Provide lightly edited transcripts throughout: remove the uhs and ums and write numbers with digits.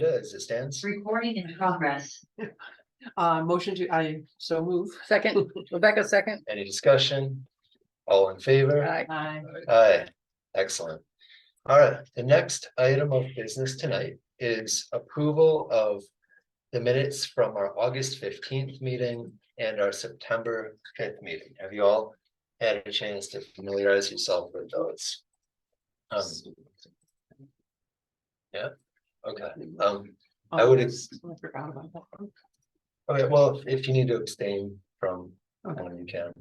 as it stands. Recording in progress. Motion to, I so move. Second, Rebecca, second. Any discussion? All in favor? Aye. Aye. Aye, excellent. All right, the next item of business tonight is approval of the minutes from our August 15th meeting and our September 5th meeting. Have you all had a chance to familiarize yourself with those? Yeah, okay. I would I forgot about that one. Okay, well, if you need to abstain from Okay. one, you can.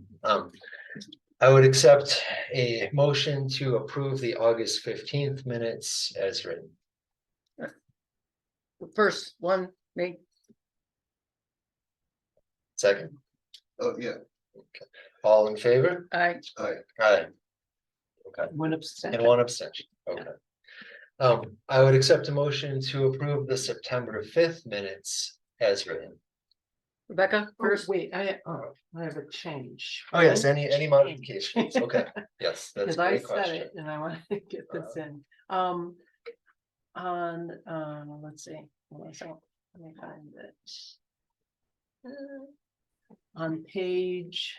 I would accept a motion to approve the August 15th minutes as written. The first one, me. Second, Oh, yeah. all in favor? Aye. Aye. Aye. Okay, One and abstention. one abstention, okay. I would accept a motion to approve the September 5th minutes as written. Rebecca, First, first. wait, I have a change. Oh, yes, any modifications, okay, yes, that's Because a I great said question. it and I want to get this in. Let's see. Hold on a second. Let me find it. On page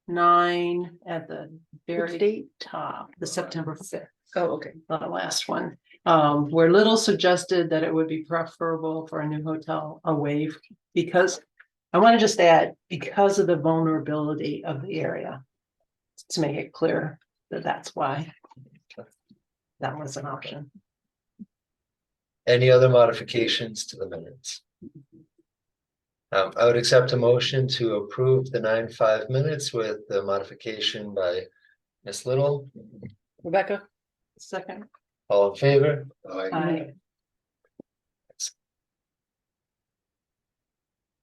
9 at the very date? top, the September 5th. Oh, okay. The last one, where Little suggested that it would be preferable for a new hotel away because I want to just add, because of the vulnerability of the area. To make it clear that that's why. That was an option. Any other modifications to the minutes? I would accept a motion to approve the 9-5 minutes with the modification by Ms. Little. Rebecca, Second, All in favor? I,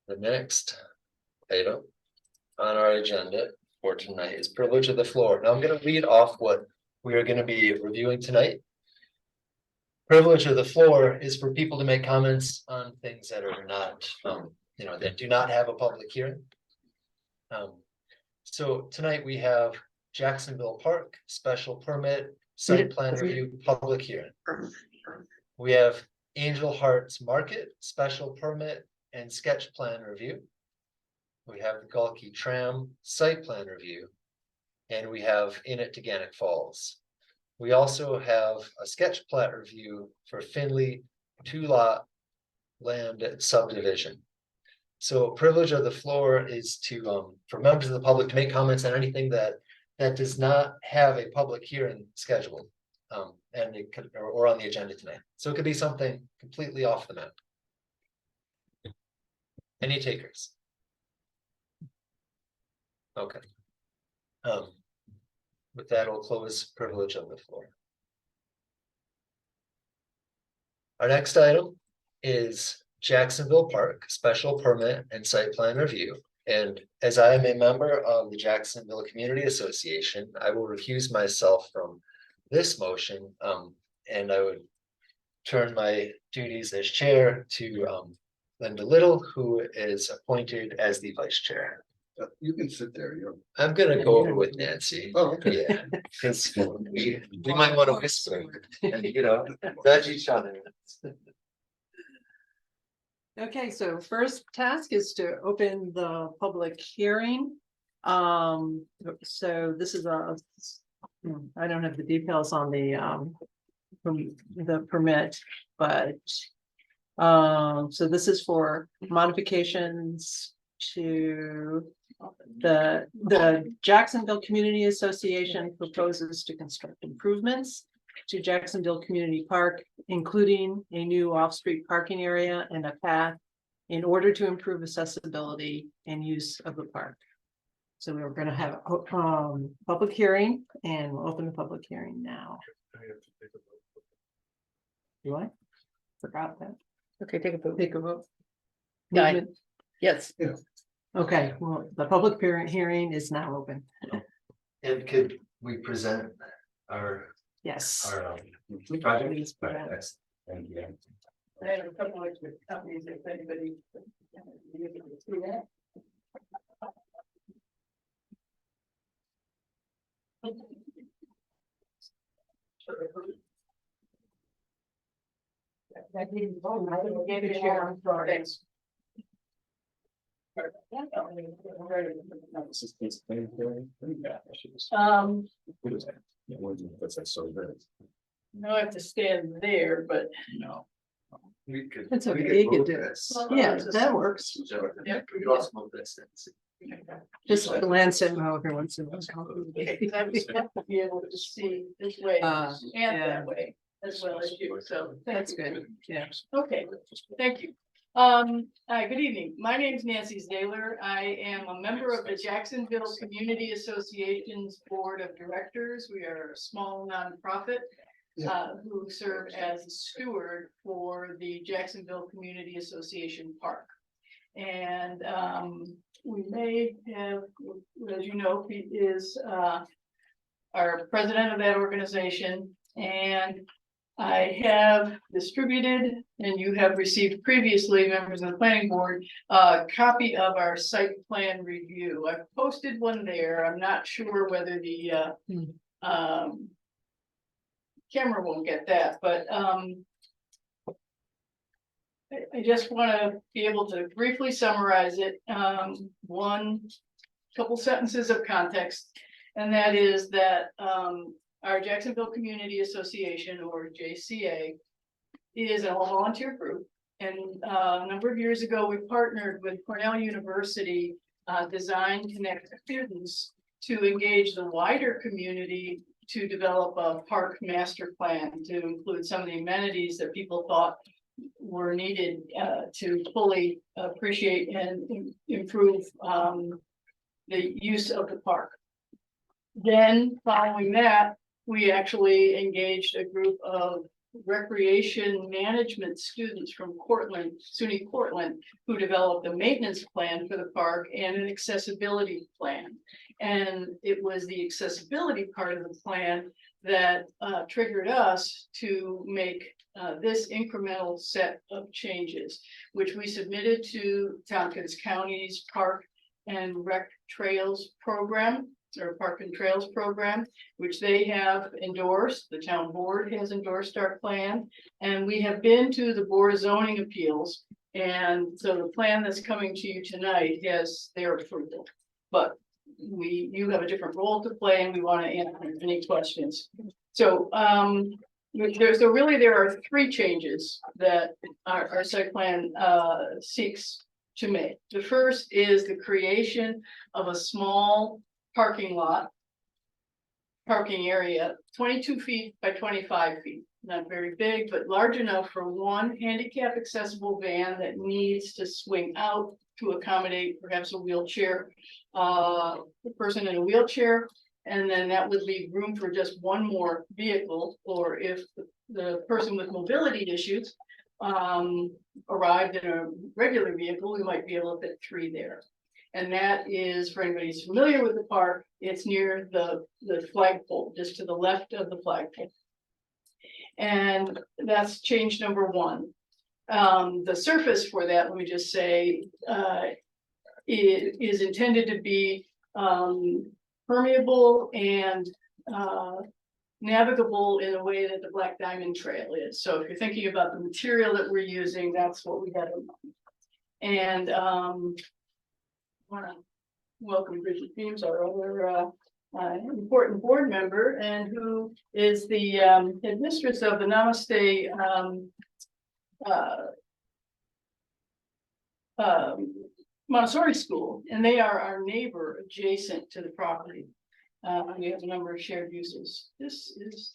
The next item on our agenda for tonight is privilege of the floor. Now I'm gonna read off what we are gonna be reviewing tonight. Privilege of the floor is for people to make comments on things that are not, that do not have a public hearing. So tonight we have Jacksonville Park, special permit, site plan review, public hearing. We have Angel Hearts Market, special permit and sketch plan review. We have the Gulkey Tram, site plan review. And we have In It Taganic Falls. We also have a sketch plat review for Finley 2-lot land subdivision. So privilege of the floor is to, for members of the public to make comments on anything that does not have a public hearing scheduled. And it could, or on the agenda tonight. So it could be something completely off the map. Any takers? Okay. With that, we'll close privilege of the floor. Our next item is Jacksonville Park, special permit and site plan review. And as I am a member of the Jacksonville Community Association, I will recuse myself from this motion. And I would turn my duties as chair to Linda Little, who is appointed as the vice chair. You can sit there, you know. I'm gonna go over with Nancy. Oh, okay. Yeah, because we might want to whisper and, nudge each other. okay, so first task is to open the public hearing. So this is I don't have the details on the permit, but so this is for modifications to the Jacksonville Community Association proposes to construct improvements to Jacksonville Community Park, including a new off-street parking area and a path in order to improve accessibility and use of the park. So we're going to have a public hearing, and we'll open the public hearing now. Do I? Forgot that. okay, take a vote. Take a vote. Aye. Movement. Yes, Okay, well, the public hearing is now open. And could we present our Yes. project? Please present. Right, next. Thank you. I have a couple of copies if anybody. See that? Thanks. No, I have to stand there, but No. We could. It's okay, we could you can move do it. this. Yeah, that works. Yeah, we could also move this. Just glance at Mo every once in a while. Because I was happy to be able to see this way and yeah. that way as well as you, so. thank That's you. good, yeah. Okay, thank you. Hi, good evening. My name is Nancy Zailer. I am a member of the Jacksonville Community Association's Board of Directors. We are a small nonprofit who serve as a steward for the Jacksonville Community Association Park. And we may have, as you know, Pete is our president of that organization. And I have distributed, and you have received previously, members of the planning board, a copy of our site plan review. I've posted one there. I'm not sure whether the camera won't get that, but I just want to be able to briefly summarize it. One couple sentences of context, and that is that our Jacksonville Community Association, or JCA, is a volunteer group. And a number of years ago, we partnered with Cornell University Design Connect students to engage the wider community to develop a park master plan to include some of the amenities that people thought were needed to fully appreciate and improve the use of the park. Then following that, we actually engaged a group of recreation management students from Cortland, SUNY Cortland, who developed a maintenance plan for the park and an accessibility plan. And it was the accessibility part of the plan that triggered us to make this incremental set of changes, which we submitted to Tompkins County's Park and Rec Trails program, or Park and Trails program, which they have endorsed. The town board has endorsed our plan, and we have been to the Board of Zoning Appeals. And so the plan that's coming to you tonight has their approval, but you have a different role to play, and we want to answer any questions. So there are three changes that our site plan seeks to make. The first is the creation of a small parking area, 22 feet by 25 feet. Not very big, but large enough for one handicap accessible van that needs to swing out to accommodate perhaps a wheelchair, person in a wheelchair. And then that would leave room for just one more vehicle, or if the person with mobility issues arrived in a regular vehicle, we might be able to fit three there. And that is, for anybody who's familiar with the park, it's near the flagpole, just to the left of the flagpole. And that's change number one. The surface for that, let me just say, it is intended to be permeable and navigable in a way that the Black Diamond Trail is. So if you're thinking about the material that we're using, that's what we had in mind. And I want to welcome Bridget Beams, our other important board member, and who is the headmistress of the Namaste Montessori school, and they are our neighbor adjacent to the property. We have a number of shared uses. This is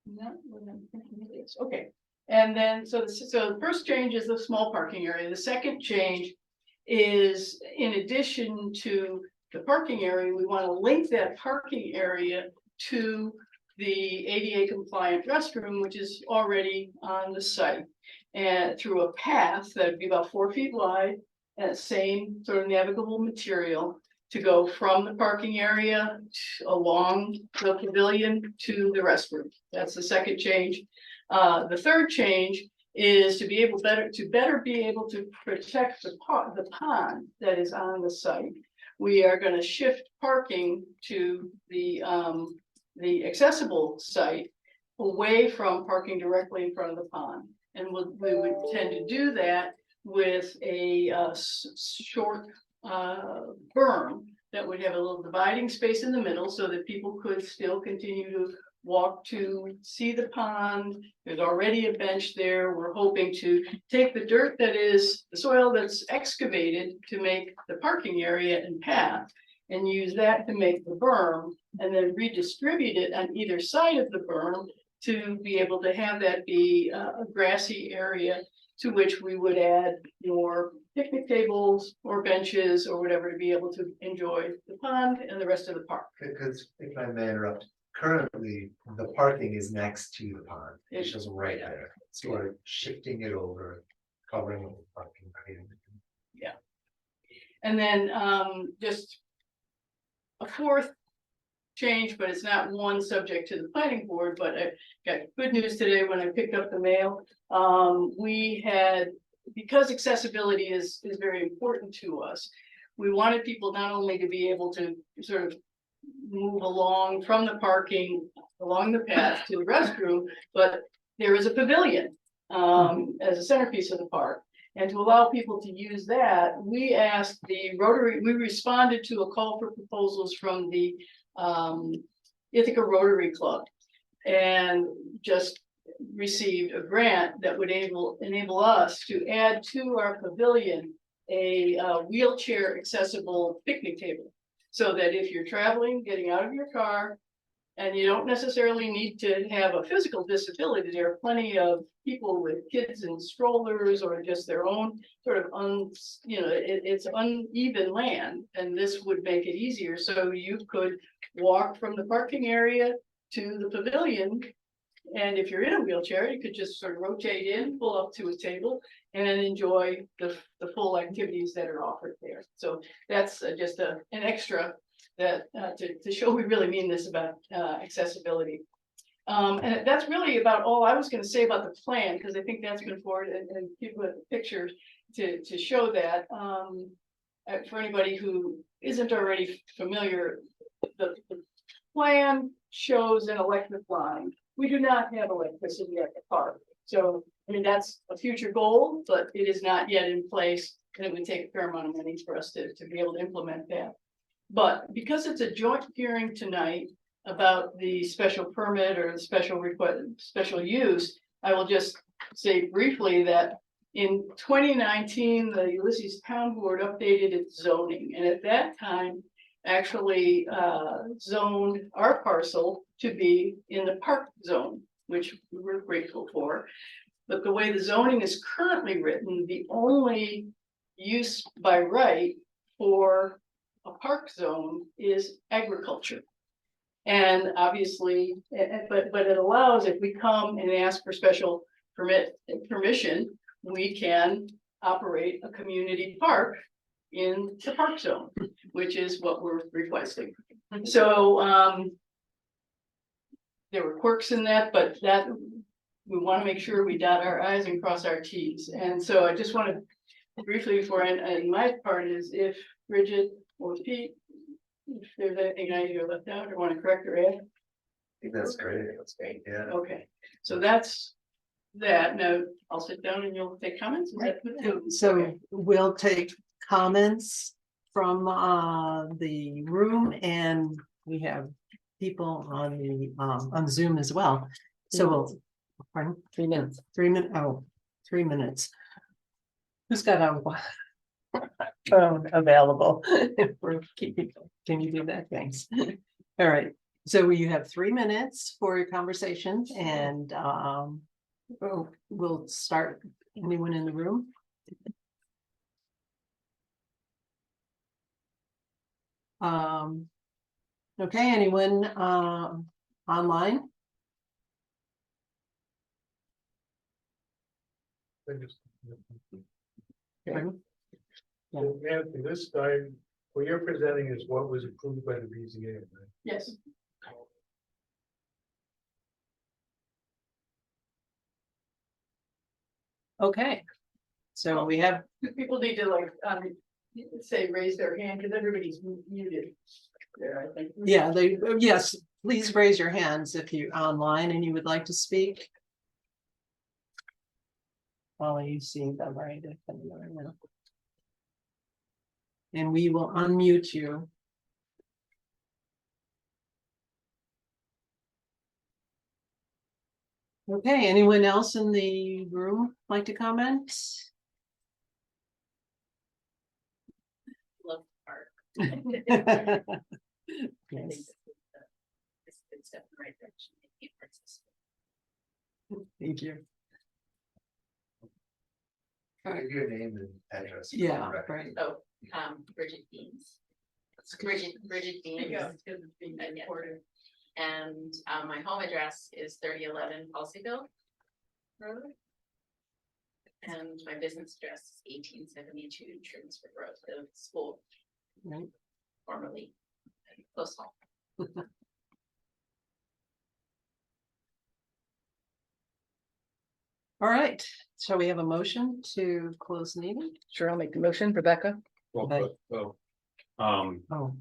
not what I'm thinking it is. Okay, and then so the first change is the small parking area. The second change is, in addition to the parking area, we want to link that parking area to the ADA compliant restroom, which is already on the site, and through a path that would be about 4 feet wide and same sort of navigable material to go from the parking area along the pavilion to the restroom. That's the second change. The third change is to be able to better be able to protect the pond that is on the site. We are going to shift parking to the accessible site away from parking directly in front of the pond. And we would tend to do that with a short berm that would have a little dividing space in the middle so that people could still continue to walk to see the pond. There's already a bench there. We're hoping to take the dirt that is the soil that's excavated to make the parking area and path and use that to make the berm and then redistribute it on either side of the berm to be able to have that be a grassy area to which we would add more picnic tables or benches or whatever to be able to enjoy the pond and the rest of the park. Because if I may interrupt, currently the parking is next to the pond. It's just right there. So we're shifting it over, covering the parking. And then just a fourth change, but it's not one subject to the planning board, but I got good news today when I picked up the mail. We had, because accessibility is very important to us, we wanted people not only to be able to sort of move along from the parking along the path to the restroom, but there is a pavilion as a centerpiece of the park. And to allow people to use that, we asked the Rotary, we responded to a call for proposals from the Ithaca Rotary Club and just received a grant that would enable us to add to our pavilion a wheelchair accessible picnic table. So that if you're traveling, getting out of your car, and you don't necessarily need to have a physical disability, there are plenty of people with kids in strollers or just their own sort of it's uneven land, and this would make it easier. So you could walk from the parking area to the pavilion. And if you're in a wheelchair, you could just sort of rotate in, pull up to a table and enjoy the full activities that are offered there. So that's just an extra that to show we really mean this about accessibility. And that's really about all I was going to say about the plan, because I think that's been forward and people with pictures to show that for anybody who isn't already familiar, the plan shows an electric line. We do not have electricity at the park. So, I mean, that's a future goal, but it is not yet in place. And it would take a fair amount of money for us to be able to implement that. But because it's a joint hearing tonight about the special permit or the special request, special use, I will just say briefly that in 2019, the Ulysses Town Board updated its zoning. And at that time, actually zoned our parcel to be in the park zone, which we were grateful for. But the way the zoning is currently written, the only use by right for a park zone is agriculture. And obviously, but it allows, if we come and ask for special permission, we can operate a community park in the park zone, which is what we're requesting. So there were quirks in that, but that we want to make sure we dot our I's and cross our T's. And so I just want to briefly before, and my part is if Bridget or Pete, if there's anything I either left out or want to correct or add. I think that's great. That's great. Yeah. Okay, so that's that. Now I'll sit down and you'll take comments. Is that good? So Okay. we'll take comments from the room, and we have people on the on Zoom as well. So we'll, pardon? 3 minutes. 3 minutes. Oh, 3 minutes. Who's got a phone available? We're keeping. Can you do that? Thanks. All right. So you have 3 minutes for your conversation, and we'll start. Anyone in the room? Okay, anyone online? Pardon? Yeah. So, Anthony, this time, what you're presenting is what was approved by the BZA, right? Yes. Okay, so we have, People need to like say raise their hand because everybody's muted there, I think. yeah, yes, please raise your hands if you're online and you would like to speak. while you see them, right? And we will unmute you. Okay, anyone else in the room like to comment? Love art. Yes. It's good step in the right direction. Thank you. Give your name and address. for the Yeah, record. right. Oh, Bridget Beans. Bridget Beans. Yeah, it's 'cause it's being recorded. And my home address is 3011 Policyville Road. And my business address is 1872 Trimmsford Road, the school Right. formerly close home. All right, shall we have a motion to close the meeting? Sure, I'll make the motion, Rebecca. Okay. Well, Oh, do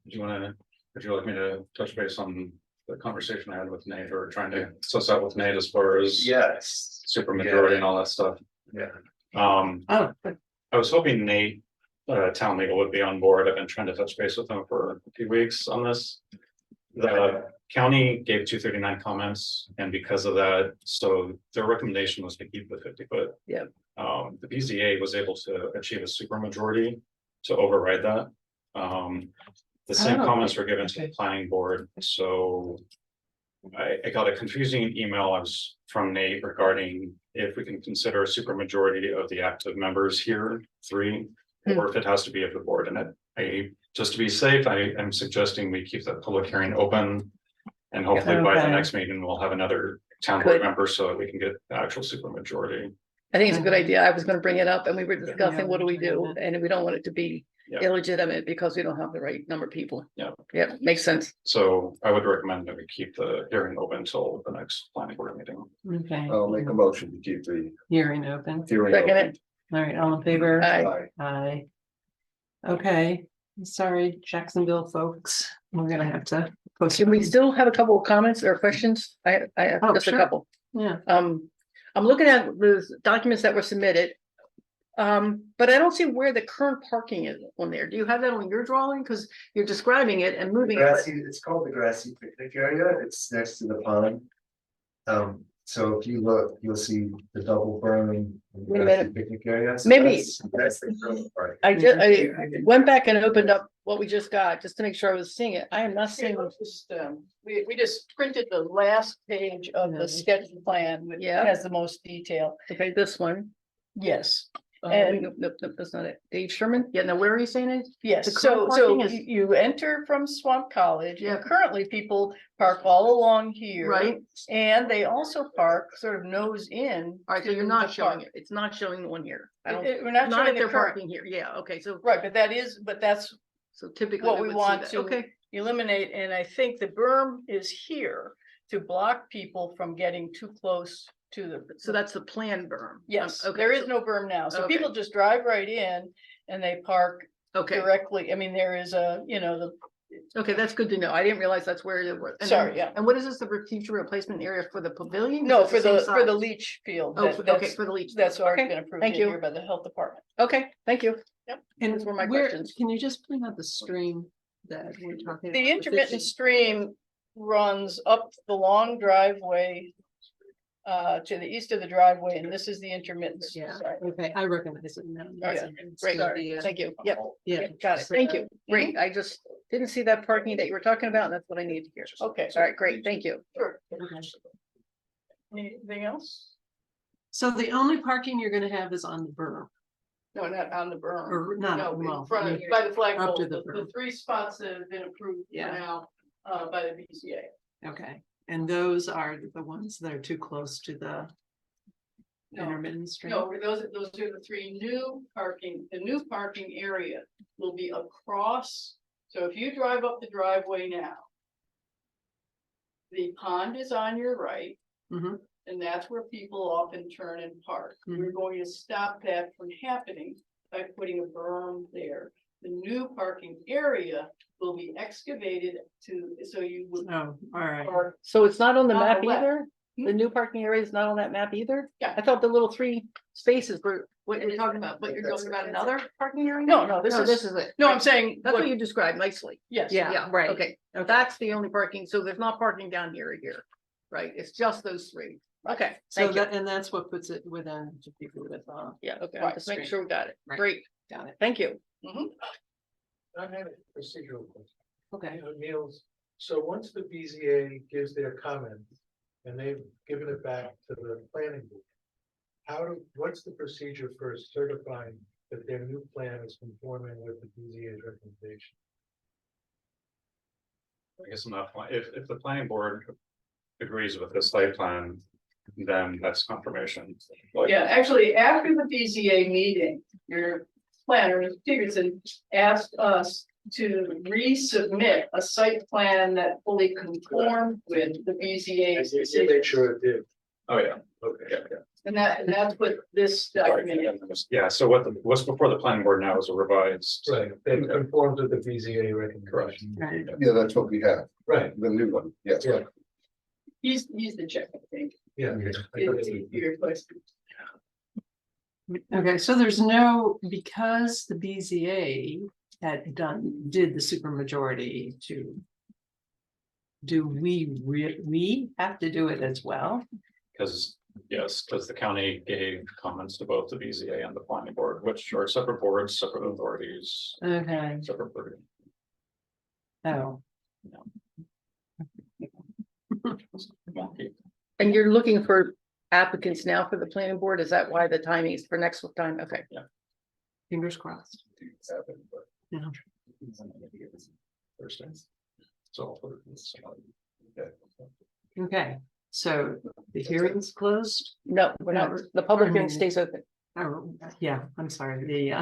you wanna, would you like me to touch base on the conversation I had with Nate, or trying to suss out with Nate as far as Yes, supermajority and all that stuff? yeah. oh, good. I was hoping Nate, town legal would be on board. I've been trying to touch base with him for a few weeks on this. The county gave 239 comments, and because of that, so their recommendation was to keep the 50-foot. Yep. The BZA was able to achieve a supermajority to override that. The same Oh, comments were given to the okay. planning board, so. I got a confusing email from Nate regarding if we can consider a supermajority of the active members here, 3, or if it has to be of the board, and just to be safe, I'm suggesting we keep the public hearing open. And hopefully by the Okay. next meeting, we'll have another town board Good. member so that we can get the actual supermajority. I think it's a good idea. I was gonna bring it up and we were discussing, what do we do? Yeah. And we don't want it to be Yeah. illegitimate because we don't have the right number of people. Yeah. Yeah, makes sense. So I would recommend that we keep the hearing open until the next planning board meeting. Okay. I'll make a motion to keep the Hearing open. hearing. Second open. it. All right, all in favor? Aye. Aye. Okay, sorry, Jacksonville folks, we're gonna have to. Can we still have a couple of comments or questions? I have Oh, just a sure. couple. Yeah, I'm looking at the documents that were submitted. But I don't see where the current parking is on there. Do you have that on your drawing? Because you're describing it and moving it. but- Grassy, it's called the grassy picnic area, it's next to the pond. So if you look, you'll see the double berm. and Wait a grassy minute. Picnic area. So Maybe- that's the current part. I went back and opened up what we just got, just to make sure I was seeing it. I am not Okay, seeing. let's just, we just printed the last page of Yeah. the sketch plan, which Yeah. has the most detail. Okay, this one. Yes, And And- nope, that's not it. Dave Sherman? Yeah, now where are you saying it? yes, The so, current so parking is- you enter from Swamp College, Yeah. and currently people park all along here. Right? And they also park sort of nose in. All right, so to you're not the showing park. it. It's not showing on here. I don't, We're not not showing if the they're current, parking here. Yeah, okay, so, right, but that's so typically. what we we would see want that. to- Okay, eliminate, and I think the berm is here to block people from getting too close to the. so that's the planned berm. Yes, Okay, there is so- no berm now, so Okay. people just drive right in and they park Okay, directly, I mean, there is a, okay, that's good to know. I didn't realize that's where it was. And Sorry, then- yeah. And what is this, the future replacement area for the pavilion? no, Is it for the, same for the size? leach field. Oh, that- okay, that's- for the leach. That's already Okay, been approved thank here you. by the health department. Okay, thank you. and Those were my where, questions. can you just point out the stream that we're talking? The about? intermittent 50? stream runs up the long driveway to the east of the driveway, and this is the intermittent. Yeah, side. okay, I recognize it now. Yeah, It's Great, the, thank you. Yep, Yeah. got it. Thank you. Great. I just didn't see that parking that you were talking about. and That's what I need to hear. Okay, All right, great. Thank you. sure. Okay. Anything else? So the only parking you're gonna have is on the berm, No, not on the berm. or not, No, well, in front I of, mean, by the flagpole, up to the the berm. 3 spots that have been approved for Yeah. now, by the BCA. okay, and those are the ones that are too close to the No, intermittent stream? no, those are the 3 new parking, the new parking area will be across, so if you drive up the driveway now. The pond is on your right, Mhm. and that's where people often turn and park. We're going to stop that from happening by putting a berm there. The new parking area will be excavated so you would Oh, all right, park So it's not on the On the map left. either? The new parking area is not on that map either? Yeah. I thought the little 3 spaces were what It you're is talking on about, the- but you're that's talking it, about that's another parking area? No, this This is, is it. no, I'm saying, That's what what, you described nicely. yes. Yeah, right. Okay, that's the only parking, so there's not parking down here or here, right? It's just those 3. Okay, So thank you. that, and that's what puts it within to people with, Yeah, okay, Right, just making street. sure we got it. Right. Great, got it. thank you. I have a procedural question. Okay. Niels, so once the BZA gives their comment and they've given it back to the planning board. What's the procedure for certifying that their new plan is conforming with the BZA's recommendation? I guess enough, if the planning board agrees with the site plan, then that's confirmation. Like, Yeah, actually, after the BZA meeting, your planner, Ms. Peterson, asked us to resubmit a site plan that fully conformed with the BZA's Make decision. sure it did. oh, yeah, Okay. yeah, yeah. And that's what this document is. Yeah, so what's before the planning board now is a revised. Right, that conforms with the BZA recommendation. Right. Yeah, that's what we have, Right, the new one, yes. yeah, He's the check, I think. yeah. To your question. Okay, so there's no, because the BZA did the supermajority to. Do we have to do it as well? Because, yes, because the county gave comments to both the BZA and the planning board, which are separate boards, separate authorities, Okay, separate. board. oh, And you're looking for applicants now for the planning board? Is that why the timing is for next time? Okay. fingers crossed. Yeah. Thursday. So. I'll put it in this, Okay, so the hearing's closed? No, we're not. The public hearing stays open. Oh, yeah, I'm sorry,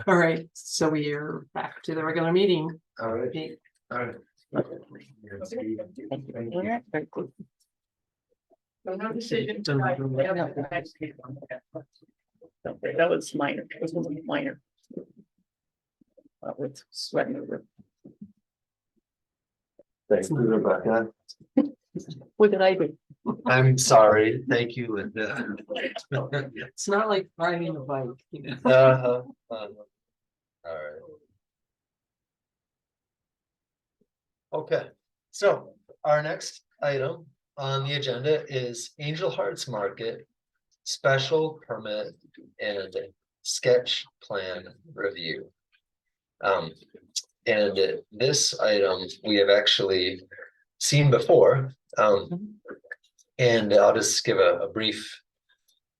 all right, so we are back to the regular meeting. All right, Okay. all right. Very good. So no decision. Done. That was minor. This was minor. With sweating over. Thanks, Rebecca. What did I do? I'm sorry, thank you, Linda. It's not like riding a bike, you know. All right. Okay, so our next item on the agenda is Angel Hearts Market. Special permit and sketch plan review. And this item we have actually seen before. And I'll just give a brief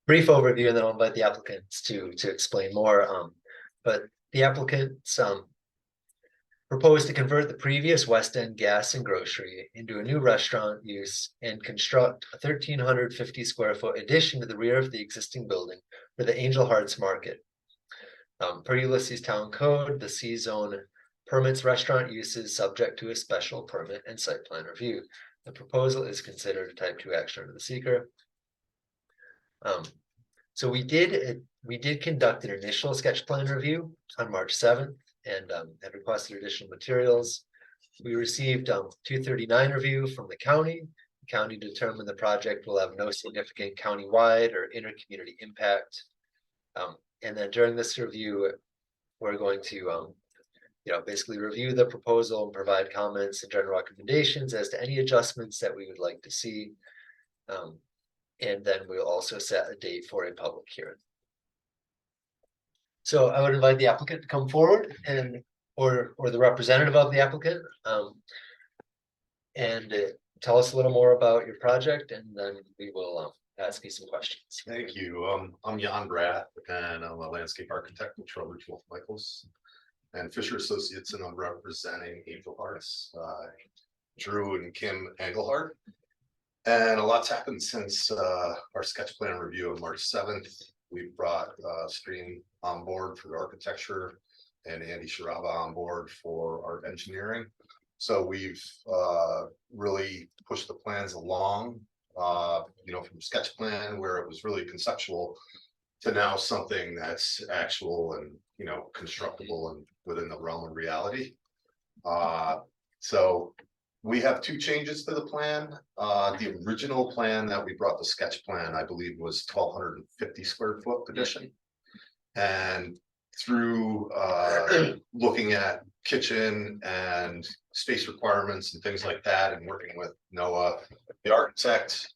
overview and then I'll invite the applicants to explain more. But the applicants proposed to convert the previous West End Gas and Grocery into a new restaurant use and construct a 1,350 square foot addition to the rear of the existing building for the Angel Hearts Market. Per Ulysses Town Code, the C zone permits restaurant uses subject to a special permit and site plan review. The proposal is considered a type 2 action under the seeker. So we did conduct an initial sketch plan review on March 7th and had requested additional materials. We received 239 review from the county. The county determined the project will have no significant countywide or inter-community impact. And then during this review, we're going to basically review the proposal and provide comments and general recommendations as to any adjustments that we would like to see. And then we'll also set a date for a public hearing. So I would invite the applicant to come forward or the representative of the applicant. And tell us a little more about your project and then we will ask you some questions. Thank you. I'm Jan Brath and I'm a landscape architect with Trowbridge Wolf Michaels and Fisher Associates, and I'm representing Angel Hearts, Drew and Kim Engelhardt. And a lot's happened since our sketch plan review on March 7th. We brought Stream on board for architecture and Andy Sharaba on board for our engineering. So we've really pushed the plans along, from sketch plan where it was really conceptual to now something that's actual and, constructible and within the realm of reality. So We have two changes to the plan. The original plan that we brought, the sketch plan, I believe was 1,250 square foot addition. And through looking at kitchen and space requirements and things like that, and working with Noah, the architect,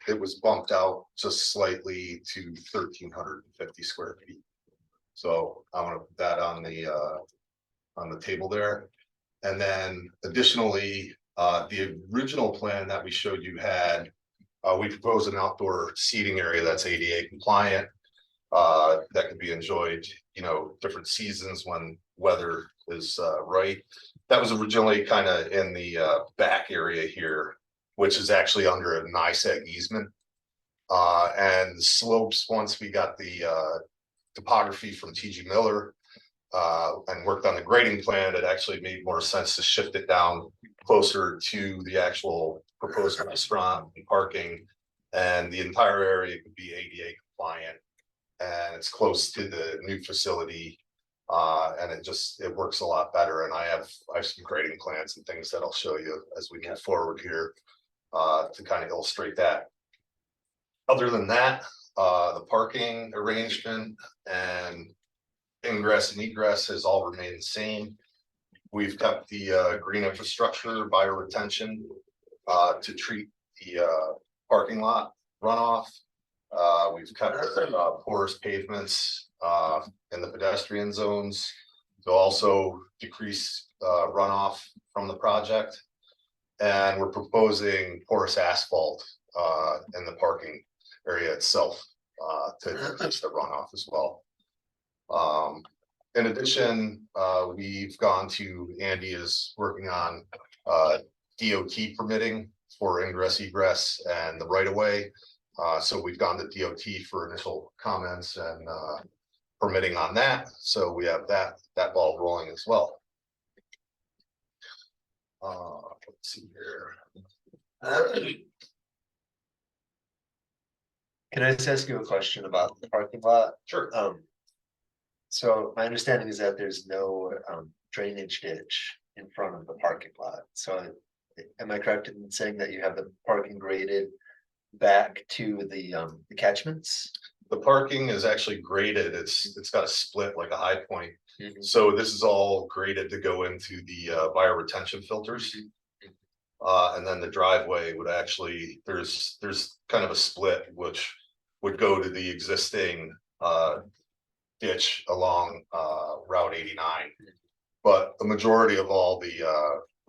it was bumped out just slightly to 1,350 square feet. So I want to put that on the table there. And then additionally, the original plan that we showed you had, we proposed an outdoor seating area that's ADA compliant. That could be enjoyed, different seasons when weather is right. That was originally kind of in the back area here, which is actually under a NICEAG easement. And the slopes, once we got the topography from TG Miller and worked on the grading plan, it actually made more sense to shift it down closer to the actual proposed restaurant and parking. And the entire area could be ADA compliant. And it's close to the new facility. And it works a lot better. And I have some grading plans and things that I'll show you as we move forward here to kind of illustrate that. Other than that, the parking arrangement and ingress and egress has all remained the same. We've kept the green infrastructure bioretention to treat the parking lot runoff. We've kept porous pavements in the pedestrian zones to also decrease runoff from the project. And we're proposing porous asphalt in the parking area itself to decrease the runoff as well. In addition, we've gone to, Andy is working on DOT permitting for ingress egress and the right of way. So we've gone to DOT for initial comments and permitting on that. So we have that ball rolling as well. Let's see here. Can I just ask you a question about the parking lot? Sure. So my understanding is that there's no drainage ditch in front of the parking lot. So am I correct in saying that you have the parking graded back to the catchments? The parking is actually graded. It's got a split like a high point. So this is all graded to go into the bioretention filters. And then the driveway would actually, there's kind of a split which would go to the existing ditch along Route 89. But the majority of all the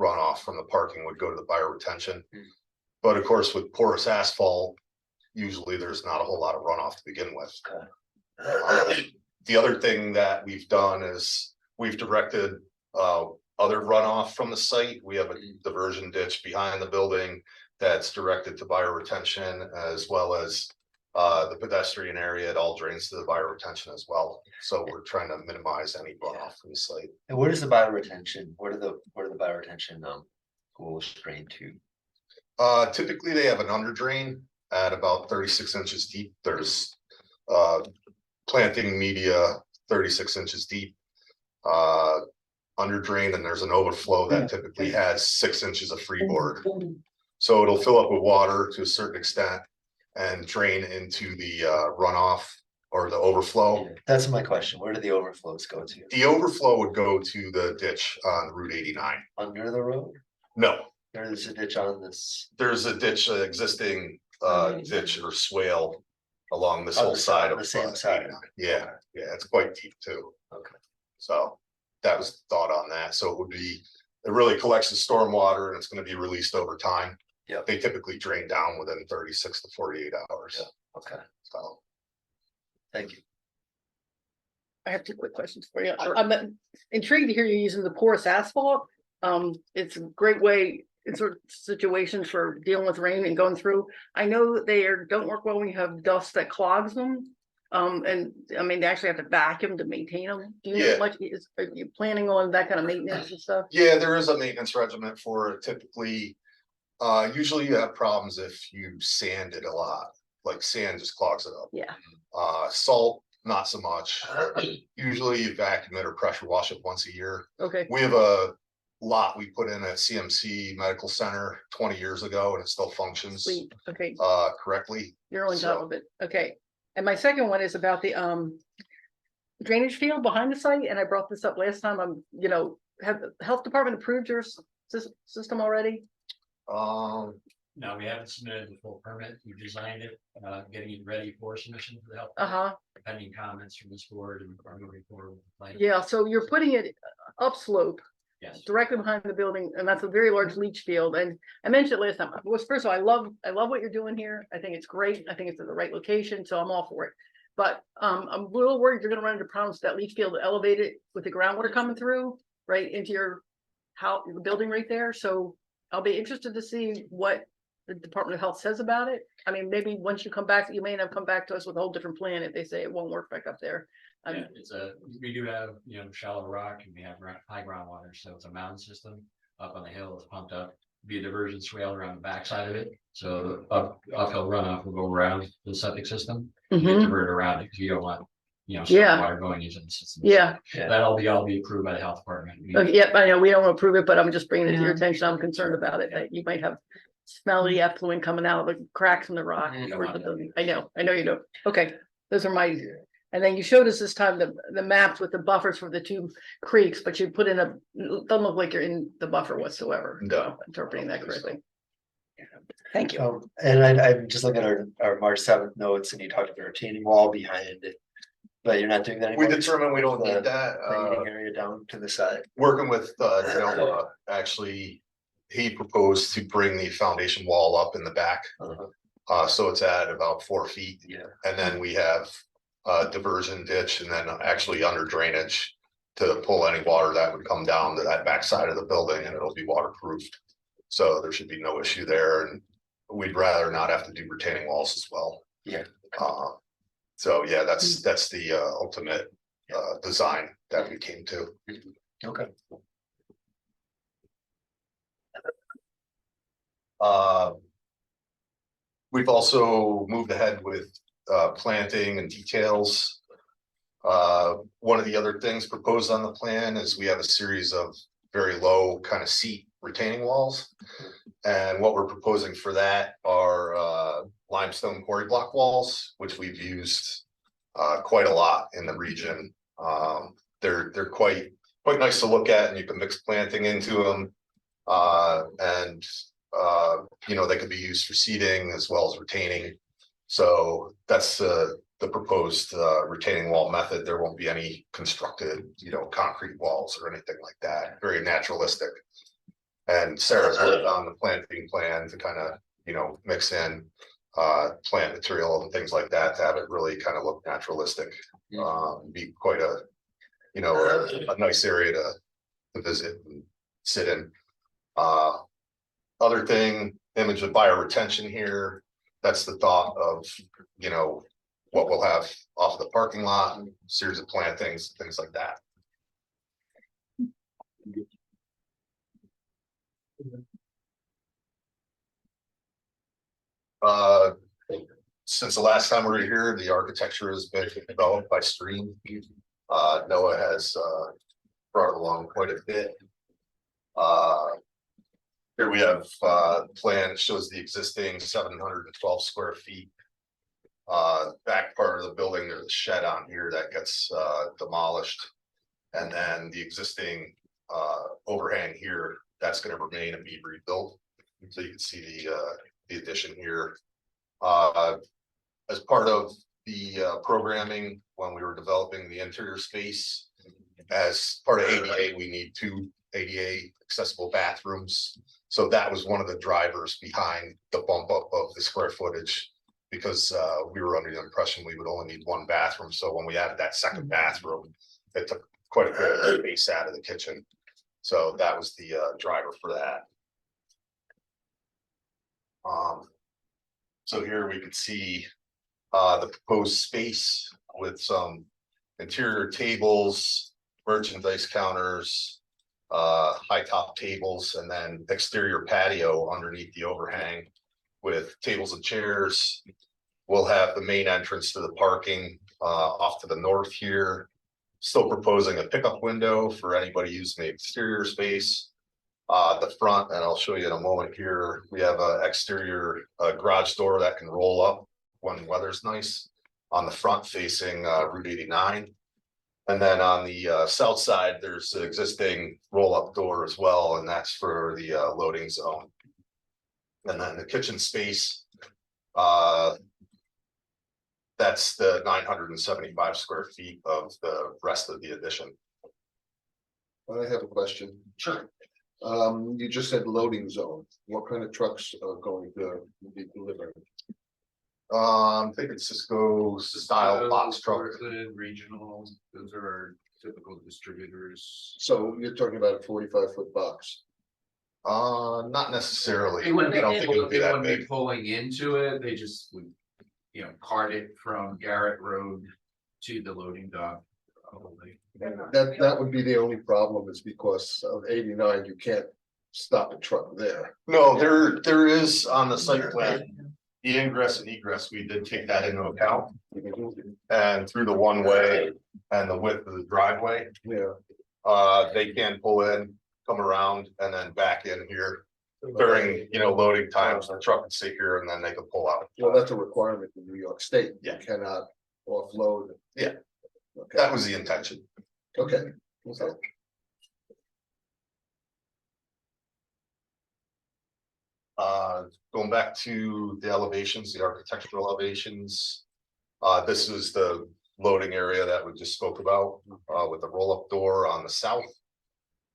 runoff from the parking would go to the bioretention. But of course, with porous asphalt, usually there's not a whole lot of runoff to begin with. The other thing that we've done is we've directed other runoff from the site. We have a diversion ditch behind the building that's directed to bioretention, as well as the pedestrian area. It all drains to the bioretention as well. So we're trying to minimize any runoff from the site. And where does the bioretention, where do the bioretention pools drain to? Typically they have an under drain at about 36 inches deep. There's planting media 36 inches deep under drain, and there's an overflow that typically has 6 inches of freeboard. So it'll fill up with water to a certain extent and drain into the runoff or the overflow. That's my question. Where do the overflows go to? The overflow would go to the ditch on Route 89. Under the road? No, There's a ditch on this. there's a ditch, existing ditch or swale along this whole Other side of the same side. Yeah, it's quite deep too. Okay. So that was thought on that. So it really collects the storm water and it's going to be released over time. Yeah. They typically drain down within 36 to 48 hours. Yeah. Okay, So thank you. I have two quick questions for you. Sure. I'm intrigued to hear you using the porous asphalt. It's a great way in sort of situations for dealing with rain and going through. I know that don't work well when you have dust that clogs them. And I mean, they actually have to vacuum to maintain them. Do you know Yeah. much, are you planning on that kind of maintenance and stuff? yeah, there is a maintenance regimen for it. Typically, usually you have problems if you sand it a lot, like sand just clogs it up. Yeah. Salt, not so much. Usually you vacuum it or pressure wash it once a year. Okay, We have a lot we put in at CMC Medical Center 20 years ago, and it still functions Sweet, okay, correctly. you're on top So- of it, okay. And my second one is about the drainage field behind the site, and I brought this up last time, have the health department approved your system already? No, we haven't submitted the full permit. We designed it, getting it ready for submission to the health. Uh-huh, Pending comments from this board and are moving forward with the plan. yeah, so you're putting it upslope Yes. directly behind the building, and that's a very large leach field, and I mentioned it last time, first of all, I love what you're doing here, I think it's great, I think it's in the right location, so I'm all for it. But I'm a little worried you're gonna run into problems with that leach field elevated with the groundwater coming through, right into your house, the building right there, so I'll be interested to see what the Department of Health says about it. I mean, maybe once you come back, you may not come back to us with a whole different plan if they say it won't work back up there. Yeah, we do have, shallow rock and we have high groundwater, so it's a mountain system up on the hill, it's pumped up. Be a diversion swale around the backside of it, so uphill runoff will go around the septic system. Get Mhm. diverted around it, because you don't want, Yeah. water going into the system. Yeah. That'll be approved by the health department. Okay, yep, I know, we don't approve it, but I'm just bringing it to your Yeah. attention, I'm concerned about it, that you might have smelly effluent coming out of the cracks in the rock. You don't or want the that. building. I know you do, okay, those are my, and then you showed us this time the maps with the buffers for the two creeks, but you put in doesn't look like you're in the buffer whatsoever. No. Interpreting that I don't think so. correctly. Thank you. And I'm just looking at our March 7th notes, and you talked about a retaining wall behind it. But you're not doing that We anymore? determined we don't The- need that. the eating area down to the side. Working with Noah, actually, he proposed to bring the foundation wall up in the back. So it's at about 4 feet. Yeah. And then we have a diversion ditch and then actually under drainage to pull any water that would come down to that backside of the building, and it'll be waterproofed. So there should be no issue there, and we'd rather not have to do retaining walls as well. Yeah. So yeah, that's the ultimate design that we came to. Okay. We've also moved ahead with planting and details. One of the other things proposed on the plan is we have a series of very low kind of seat retaining walls. And what we're proposing for that are limestone quarry block walls, which we've used quite a lot in the region. They're quite nice to look at, and you can mix planting into them. They could be used for seating as well as retaining. So that's the proposed retaining wall method. There won't be any constructed, concrete walls or anything like that. Very naturalistic. And Sarah's worked on the planting plan to kind of, mix in plant material and things like that to have it really kind of look naturalistic. Be quite a nice area to visit and sit in. Other thing, image of bioretention here. That's the thought of, what we'll have off the parking lot, series of plantings, things like that. Since the last time we were here, the architecture has been developed by Stream. Noah has brought it along quite a bit. Here we have plan, it shows the existing 712 square feet. Back part of the building, there's a shed on here that gets demolished. And then the existing overhang here, that's gonna remain and be rebuilt. So you can see the addition here. As part of the programming, when we were developing the interior space, as part of ADA, we need 2 ADA accessible bathrooms. So that was one of the drivers behind the bump up of the square footage, because we were under the impression we would only need 1 bathroom. So when we added that second bathroom, it took quite a bit of space out of the kitchen. So that was the driver for that. So here we could see the proposed space with some interior tables, merchandise counters, high top tables, and then exterior patio underneath the overhang with tables and chairs. We'll have the main entrance to the parking off to the north here. Still proposing a pickup window for anybody using the exterior space. The front, and I'll show you in a moment here, we have a exterior garage door that can roll up when weather's nice. On the front facing Route 89. And then on the south side, there's an existing roll-up door as well, and that's for the loading zone. And then the kitchen space, that's the 975 square feet of the rest of the addition. I have a question. Sure. You just said loading zone. What kind of trucks are going to be delivered? I think it's Cisco style box truck. Regional, those are our typical distributors. So you're talking about a 45-foot box. Not necessarily. They wouldn't I don't think it would be that be big. pulling into it, they just would, cart it from Garrett Road to the loading dock. Probably. That would be the only problem is because of 89, you can't stop a truck there. No, there is on the site plan, the ingress and egress, we did take that into account. And through the one way and the width of the driveway, Yeah, they can pull in, come around and then back in here. During, loading times, the truck can sit here and then they can pull out. well, that's a requirement in New York State. Yeah. You cannot offload. Yeah. Okay, That was the intention. okay. Okay. Going back to the elevations, the architectural elevations. This is the loading area that we just spoke about, with the roll-up door on the south.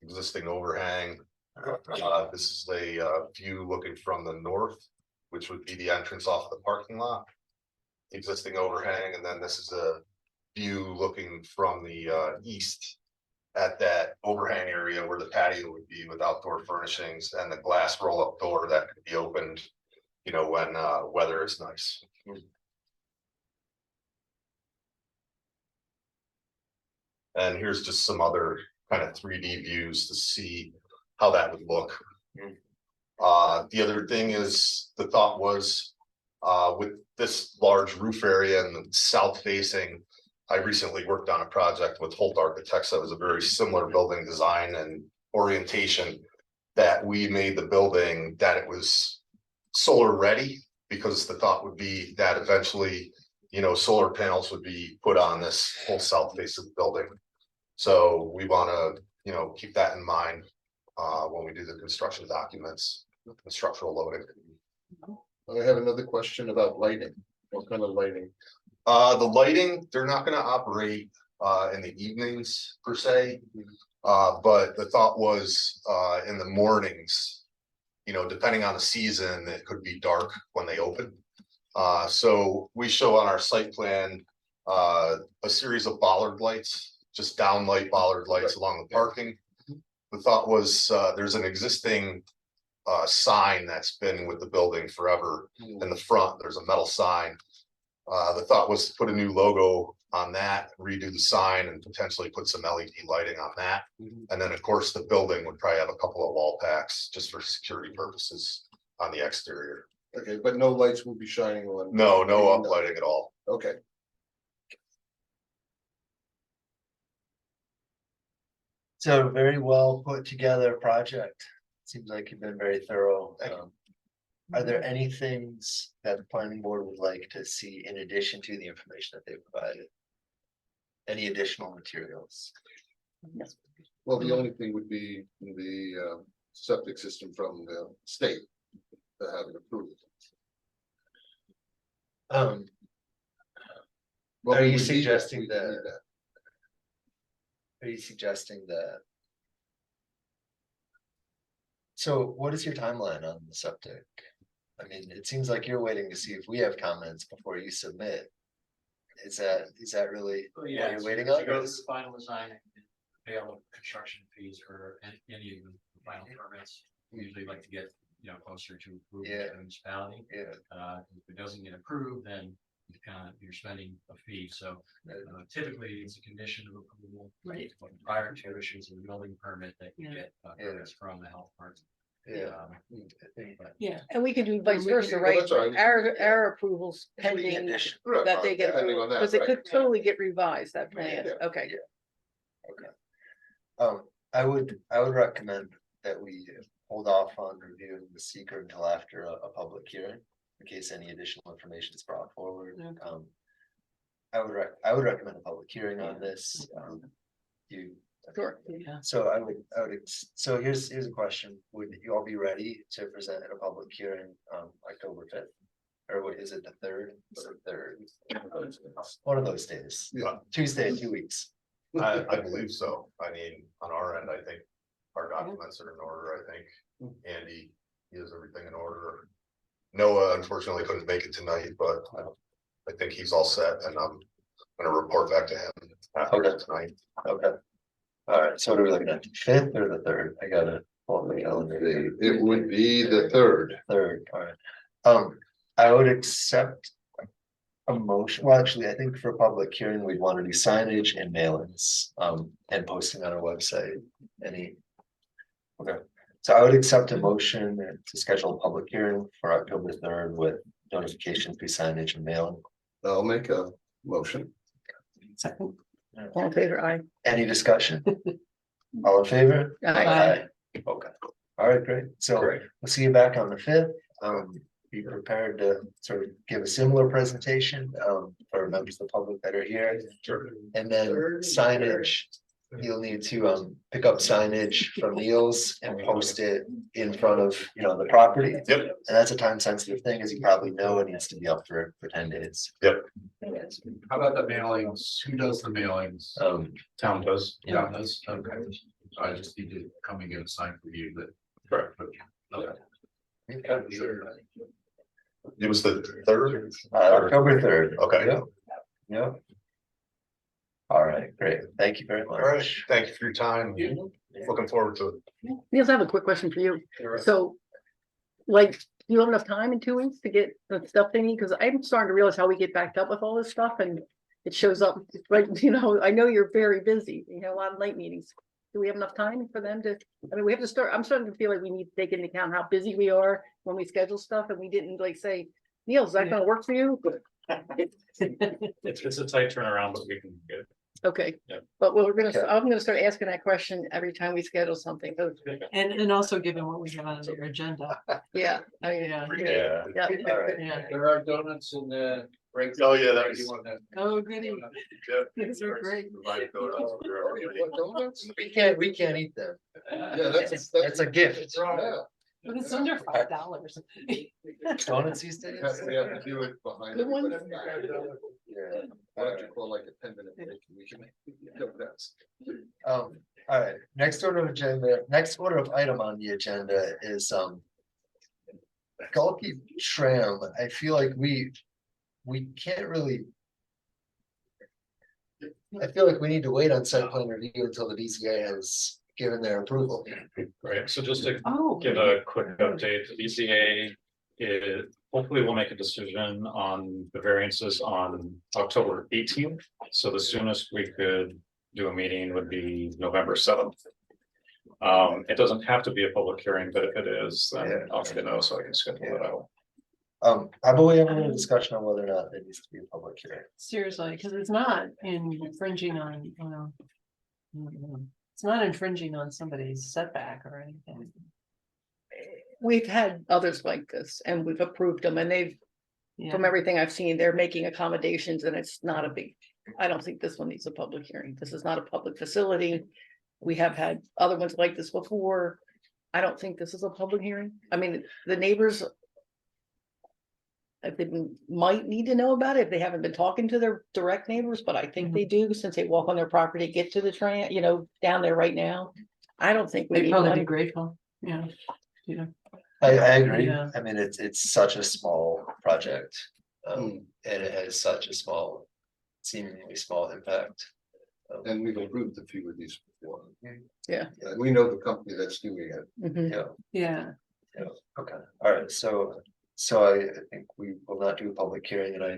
Existing overhang. This is a view looking from the north, which would be the entrance off the parking lot. Existing overhang, and then this is a view looking from the east. At that overhang area where the patio would be with outdoor furnishings and the glass roll-up door that could be opened, when weather is nice. And here's just some other kind of 3D views to see how that would look. The other thing is, the thought was, with this large roof area and the south facing, I recently worked on a project with Holt Architects that was a very similar building design and orientation. That we made the building that it was solar ready, because the thought would be that eventually, solar panels would be put on this whole south face of the building. So we want to, keep that in mind when we do the construction documents, the structural loading. I have another question about lighting. What kind of lighting? The lighting, they're not gonna operate in the evenings per se. But the thought was in the mornings, depending on the season, it could be dark when they open. So we show on our site plan a series of bollard lights, just downlight bollard lights along the parking. The thought was there's an existing sign that's been with the building forever. In the front, there's a metal sign. The thought was to put a new logo on that, redo the sign and potentially put some LED lighting on that. And then, of course, the building would probably have a couple of wall packs just for security purposes on the exterior. Okay, but no lights will be shining on. No uplighting at all. Okay. So very well put together project. Seems like you've been very thorough. Are there any things that the planning board would like to see in addition to the information that they provided? Any additional materials? Well, the only thing would be the septic system from the state to have it approved. Well, Are we you would need suggesting we would need that? Are you suggesting that? So what is your timeline on the septic? I mean, it seems like you're waiting to see if we have comments before you submit. Is that really what you're waiting on? Go through the final design, and pay all the construction fees for any of the final permits. We usually like to get, closer to approval to the municipality. Yeah, If it doesn't get approved, then you're spending a fee, so typically it's a condition of approval. Right. Prior to issuance of the building permit that you get permits from the health department. Yeah. And we can do vice versa, Well, right? that's all right. Our approvals pending that they get, Depending on that, because it right. could totally get revised, that plan. Yeah. Okay. I would recommend that we hold off on reviewing the seeker until after a public hearing, in case any additional information is brought forward. Okay. I would recommend a public hearing on this. You, Sure. Yeah. so so here's a question. Would you all be ready to present at a public hearing, October 5th? Or what is it, the 3rd? It's the 3rd. One of those days. Yeah. Tuesday in 2 weeks. I believe so. I mean, on our end, I think our documents are in order. I think Andy, he has everything in order. Noah unfortunately couldn't make it tonight, but I think he's all set and I'm gonna report back to him after tonight. Okay. All right, so what are we looking at, 5th or the 3rd? I gotta pull up the calendar. It would be the 3rd. 3rd, all right. I would accept a motion, well, actually, I think for a public hearing, we'd want to do signage and mailings, and posting on our website, any. Okay, so I would accept a motion to schedule a public hearing for October 3rd with notification through signage and mailing. I'll make a motion. Second. All in favor, aye. Any discussion? All in favor? Aye. Okay, all right, great, so Great. we'll see you back on the 5th. Be prepared to sort of give a similar presentation, for members of the public that are here. Sure. And then signage, you'll need to pick up signage from Neil's and post it in front of, the property. Yep. And that's a time sensitive thing, as you probably know, it needs to be up for 10 days. Yep. How about the mailings? Who does the mailings? Town does. Town does, okay. So I just need to come and get a sign for you that. Correct. Okay. It was the 3rd? October 3rd. Okay. Yep. Yep. All right, great, thank you very much. All right, thank you for your time. Looking forward to it. Niels, I have a quick question for you. So, like, do you have enough time in 2 weeks to get the stuff they need? Because I'm starting to realize how we get backed up with all this stuff and it shows up, right, I know you're very busy, you have a lot of night meetings. Do we have enough time for them to, I mean, we have to start, I'm starting to feel like we need to take into account how busy we are when we schedule stuff and we didn't like say, Neil, is that gonna work for you? It's a tight turnaround, but we can get. Okay, Yep. but I'm Okay. gonna start asking that question every time we schedule something. 'Cause, And also given what we have on your agenda. yeah, I mean, Yeah. Yeah. yeah. All right. Yeah. There are donuts in the. Oh, yeah, that was. Oh, goody. These are great. We can't eat them. Yeah, That's a gift. Yeah, But it's under $5. Donuts these days? we have to do it behind. Good one. everybody's back. Yeah. Why don't you call like a 10-minute break and we can go nuts. All right, next order of item on the agenda is, Gulky Tram. I feel like we can't really. I feel like we need to wait on site plan review until the BZA has given their approval. Right, so just to Oh. give a quick update, the BCA is, hopefully we'll make a decision on the variances on October 18th. So the soonest we could do a meeting would be November 7th. It doesn't have to be a public hearing, but if it is, then I'll let you know so I can schedule it out. How about we have a discussion on whether or not there needs to be a public hearing? Seriously, because it's not infringing on, it's not infringing on somebody's setback or anything. We've had others like this and we've approved them and they've, Yeah. from everything I've seen, they're making accommodations and it's not a big. I don't think this one needs a public hearing. This is not a public facility. We have had other ones like this before. I don't think this is a public hearing. I mean, the neighbors. I think might need to know about it if they haven't been talking to their direct neighbors, but I think they do since they walk on their property, get to the train, down there right now. I don't think we They'd need probably be one. grateful, yeah. I agree. Yeah. I mean, it's such a small project. And it has such a seemingly small impact. And we've approved a few of these before. Yeah. And we know the company that's doing it. Mhm. Yeah, Okay, all right, so I think we will not do a public hearing, and I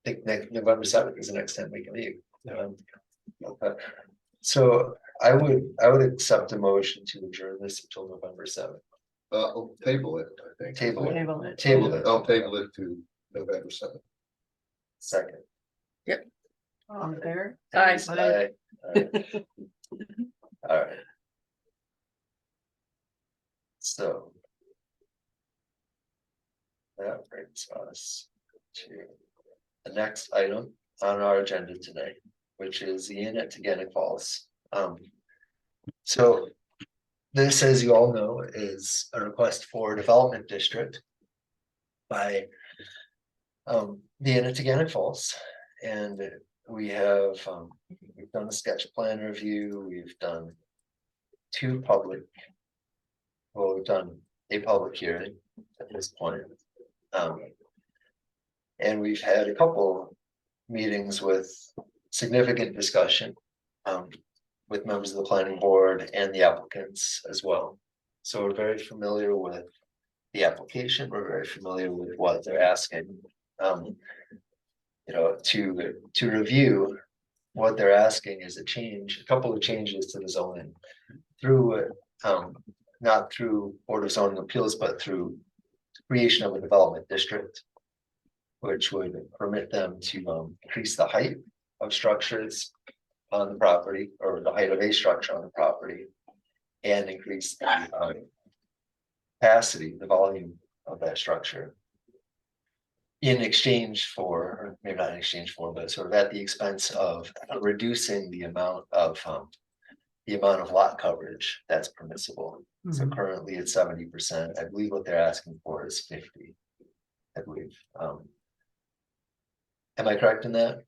think November 7th is the next time we can meet. Okay. So I would accept a motion to adjourn this until November 7th. I'll table it, I think. Table it. table it. Table it. I'll table it to November 7th. Second. On there. Aye. Aye. All right. All right. So. That brings us to the next item on our agenda today, which is the Inn at Tegenic Falls. So this, as you all know, is a request for development district by the Inn at Tegenic Falls, and we have we've done a sketch plan review, we've done we've done a public hearing at this point. And we've had a couple meetings with significant discussion with members of the planning board and the applicants as well. So we're very familiar with the application, we're very familiar with what they're asking. You know, to review what they're asking is a couple of changes to the zoning through not through Board of Zoning Appeals, but through creation of a development district, which would permit them to increase the height of structures on the property, or the height of a structure on the property, and increase the capacity, the volume of that structure. In exchange for, or maybe not in exchange for, but sort of at the expense of reducing the amount of lot coverage that's permissible. So currently it's 70%. I believe what they're asking for is 50. I believe. Am I correct in that?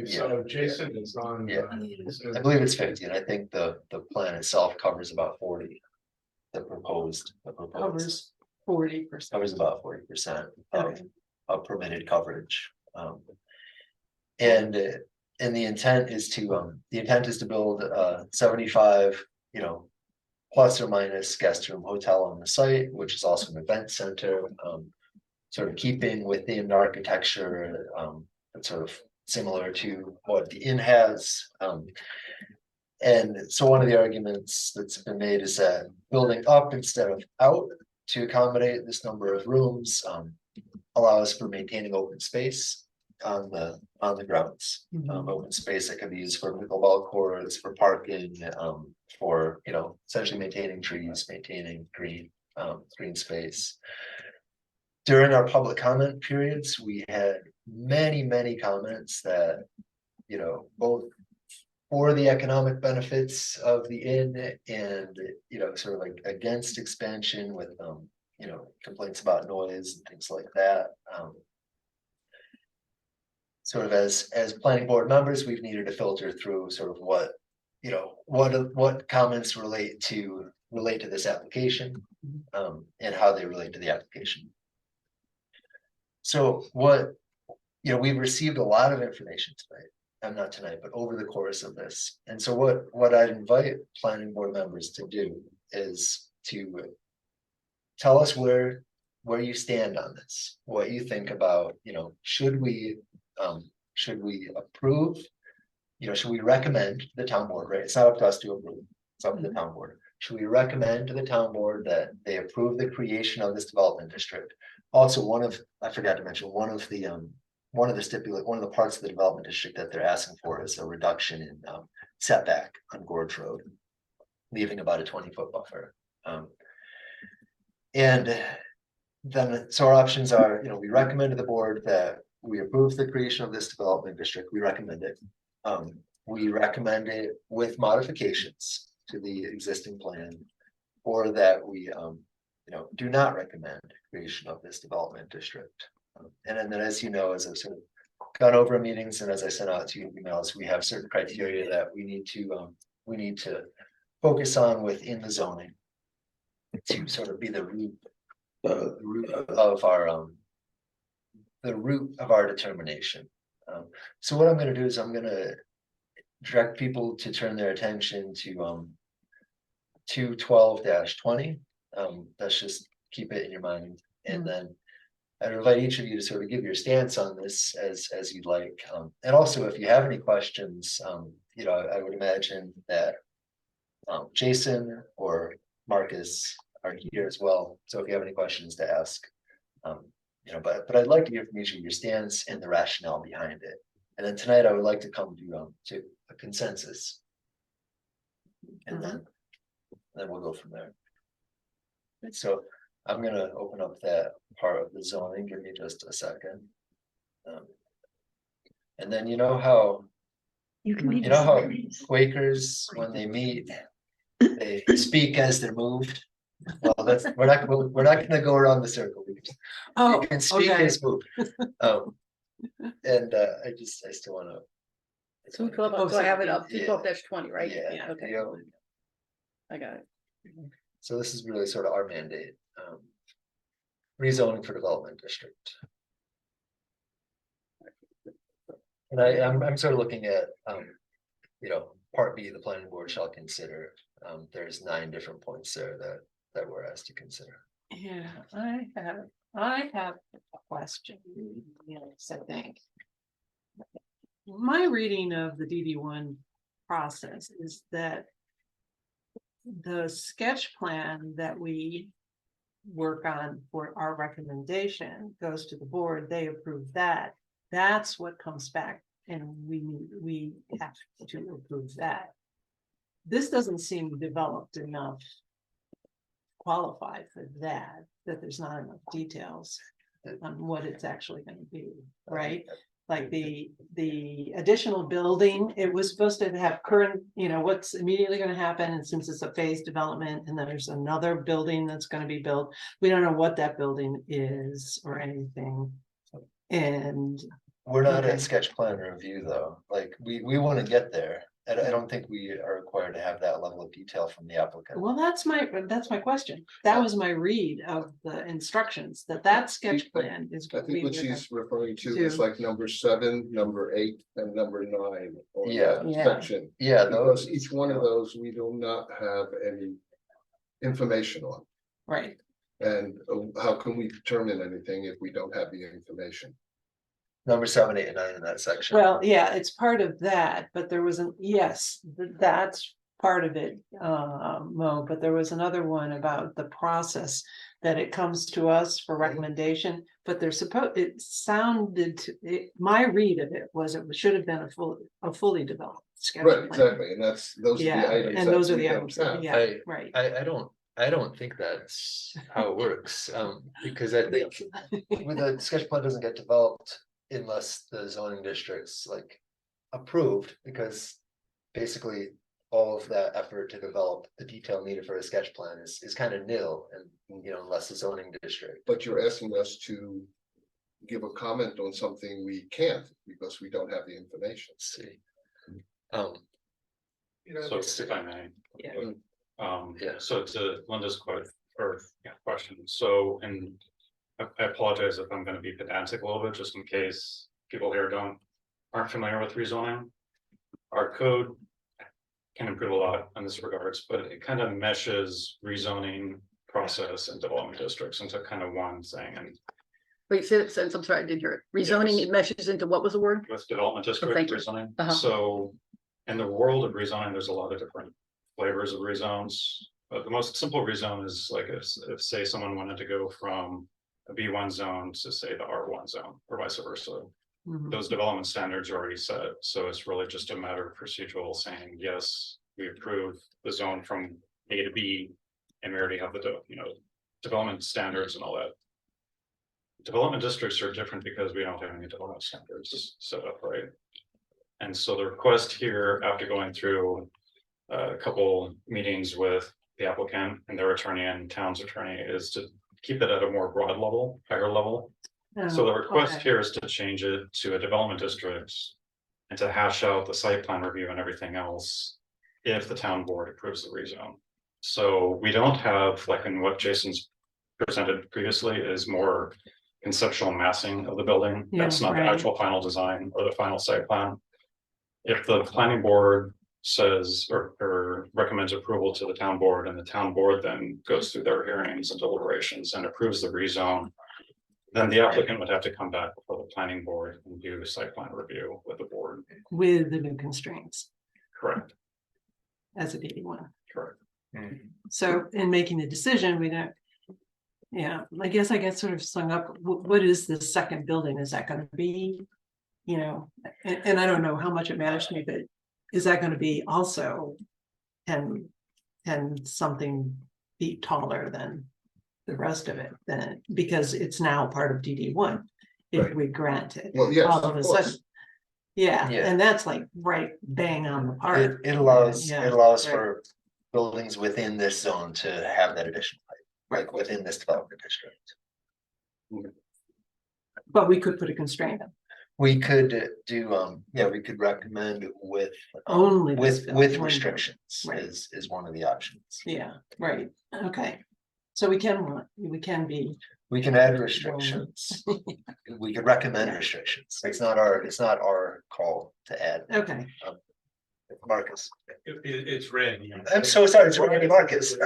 So Jason is on. Yeah. I believe it's 50, and I think the plan itself covers about 40. The proposed Covers 40%. covers about 40% of permitted coverage. And the intent is to build 75, plus or minus guest room hotel on the site, which is also an event center, sort of keeping within architecture, sort of similar to what the inn has. And so one of the arguments that's been made is that building up instead of out to accommodate this number of rooms allows for maintaining open space on the grounds. Open space that can be used for pickleball courts, for parking, for essentially maintaining trees, maintaining green space. During our public comment periods, we had many comments that both for the economic benefits of the inn and sort of like against expansion with complaints about noise and things like that. Sort of as planning board members, we've needed to filter through sort of what comments relate to this application, and how they relate to the application. So we've received a lot of information tonight, not tonight, but over the course of this. And so what I'd invite planning board members to do is to tell us where you stand on this, what you think about, should we approve, should we recommend to the town board, right? It's not up to us to approve, it's up to the town board. Should we recommend to the town board that they approve the creation of this development district? Also, I forgot to mention, one of the parts of the development district that they're asking for is a reduction in setback on Gorge Road, leaving about a 20-foot buffer. And then, so our options are, we recommend to the board that we approve the creation of this development district. We recommend it. We recommend it with modifications to the existing plan, or that we, do not recommend creation of this development district. And then, as as I've sort of gone over in meetings and as I sent out to you emails, we have certain criteria that we need to focus on within the zoning to sort of be the root of our determination. So what I'm going to do is I'm going to direct people to turn their attention to 212-20. Let's just keep it in your mind, and then I'd invite each of you to sort of give your stance on this as you'd like. And also, if you have any questions, I would imagine that Jason or Marcus are here as well. So if you have any questions to ask, but I'd like to hear from each of you your stance and the rationale behind it. And then tonight I would like to come to a consensus. And then we'll go from there. So I'm gonna open up that part of the zoning, give me just a second. And then you know how Quakers, when they meet, they speak as they're moved? Well, we're not gonna go around the circle. You Oh, can speak okay. as moved. And I still wanna. So I have it up, Yeah. 12-20, right? Yeah. Okay, yeah. I got it. So this is really sort of our mandate. Rezoning for development district. And I'm sort of looking at, part B, the planning board shall consider, there's 9 different points there that we're asked to consider. Yeah, I have a question, yes, I think. My reading of the DD1 process is that the sketch plan that we work on for our recommendation goes to the board, they approve that. That's what comes back and we have to approve that. This doesn't seem developed enough, qualified for that there's not enough details on what it's actually gonna be, right? Like the additional building, it was supposed to have current, what's immediately gonna happen, and since it's a phased development, and then there's another building that's gonna be built. We don't know what that building is or anything. And We're not Okay. at sketch plan review though, like we want to get there. I don't think we are required to have that level of detail from the applicant. well, that's my question. That was my read of the instructions, that sketch plan is. I think what she's referring to is To- like number 7, number 8, and number 9. on Yeah. that Yeah. Section, Yeah, because those, each one of those, we do not have any information on. Right, And how can we determine anything if we don't have the information? number 7, 8, and 9 in that section. well, yeah, it's part of that, but there wasn't, yes, that's part of it, Mo, but there was another one about the process. That it comes to us for recommendation, but it sounded, my read of it was it should have been a fully developed sketch Right, plan. exactly, and those are the Yeah, items. and that those are we the don't items, have. yeah, right. I don't think that's how it works, because I think when the sketch plan doesn't get developed unless the zoning district's like approved, because basically all of that effort to develop the detail needed for a sketch plan is kind of nil, and unless the zoning district. But you're asking us to give a comment on something we can't because we don't have the information. See. So if I may. Yeah. Yeah. So to Linda's question, so, and I apologize if I'm gonna be pedantic a little bit, just in case people here aren't familiar with rezoning. Our code can improve a lot in this regards, but it kind of meshes rezoning process and development districts into kind of one thing, and Wait, say it, I'm sorry, I did hear it. Rezoning, Yes. it meshes into, what was the word? with development district thank you. rezoning. Uh-huh. So in the world of rezoning, there's a lot of different flavors of rezones. But the most simple rezone is like if say someone wanted to go from a B1 zone to say the R1 zone or vice versa. Mhm. Those development standards are already set, so it's really just a matter of procedural saying, yes, we approve the zone from A to B. And we already have the, development standards and all that. Development districts are different because we don't have any development standards set up, right? And so the request here, after going through a couple meetings with the applicant and their attorney and town's attorney, is to keep it at a more broad level, higher level. So the Oh, request okay. here is to change it to a development district. And to hash out the site plan review and everything else. If the town board approves the rezone. So we don't have, like in what Jason's presented previously, is more conceptual massing of the building. Yeah, That's not the right. actual final design or the final site plan. If the planning board says or recommends approval to the town board, and the town board then goes through their hearings and deliberations and approves the rezone. Then the applicant would have to come back before the planning board and do a site plan review with the board. With the new constraints Correct, as a DD1. correct. So in making the decision, we don't. Yeah, I guess I get sort of slung up, what is the second building? Is that gonna be? And I don't know how much it matters to me, but is that gonna be also 10 something feet taller than the rest of it, then, because it's now part of DD1. If Right. we grant it. Well, yes, All of of a course. sudden. Yeah, Yeah. and that's like right bang on the part. It allows, Yeah, it allows right. for buildings within this zone to have that additional height, like within this development district. But we could put a constraint on We could do, yeah, we could recommend with. Only this With building. restrictions Right. is one of the options. Yeah, right, okay. So we can be, We can add restrictions. We could recommend restrictions. It's not our call to add. okay, Marcus, It's Randy. I'm so sorry, it's Randy Marcus.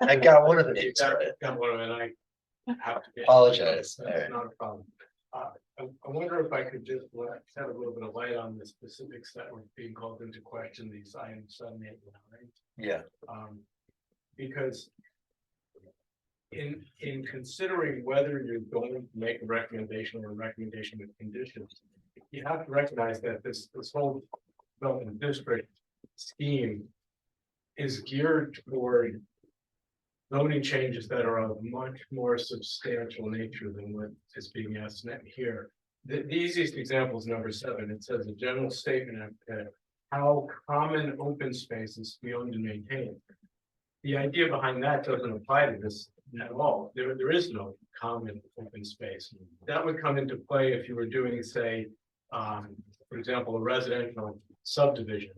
I got one of the names right. Got one of them, and I have to. Apologize. That's All right. not a problem. I wonder if I could just shed a little bit of light on the specifics that were being called into question, these items 7, 8, and 9. Yeah, Because in considering whether you're going to make a recommendation or a recommendation with conditions, you have to recognize that this whole development district scheme is geared toward zoning changes that are of much more substantial nature than what is being asked here. The easiest example is number 7. It says a general statement of how common open spaces be owned and maintained. The idea behind that doesn't apply to this at all. There is no common open space. That would come into play if you were doing, say, for example, a residential subdivision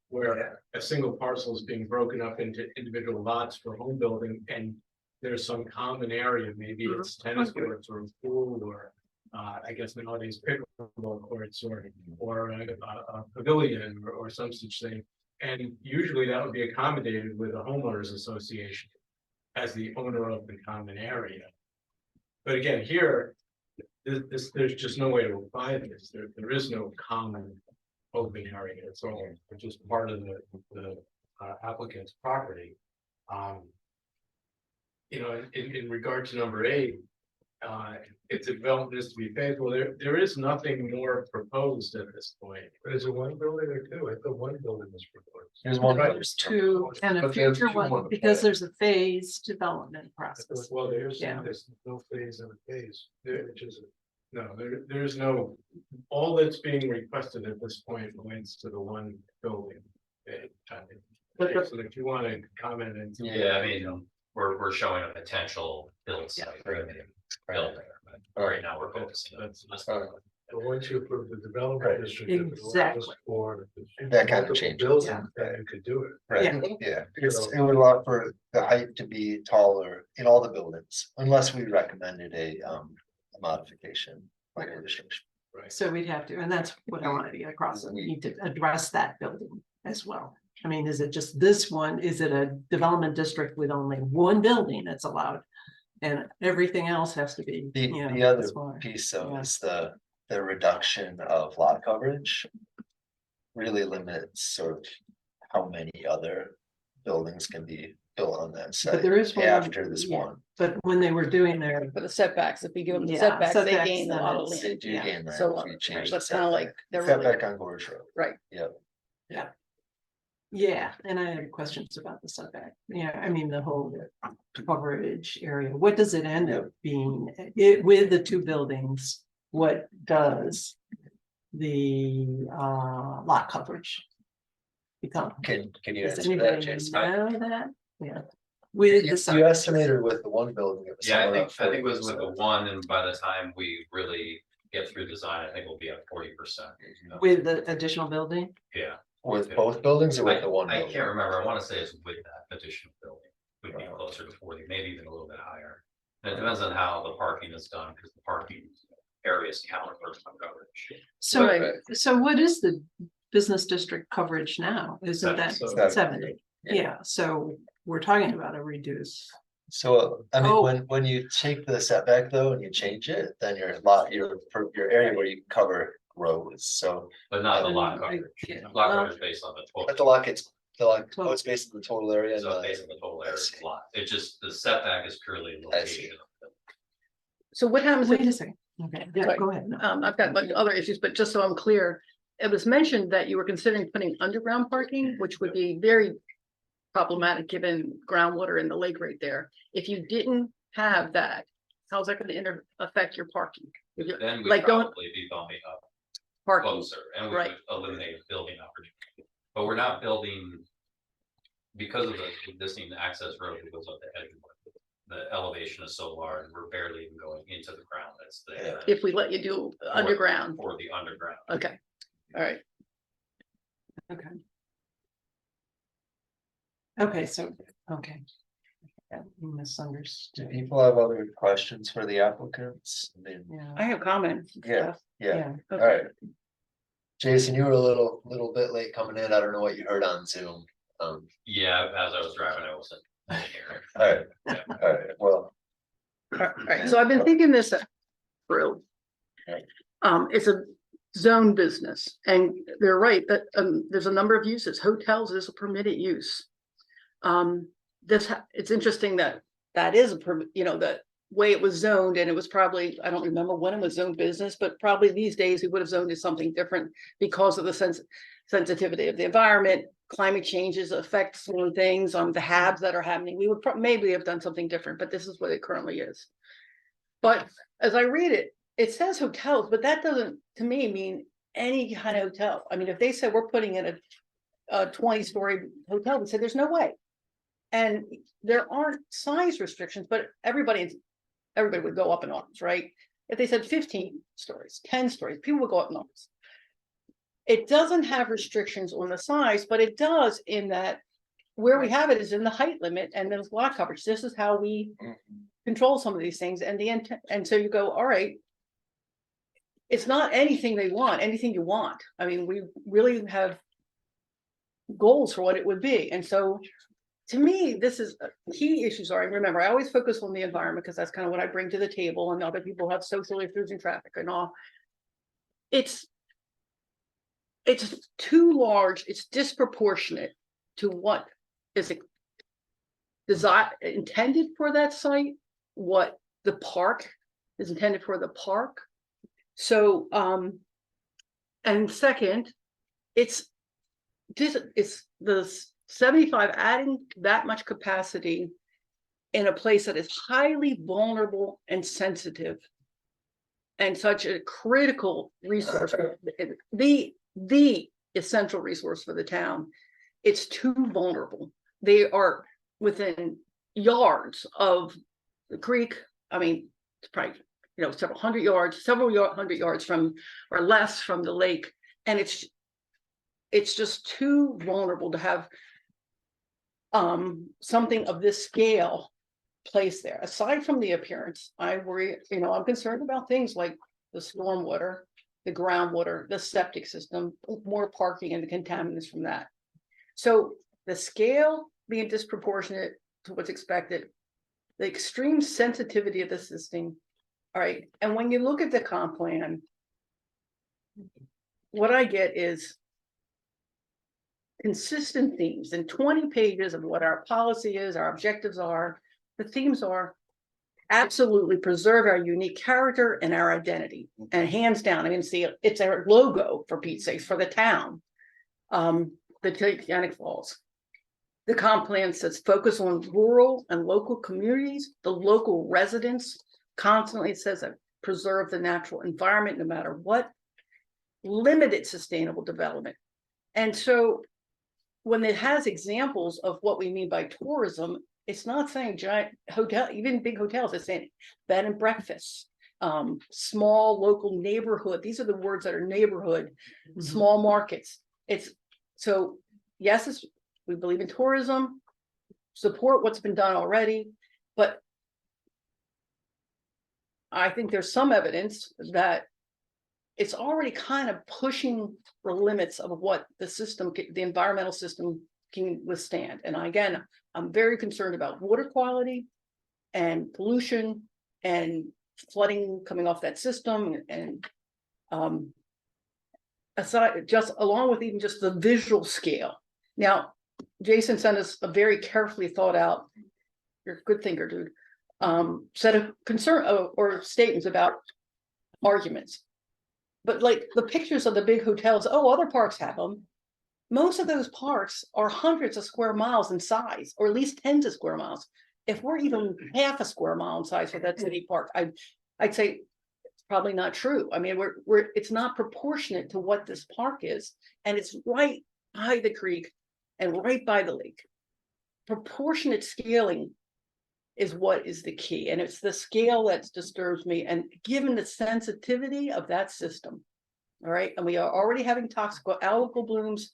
where a single parcel is being broken up into individual lots for home building, and there's some common area, maybe it's tennis courts or a pool, or I guess nowadays pickleball courts, or a pavilion or some such thing. And usually that would be accommodated with a homeowners association as the owner of the common area. But again, here, there's just no way to apply this. There is no common open area. It's all just part of the applicant's property. You know, in regard to number 8, if the development is to be faithful, there is nothing more proposed at this point. But is it one building or 2? I thought one building was proposed. there's one. there's 2 and a But there's future 2 on one, the because plan. there's a phased development process. Well, there's Yeah. no phase and a phase, which is, no, there's no, all that's being requested at this point relates to the one building. But the- So if you want to comment and. Yeah, I mean, we're showing a potential build site. Build there, but right now we're focusing on. But once you approve the Right. development district. it allows Exactly. For. That kind of multiple change. buildings, Yeah. then you could do it. Right, Yeah. yeah, because it would allow for the height to be taller in all the buildings, unless we recommended a modification, like a restriction. So we'd have to, and that's what I wanted to get across, we need to address that building as well. I mean, is it just this one? Is it a development district with only one building that's allowed? And everything else has to be, The, you know. the other smaller. piece of Yeah. is the reduction of lot coverage. Really limits sort of how many other buildings can be built on that But site there is one. after this yeah, one. But when they were doing their, For the setbacks, if you give them the Yeah, setbacks, they setbacks, gain a then lot of it's- They land. do yeah. gain that. So, if we change that's the kind of like, setback. they're really, Setback on Gorge Road. right. Yep. yeah, and I have questions about the setback. Yeah, I mean, the whole coverage area. What does it end up being? With the 2 buildings, what does the lot coverage become? Can you Does answer that, anybody Jason? know that? Yeah. With You the. you estimated with the one building. it was Yeah, I somewhere think around it was with the 40%. one, and by the time we really get through design, I think we'll be at 40%. With the additional building? Yeah. With both buildings or with the one? I building? can't remember. I want to say it's with that additional building. Would be closer to 40, maybe even a little bit higher. And it depends on how the parking is done, because the parking areas count for some coverage. So, Right. so what is the business district coverage now? Isn't that 70? Yeah, so we're talking about a reduce. So, I mean, Oh. when you take the setback though, and you change it, then your lot, your area where you cover grows, so. But not the lot I- coverage. yeah. Lot coverage based on the But the total. lot gets, Well- it's based on the total area. So and based on the total area see. of lot. It just, the setback is purely I see. location. So what happens Wait if, a second. Okay, yeah, Sorry. go ahead. No. I've got like other issues, but just so I'm clear, it was mentioned that you were considering putting underground parking, which would be very problematic given groundwater in the lake right there. If you didn't have that, how's that gonna affect your parking? If you- Then we'd Like going probably be bumping up parking, closer and we right. would eliminate building opportunity. But we're not building. Because of the existing access road that goes up to Edgewood, the elevation is so large, we're barely even going into the ground that's there. If we let you do underground, For the underground. okay, all right. Okay. Okay, so, okay. Yeah, misunderstood. Do people have other questions for the applicants? I mean, Yeah, I have comments. Yeah. yeah, yeah. all right. Jason, you were a little bit late coming in. I don't know what you heard on Zoom. Yeah, as I was driving, I wasn't here. All right, well, All right, so I've been thinking this through. It's a zone business, and they're right, that, there's a number of uses, hotels is a permitted use. It's interesting that that is a permit, you know, the way it was zoned, and it was probably, I don't remember when it was zoned business, but probably these days we would have zoned it something different because of the sensitivity of the environment. Climate changes affect certain things on the HABs that are happening. We would maybe have done something different, but this is what it currently is. But as I read it, it says hotels, but that doesn't, to me, mean any kind of hotel. I mean, if they said we're putting in a 20-story hotel, they said there's no way. And there aren't size restrictions, but everybody would go up in arms, right? If they said 15 stories, 10 stories, people would go up in arms. It doesn't have restrictions on the size, but it does in that where we have it is in the height limit and there's lot coverage. This is how we control some of these things, and and so you go, all right. It's not anything they want, anything you want. I mean, we really have goals for what it would be, and so to me, this is key issues are. Remember, I always focus on the environment because that's kind of what I bring to the table, and other people have social issues and traffic and all. It's too large, it's disproportionate to what is intended for that site, what the park is intended for the park. So, and second, it's the 75 adding that much capacity in a place that is highly vulnerable and sensitive and such a critical resource, the essential resource for the town. It's too vulnerable. They are within yards of the creek. I mean, it's probably, you know, several hundred yards from, or less from the lake. And it's just too vulnerable to have something of this scale placed there. Aside from the appearance, I worry, you know, I'm concerned about things like the stormwater, the groundwater, the septic system, more parking and the contaminants from that. So the scale being disproportionate to what's expected, the extreme sensitivity of the system. All right, and when you look at the comp plan, what I get is consistent themes in 20 pages of what our policy is, our objectives are. The themes are absolutely preserve our unique character and our identity. And hands down, I mean, see, it's our logo, for Pete's sakes, for the town. The Titanic Falls. The comp plan says focus on rural and local communities, the local residents. Constantly it says that preserve the natural environment no matter what. Limited sustainable development. And so when it has examples of what we mean by tourism, it's not saying giant hotel, even big hotels, it's saying bed and breakfast, small local neighborhood. These are the words that are neighborhood, small markets. It's so, yes, we believe in tourism, support what's been done already, but I think there's some evidence that it's already kind of pushing the limits of what the system, the environmental system can withstand. And again, I'm very concerned about water quality and pollution and flooding coming off that system. And aside, just along with even just the visual scale. Now, Jason sent us a very carefully thought out, you're a good thinker, dude, set of concern or statements about arguments. But like the pictures of the big hotels, oh, other parks have them. Most of those parks are hundreds of square miles in size, or at least tens of square miles. if we're even half a square mile in size for that city park, I'd say it's probably not true. I mean, it's not proportionate to what this park is, and it's right by the creek and right by the lake. Proportionate scaling is what is the key, and it's the scale that disturbs me, and given the sensitivity of that system. All right, and we are already having toxic algal blooms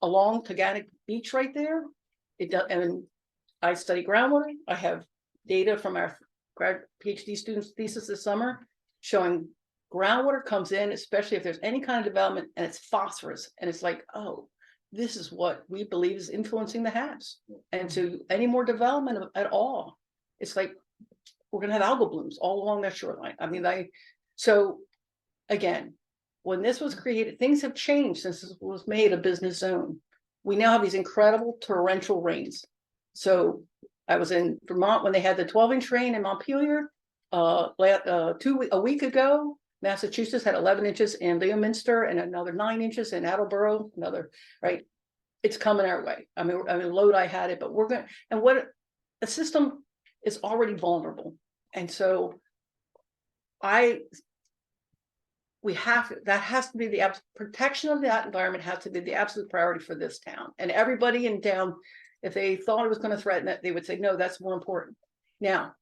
along Taganic Beach right there. It does, and I study groundwater. I have data from our grad PhD students' thesis this summer showing groundwater comes in, especially if there's any kind of development, and it's phosphorus, and it's like, oh, this is what we believe is influencing the HABs. And to any more development at all, it's like we're gonna have algal blooms all along that shoreline. I mean, so again, when this was created, things have changed since this was made a business zone. We now have these incredible torrential rains. So I was in Vermont when they had the 12-inch rain in Montpelier. A week ago, Massachusetts had 11 inches in Leominster and another 9 inches in Attleboro, right? It's coming our way. I mean, Lodi had it, but we're going, and what the system is already vulnerable. And so that has to be the protection of that environment has to be the absolute priority for this town. And everybody in town, if they thought it was going to threaten it, they would say, no, that's more important. Now,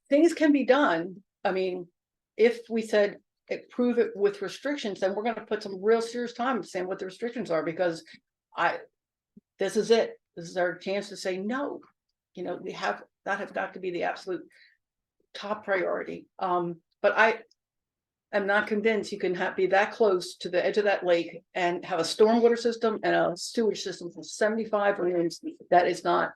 things can be done. I mean, if we said prove it with restrictions, then we're going to put some real serious time saying what the restrictions are, because this is it. This is our chance to say no. You know, that has got to be the absolute top priority. But I am not convinced you can be that close to the edge of that lake and have a stormwater system and a sewage system for 75 rooms. That is not.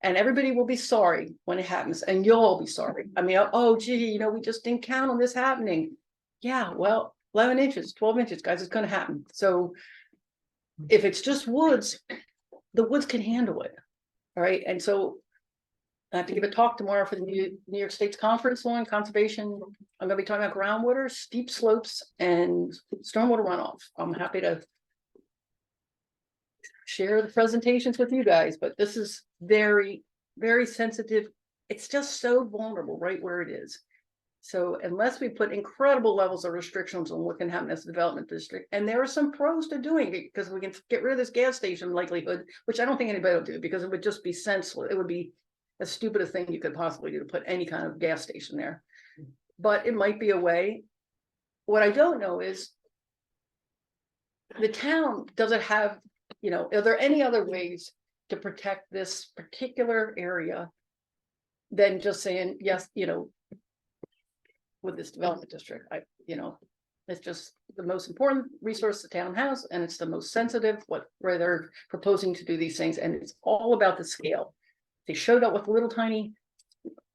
And everybody will be sorry when it happens, and you'll all be sorry. I mean, oh, gee, you know, we just didn't count on this happening. Yeah, well, 11 inches, 12 inches, guys, it's going to happen. So if it's just woods, the woods can handle it. All right. And so I have to give a talk tomorrow for the New York State's conference on conservation. I'm going to be talking about groundwater, steep slopes, and stormwater runoff. I'm happy to share the presentations with you guys, but this is very, very sensitive. It's just so vulnerable right where it is. So unless we put incredible levels of restrictions on what can happen as a development district, and there are some pros to doing it, because we can get rid of this gas station likelihood, which I don't think anybody will do, because it would just be senseless. It would be the stupidest thing you could possibly do to put any kind of gas station there. But it might be a way. What I don't know is the town, does it have, you know, are there any other ways to protect this particular area than just saying, yes, you know, with this development district, it's just the most important resource the town has, and it's the most sensitive, where they're proposing to do these things, and it's all about the scale. They showed up with little tiny,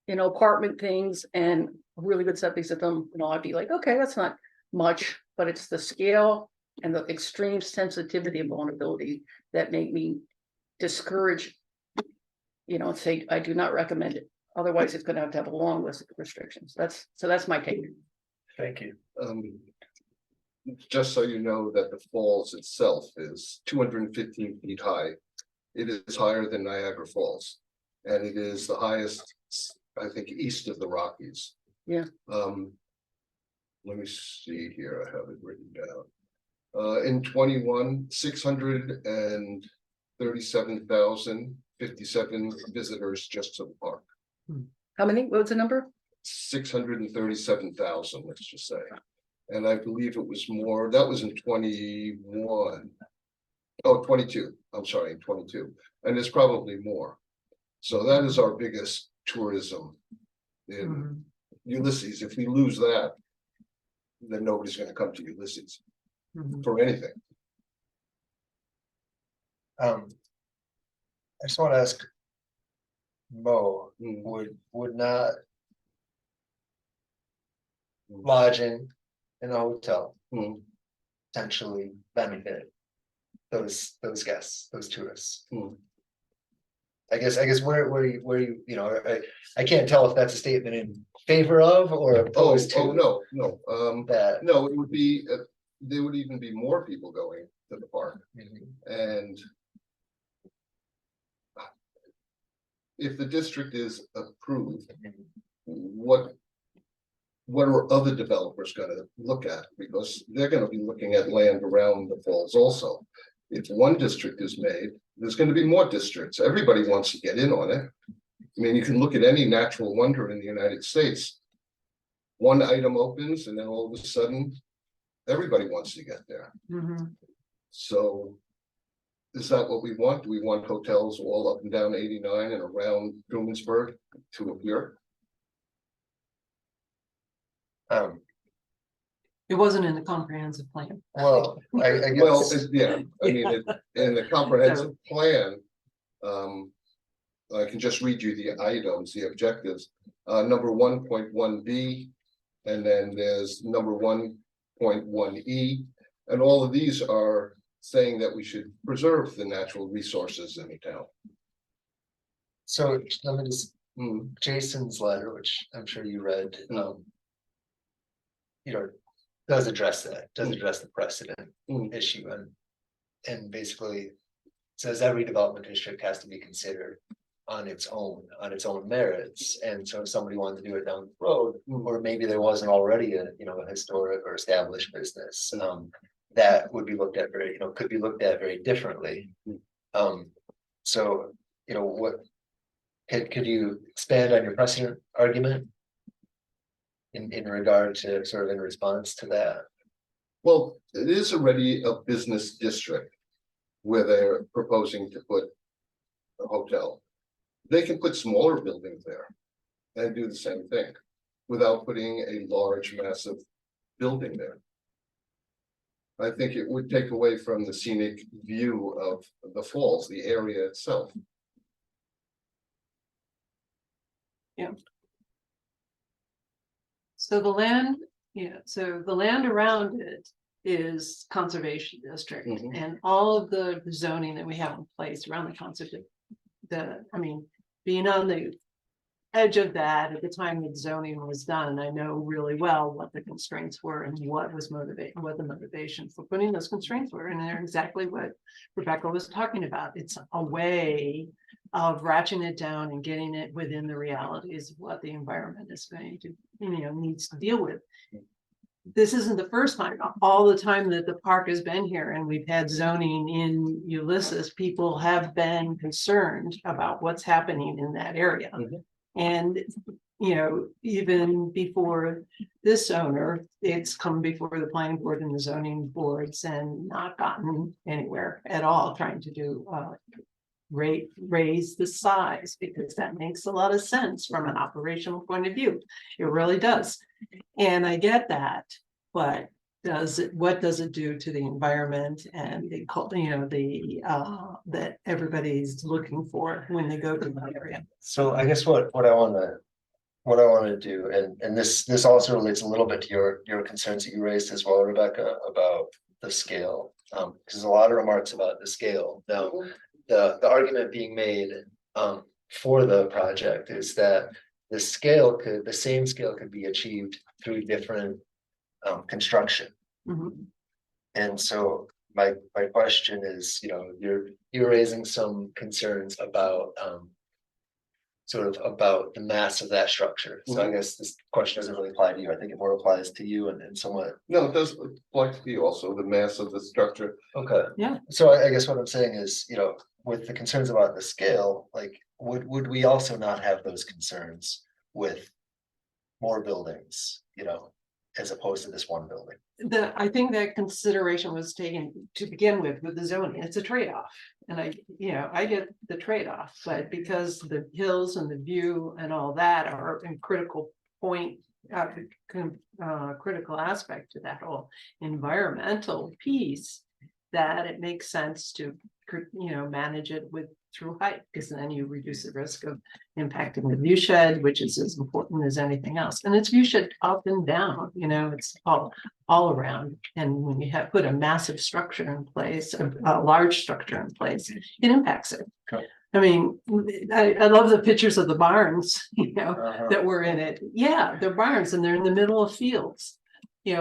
apartment things and really good septic system, I'd be like, okay, that's not much, but it's the scale and the extreme sensitivity and vulnerability that make me discourage, and say, I do not recommend it. Otherwise, it's going to have a long list of restrictions. That's my take. Thank you. Just so you know that the falls itself is 215 feet high. It is higher than Niagara Falls, and it is the highest, I think, east of the Rockies. Yeah. Let me see here. I have it written down. In 21, 637,057 visitors just to the park. How many? What was the number? 637,000, let's just say. And I believe it was more, that was in 21. Oh, 22. I'm sorry, in 22. And it's probably more. So that is our biggest tourism in Ulysses. If we lose that, then nobody's going to come to Ulysses for anything. I just want to ask Mo, would not lodging in a hotel potentially benefit those guests, those tourists? I guess where you I can't tell if that's a statement in favor of or opposed to. No, that. No, it would be there would even be more people going to the park, and if the district is approved, what are other developers gonna look at? Because they're gonna be looking at land around the falls also. If one district is made, there's gonna be more districts. Everybody wants to get in on it. I mean, you can look at any natural wonder in the United States. One item opens and then all of a sudden, everybody wants to get there. Mhm. So is that what we want? Do we want hotels all up and down 89 and around Trumansburg to appear? It wasn't in the comprehensive plan. Well, I Well, guess, yeah, I mean, in the comprehensive plan, I can just read you the items, the objectives, number 1.1B. And then there's number 1.1E, and all of these are saying that we should preserve the natural resources in the town. so let me just, Jason's letter, which I'm sure you read, does address that, does address the precedent issue and basically says every development district has to be considered on its own merits. And so if somebody wanted to do it down the road, or maybe there wasn't already a historic or established business, that would be looked at very, could be looked at very differently. So, what could you expand on your precedent argument in regard to sort of in response to that? Well, it is already a business district where they're proposing to put a hotel. They can put smaller buildings there and do the same thing without putting a large, massive building there. I think it would take away from the scenic view of the falls, the area itself. So the land, so the land around it is conservation district, and all of the zoning that we have in place around the conservation. Being on the edge of that at the time that zoning was done, I know really well what the constraints were and what the motivation for putting those constraints were, and they're exactly what Rebecca was talking about. It's a way of ratcheting it down and getting it within the realities of what the environment is going to, needs to deal with. This isn't the first time. All the time that the park has been here and we've had zoning in Ulysses, people have been concerned about what's happening in that area. And, even before this owner, it's come before the planning board and the zoning boards and not gotten anywhere at all trying to do raise the size, because that makes a lot of sense from an operational point of view. It really does. And I get that, but what does it do to the environment and the that everybody's looking for when they go to that area? So I guess what I want to do, and this also relates a little bit to your concerns that you raised as well, Rebecca, about the scale, because there's a lot of remarks about the scale. Now, the argument being made for the project is that the same scale could be achieved through different construction. And so my question is, you're raising some concerns about about the mass of that structure. So I guess this question doesn't really apply to you. I think it more applies to you and somewhat. No, it does apply to you also, the mass of the structure. Okay. Yeah. So I guess what I'm saying is, with the concerns about the scale, like, would we also not have those concerns with more buildings, as opposed to this one building? I think that consideration was taken to begin with the zoning. It's a trade-off. And I get the trade-off, but because the hills and the view and all that are a critical point, critical aspect to that whole environmental piece, that it makes sense to manage it through height, because then you reduce the risk of impacting the view shed, which is as important as anything else. And it's view shed up and down, it's all around. And when you put a massive structure in place, a large structure in place, it impacts it. Okay. I mean, I love the pictures of the barns, that were in it. Yeah, they're barns and they're in the middle of fields.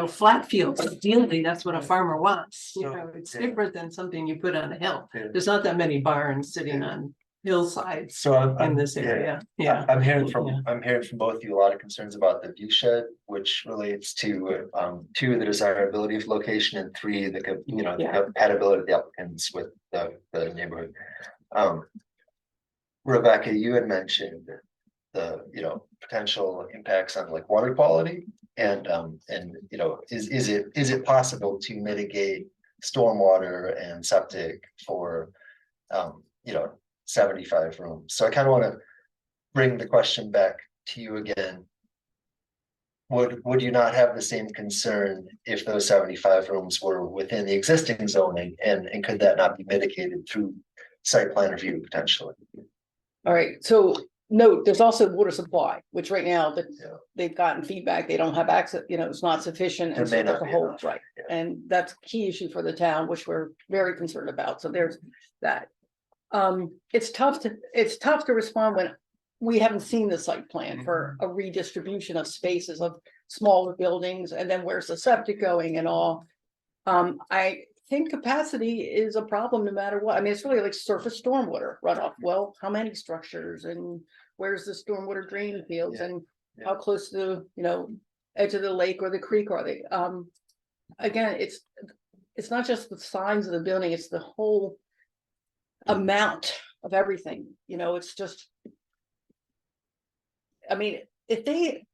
Flat fields, ideally, that's what a farmer wants. It's different than something you put on a hill. There's not that many barns sitting on hillsides So in this area, yeah. I'm hearing Yeah. I'm hearing from both of you a lot of concerns about the view shed, which relates to two, the desirability of location, and three, the the Yeah. compatibility of the applicants with the neighborhood. Rebecca, you had mentioned the potential impacts on like water quality and is it possible to mitigate stormwater and septic for 75 rooms? So I kind of want to bring the question back to you again. Would you not have the same concern if those 75 rooms were within the existing zoning, and could that not be mitigated through site plan review potentially? All right, so note, there's also water supply, which right now that Yeah. they've gotten feedback, they don't have access, it's not sufficient. There And so may there's not a be whole, enough, right, yeah. and that's a key issue for the town, which we're very concerned about. So there's that. It's tough to respond when we haven't seen the site plan for a redistribution of spaces of smaller buildings, and then where's the septic going and all. I think capacity is a problem no matter what. I mean, it's really like surface stormwater runoff. Well, how many structures and where's the stormwater drain fields and how close to the, edge of the lake or the creek are they? Again, it's not just the size of the building, it's the whole amount of everything, it's just. I mean, if they,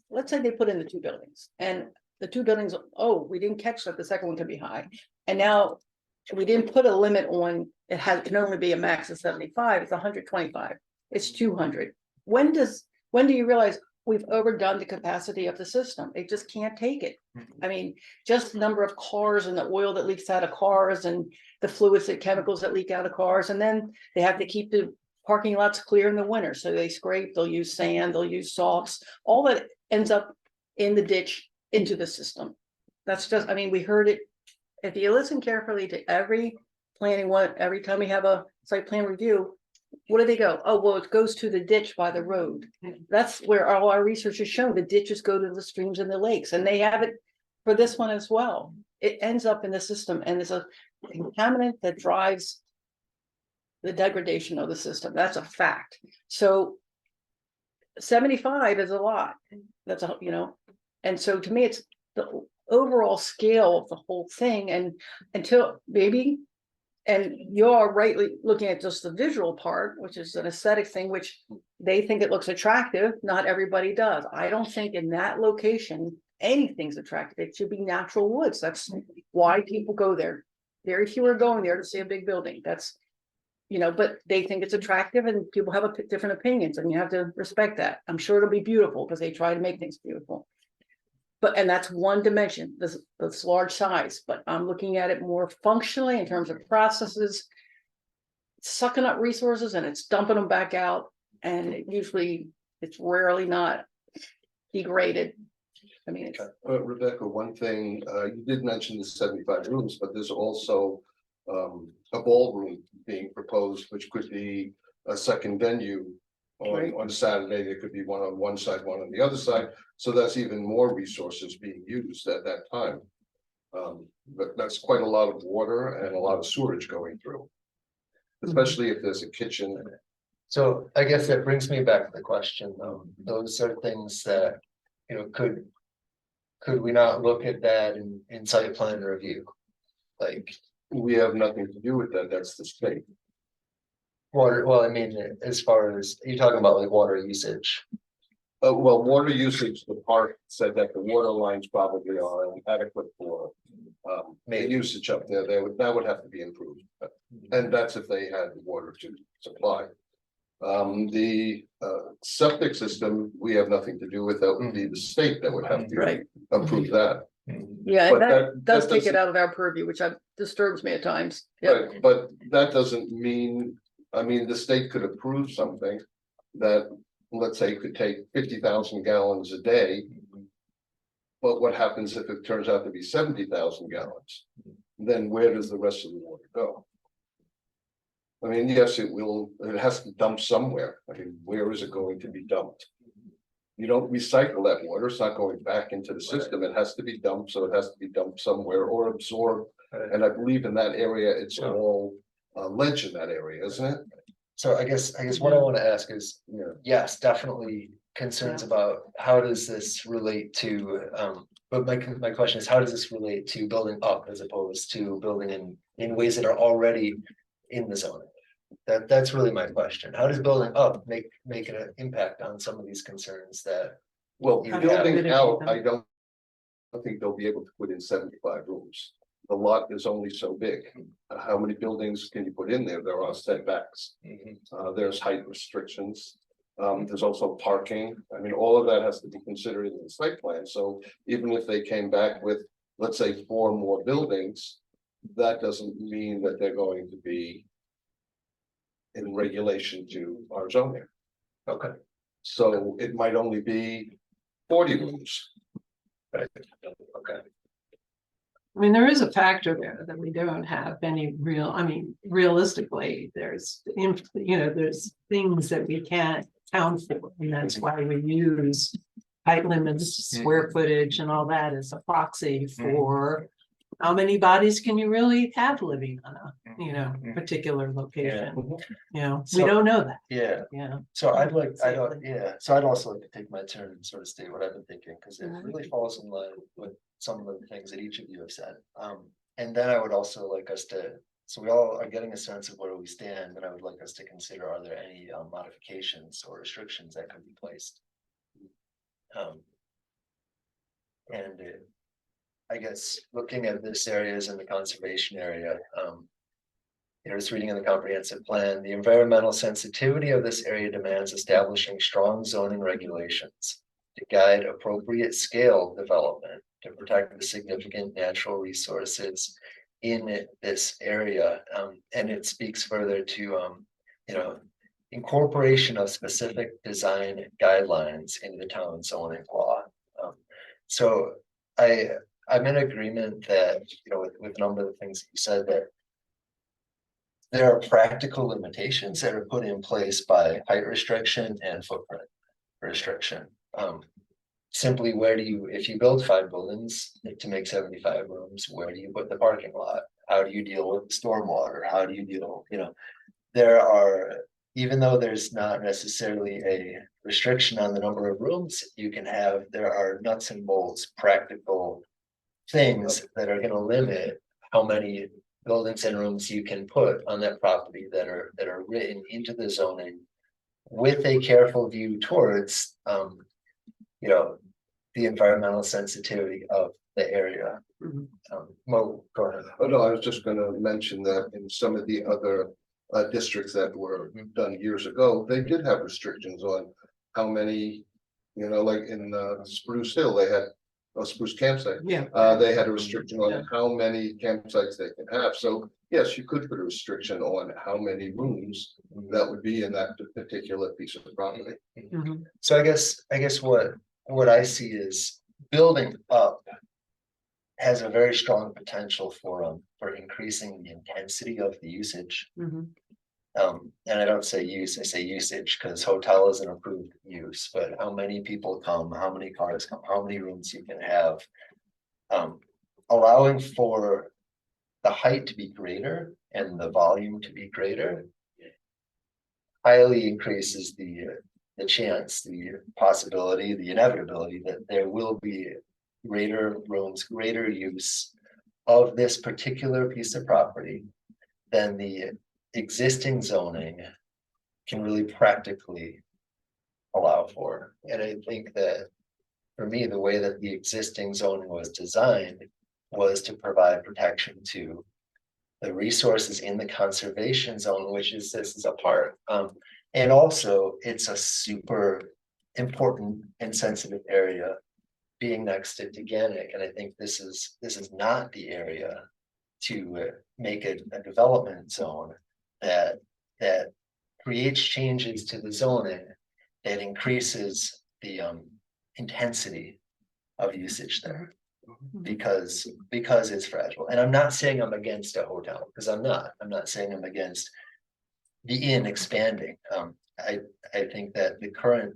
let's say they put in the two buildings and the two buildings, we didn't catch that the second one could be high. And now we didn't put a limit on, can only be a max of 75, it's 125, it's 200. When do you realize we've overdone the capacity of the system? It just can't take it. I mean, just the number of cars and the oil that leaks out of cars and the fluids and chemicals that leak out of cars. And then they have to keep the parking lots clear in the winter. So they scrape, they'll use sand, they'll use salts, all that ends up in the ditch into the system. That's just, I mean, we heard it. If you listen carefully to every planning one, every time we have a site plan review, what do they go? Oh, well, it goes to the ditch by the road. That's where all our research has shown the ditches go to the streams and the lakes, and they have it for this one as well. It ends up in the system, and it's a contaminant that drives the degradation of the system. That's a fact. So 75 is a lot. That's and so to me, it's the overall scale of the whole thing. And until maybe, and you're rightly looking at just the visual part, which is an aesthetic thing, which they think it looks attractive. Not everybody does. I don't think in that location, anything's attractive. It should be natural woods. That's why people go there. Very few are going there to see a big building. That's, but they think it's attractive, and people have different opinions, and you have to respect that. I'm sure it'll be beautiful because they try to make things beautiful. And that's one dimension, this large size, but I'm looking at it more functionally in terms of processes. It's sucking up resources and it's dumping them back out, and it's rarely not degraded. I mean, Rebecca, one thing, you did mention the 75 rooms, but there's also a ballroom being proposed, which could be a second venue. On Saturday, there could be one on one side, one on the other side. So that's even more resources being used at that time. But that's quite a lot of water and a lot of sewerage going through, especially if there's a kitchen. So I guess that brings me back to the question, those are things that, could we not look at that in site plan review? Like, We have nothing to do with that. That's the state. water, well, I mean, as far as, you're talking about like water usage. Well, water usage, the park said that the water lines probably are inadequate for the usage up there. That would have to be improved. And that's if they had the water to supply. The septic system, we have nothing to do with. That would be the state that would have to approve that. Yeah, But and that does take it doesn't- out of our purview, which disturbs me at times. Right, but that doesn't mean, the state could approve something that, let's say, could take 50,000 gallons a day. But what happens if it turns out to be 70,000 gallons? Then where does the rest of the water go? Yes, it has to dump somewhere. Where is it going to be dumped? You don't recycle that water, it's not going back into the system, it has to be dumped, so it has to be dumped somewhere or absorbed. And I believe in that area, it's all ledge in that area, isn't it? So I guess what I wanna ask is, Yeah. yes, definitely concerns about how does this relate to, but my question is, how does this relate to building up as opposed to building in ways that are already in the zoning? That's really my question. How does building up make an impact on some of these concerns that? Well, You have- building mitigate out, them. I don't think they'll be able to put in 75 rooms. The lot is only so big. How many buildings can you put in there? There are setbacks. There's height restrictions. There's also parking. I mean, all of that has to be considered in the site plan. So even if they came back with, let's say, 4 more buildings, that doesn't mean that they're going to be in regulation to our zoning. Okay. So it might only be 40 rooms. Okay. I mean, there is a factor there that we don't have any real, I mean, realistically, there's there's things that we can't count for, and that's why we use height limits, square footage and all that as a proxy for how many bodies can you really have living on a, particular location, we So- don't know that, Yeah, so I'd Safely. so I'd also like to take my turn and sort of state what I've been thinking, because it Mhm. really falls in line with some of the things that each of you have said. And then I would also like us to, so we all are getting a sense of where we stand, and I would like us to consider, are there any modifications or restrictions that could be placed? And I guess looking at this area as in the conservation area, just reading in the comprehensive plan, the environmental sensitivity of this area demands establishing strong zoning regulations to guide appropriate scale development to protect the significant natural resources in this area. And it speaks further to, incorporation of specific design guidelines into the town zoning law. So I'm in agreement that, with a number of the things that you said, that there are practical limitations that are put in place by height restriction and footprint restriction. Simply, where do you, if you build 5 buildings to make 75 rooms, where do you put the parking lot? How do you deal with stormwater? How do you deal, there are, even though there's not necessarily a restriction on the number of rooms you can have, there are nuts and bolts, practical things that are gonna limit how many buildings and rooms you can put on that property that are written into the zoning with a careful view towards, the environmental sensitivity of the area. Mo, go ahead. Oh, no, I was just gonna mention that in some of the other districts that were done years ago, they did have restrictions on how many, like in Spruce Hill, they had a Spruce campsite. They had a restriction on how many campsites they can have. So yes, you could put a restriction on how many rooms that would be in that particular piece of property. So I guess what I see is building up has a very strong potential for increasing the intensity of the usage. And I don't say use, I say usage, because hotel is an approved use, but how many people come, how many cars come, how many rooms you can have. Allowing for the height to be greater and the volume to be greater highly increases the chance, the possibility, the inevitability that there will be greater rooms, greater use of this particular piece of property than the existing zoning can really practically allow for. And I think that for me, the way that the existing zoning was designed was to provide protection to the resources in the conservation zone, which is this is a part. And also it's a super important and sensitive area being next to Teganic. And I think this is not the area to make a development zone that creates changes to the zoning that increases the intensity of usage there because it's fragile. And I'm not saying I'm against a hotel, because I'm not saying I'm against the inn expanding. I think that the current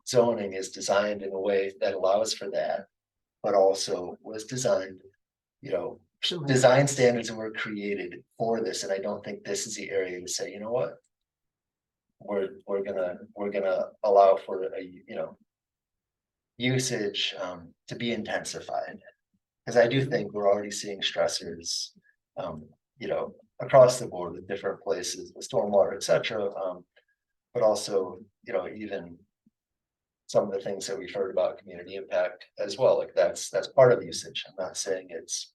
zoning is designed in a way that allows for that, but also was designed, design standards were created for this, and I don't think this is the area to say, you know what? We're gonna allow for a, you know, usage to be intensified. Cause I do think we're already seeing stressors, you know, across the board with different places, with stormwater, et cetera. But also, you know, even some of the things that we've heard about community impact as well, like that's part of usage. I'm not saying it's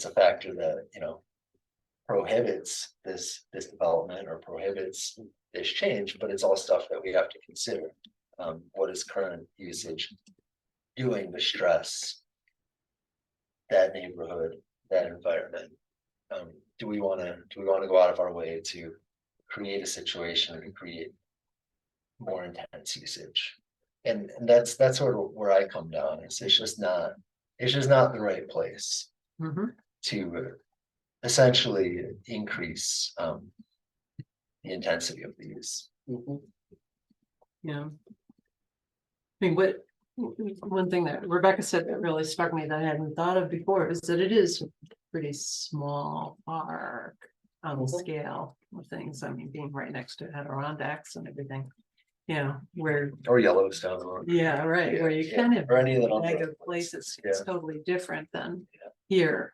a factor that, you know, prohibits this development or prohibits this change, but it's all stuff that we have to consider. What is current usage doing to stress that neighborhood, that environment? Do we want to go out of our way to create a situation to create more intense usage? And that's sort of where I come down. It's just not the right place to essentially increase the intensity of the use. Yeah. I mean, one thing that Rebecca said that really struck me that I hadn't thought of before is that it is a pretty small park on the scale of things. I mean, being right next to Adirondacks and everything. Yeah, where, Or Yellowstone. Or, yeah, right, where you kind of or any of the mega places, it's totally different than Yeah. here.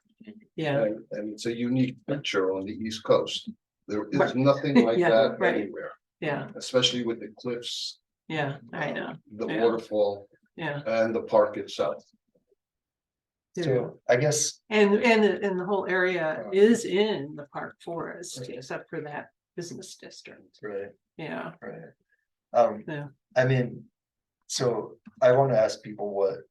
Yeah, And it's a unique picture on the East Coast. There is Right. nothing like Yeah, that right. anywhere, yeah, especially with the cliffs, yeah, I know, the Yeah. waterfall yeah. and the park itself. So I guess And the whole area is in the park forest, except for that business district. right, Yeah, right. Yeah. I mean, so I want to ask people what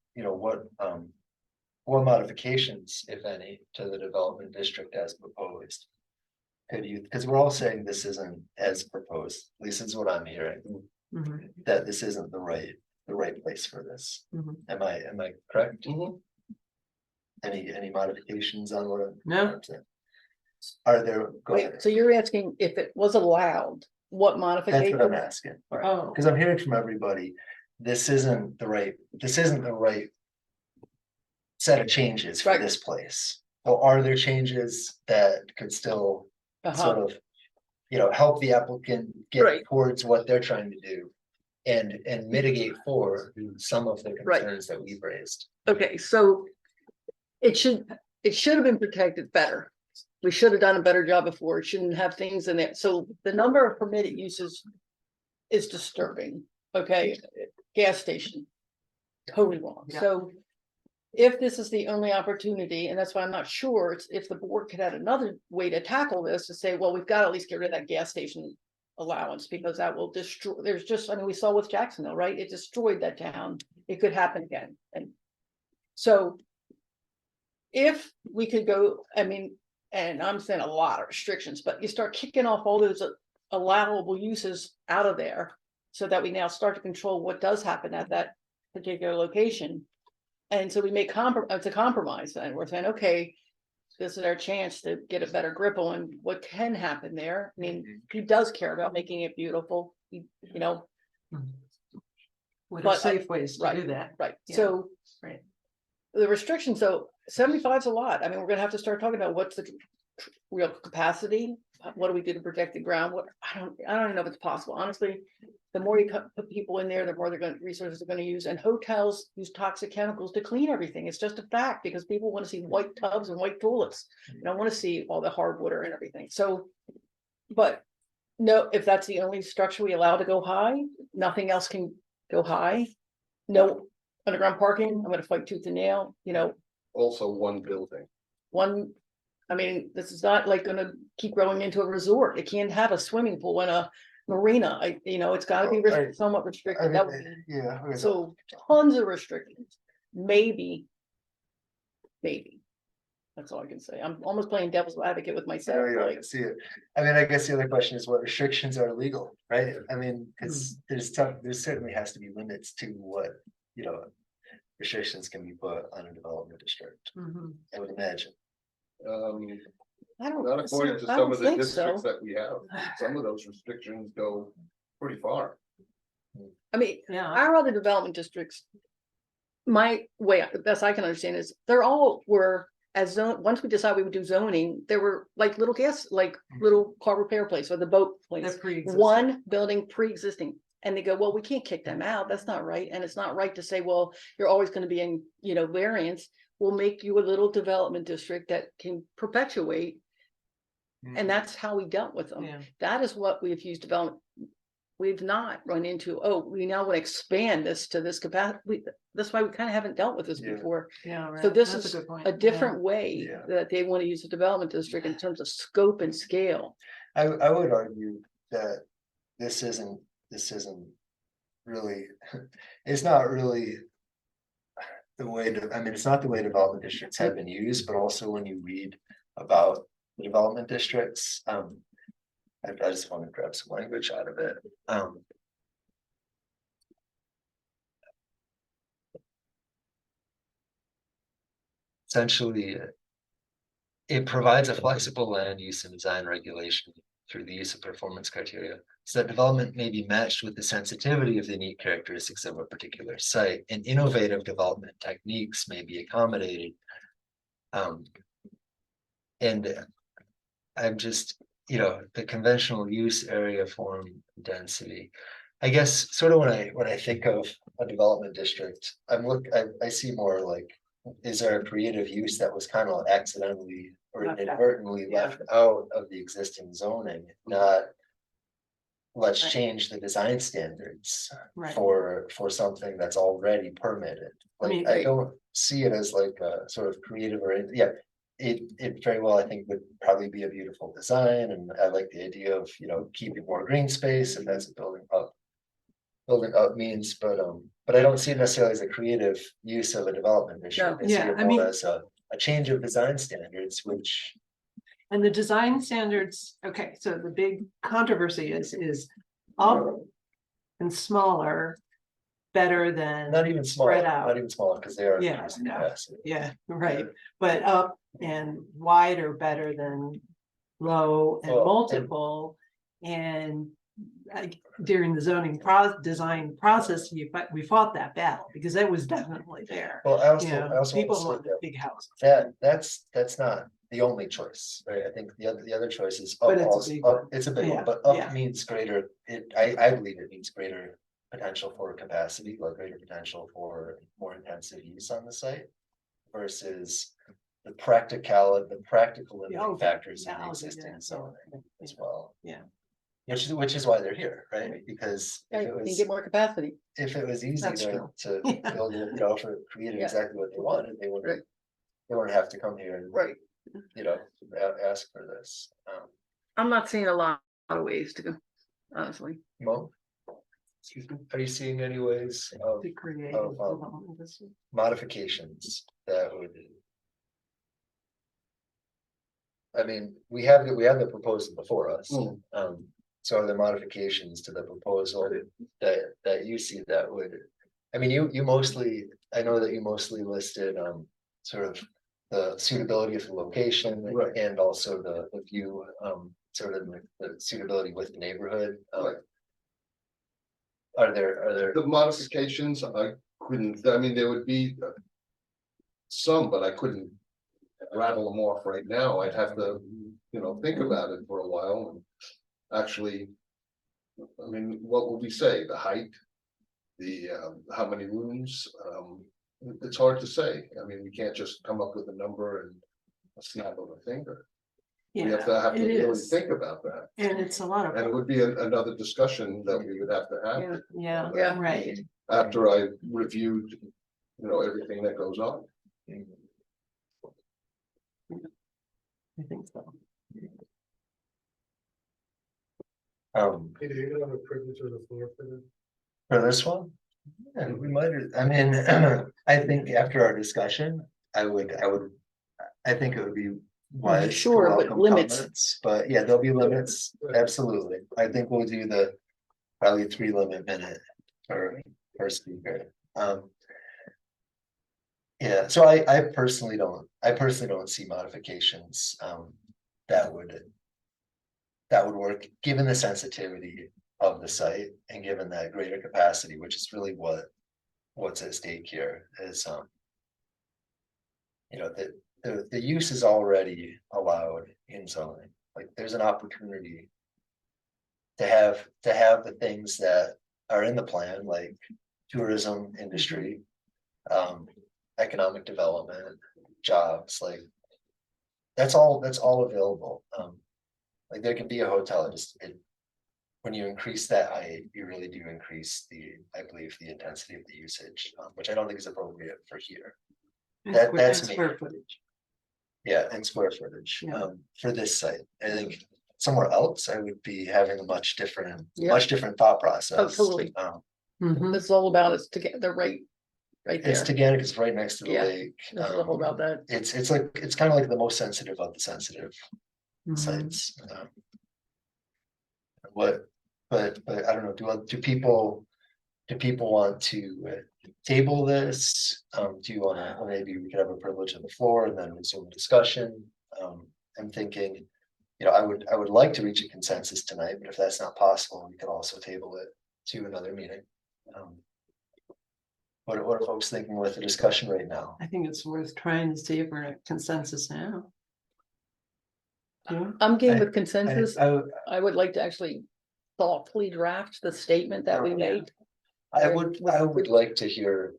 modifications, if any, to the development district as proposed? Could you, because we're all saying this isn't as proposed, at least is what I'm hearing, mhm, that this isn't the right place for this. mhm. Am I correct? Any modifications on what? No. I'm saying? Are there? Go Wait, ahead. so you're asking if it was allowed, what That's modification? what I'm asking. Oh, Because I'm hearing from everybody, this isn't the right set of changes for Right. this place. Or are there changes that could still sort of, you know, help the applicant get Right. towards what they're trying to do and mitigate for some of the Right. concerns that we've raised? Okay, so it should have been protected better. We should have done a better job before. It shouldn't have things in there. So the number of permitted uses is disturbing. Okay, gas station. Totally wrong. Yeah. So if this is the only opportunity, and that's why I'm not sure, it's if the board could have another way to tackle this, to say, well, we've got to at least get rid of that gas station allowance, because that will destroy, there's just, I mean, we saw with Jacksonville, right? It destroyed that town. It could happen again. And so if we could go, I mean, and I'm saying a lot of restrictions, but you start kicking off all those allowable uses out of there, so that we now start to control what does happen at that particular location. And so we make it's a compromise, and we're saying, okay, this is our chance to get a better grip on what can happen there. I mean, he does care about making it beautiful, you know, what are But, safe ways to do that? right? Yeah. So Right. the restrictions, so 75 is a lot. I mean, we're gonna have to start talking about what's the real capacity. What do we do to protect the ground? What, I don't even know if it's possible. Honestly, the more you put people in there, the more resources they're gonna use. And hotels use toxic chemicals to clean everything. It's just a fact, because people want to see white tubs and white toilets. They don't want to see all the hard water and everything. So, but no, if that's the only structure we allow to go high, nothing else can go high. No underground parking, I'm gonna fight tooth and nail, you know, Also one building. one. I mean, this is not like gonna keep growing into a resort. It can't have a swimming pool and a marina. It's gotta be Right. somewhat I restricted. mean, That would be, yeah. Okay, so tons of restrictions. Maybe. That's all I can say. I'm almost playing devil's advocate with myself. I Like, can see it. I mean, I guess the other question is what restrictions are legal, right? I mean, because there certainly has to be limits to what, you know, restrictions can be put on a development district, Mhm. I would imagine. I don't. Not according to I some don't of the think so. districts that we have. Some of those restrictions go pretty far. I mean, Yeah, our other development districts. my way, the best I can understand is they're all were as zone, once we decided we would do zoning, there were like little like little car repair place or the boat place. They're pre-existing. One building pre-existing, and they go, well, we can't kick them out, that's not right, and it's not right to say, well, you're always gonna be in, variance. We'll make you a little development district that can perpetuate, and that's how we dealt with them. Yeah. That is what we've used development. We've not run into, oh, we now want to expand this to this capacity. That's why we kind of haven't dealt with this Yeah. before. Yeah, right. So this That's is good point. a Yeah. different way Yeah. that they want to use the development district in terms of scope and scale. I would argue that this isn't really, it's not really. The way I mean, it's not the way development districts have been used, but also when you read about the development districts, I just want to grab some language out of it. Essentially, it provides a flexible land use and design regulation through the use of performance criteria, so that development may be matched with the sensitivity of the unique characteristics of a particular site, and innovative development techniques may be accommodated. And I'm just, the conventional use area form density. I guess sort of when I think of a development district, I see more like, is there a creative use that was kind of accidentally or Left out. inadvertently Yeah. left out of the existing zoning, not. Let's Right. change the design standards Right. for something that's already permitted. I mean, Like, I don't see it as like a sort of creative or, yeah. It very well, I think, would probably be a beautiful design, and I like the idea of, keeping more green space, and that's a building up. Building up means, but I don't see it necessarily as a creative use of a development district. I see Yeah, it I more mean- as a change of design standards, which. And the design standards, okay, so the big controversy is up and smaller, better than. Not even smaller, Spread out. not even smaller, because they are Yeah, increasing no. capacity. Yeah, right, but up and wider better than low and Well, and- multiple. And during the zoning design process, we fought that battle because it was definitely there. Well, I also want People to say want that big houses. that's not the only choice, right? I think the other choice is But up it's a also, big up, one. it's a big Yeah, one, but up yeah. means greater, I believe it means greater potential for capacity, like greater potential for more intensive use on the site. Versus the practical limiting factors in the existing zoning as well. Yeah. Which is why they're here, right? Because Right, if it you can was, get more capacity. if it was easy That's to, true. to Yeah. build it, create Yeah. exactly what they wanted, they Right. wouldn't. They wouldn't have to come here and, Right. ask for this. I'm not seeing a lot of ways to go, honestly. Mo? Excuse me, are you seeing any ways of To create. of, development district. modifications that would? I mean, we have the proposal before us, Mm. so are there modifications to the proposal that you see that would? I mean, you mostly, I know that you mostly listed, sort of the suitability of the location. Right. And also the view, sort of the suitability with the neighborhood. Right. Are there, The modifications, I couldn't, I mean, there would be. Some, but I couldn't rattle them off right now. I'd have to, think about it for a while and actually. I mean, what would we say? The height? The, how many rooms? It's hard to say. I mean, we can't just come up with a number and a snap of a finger. We have to Yeah, it really is. think about that. And it's a lot And it of, would be another discussion that we would have to have yeah, Yeah. right. after I reviewed, everything that goes on. I think so. Peter, you're gonna have a privilege of the floor for this? for this one? Yeah, we might, I mean, I think after our discussion, I think it would be wise. to Sure, but welcome limits. comments, but yeah, there'll be limits, absolutely. I think we'll do the probably 3 minute per speaker. Yeah, so I personally don't see modifications that would work, given the sensitivity of the site and given that greater capacity, which is really what what's at stake here is, you know, the use is already allowed in zoning, like there's an opportunity to have the things that are in the plan, like tourism industry, economic development, jobs, like that's all available. Like there can be a hotel, when you increase that height, you really do increase I believe, the intensity of the usage, which I don't think is appropriate for here. That's me. Square footage. Yeah, and square footage, Yeah. For this site, I think somewhere else, I would be having a much different Yeah. thought process. Oh, totally. Mhm. This is all about is to get the right It's there. Teganic, it's right next to the Yeah. lake. This is all about that. It's kind of like the most sensitive of the sensitive Mhm. sites. But I don't know, do people want to table this? Do you wanna, or maybe we could have a privilege of the floor and then resume discussion? I'm thinking, you know, I would like to reach a consensus tonight, but if that's not possible, we could also table it to another meeting. What are folks thinking with the discussion right now? I think it's worth trying to see if we're at consensus now. Yeah. I'm game I- with consensus. I I would like to actually thoughtfully draft the statement that we made. would like to hear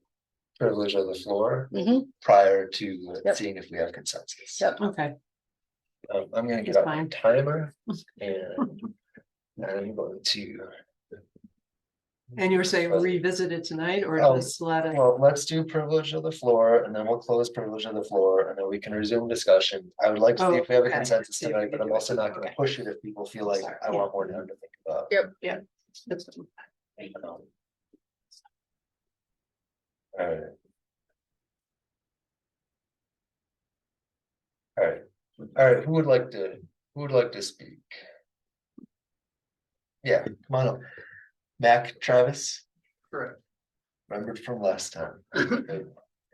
privilege of the floor Mhm. prior to Yep. seeing if we have consensus. Yep. Okay, I'm gonna get That's up my fine. timer and I'm going to. and you were saying revisit it tonight or Oh, just let it? Well, let's do privilege of the floor and then we'll close privilege of the floor and then we can resume discussion. I would like to see if we have a Okay. consensus See if we tonight, can but I'm do it. also not gonna Okay. push it if people feel like I want more time to think about. Yep. That's- Alright. Alright, who would like to speak? Yeah, come on up. Mac Travis? Correct. Remembered from last time.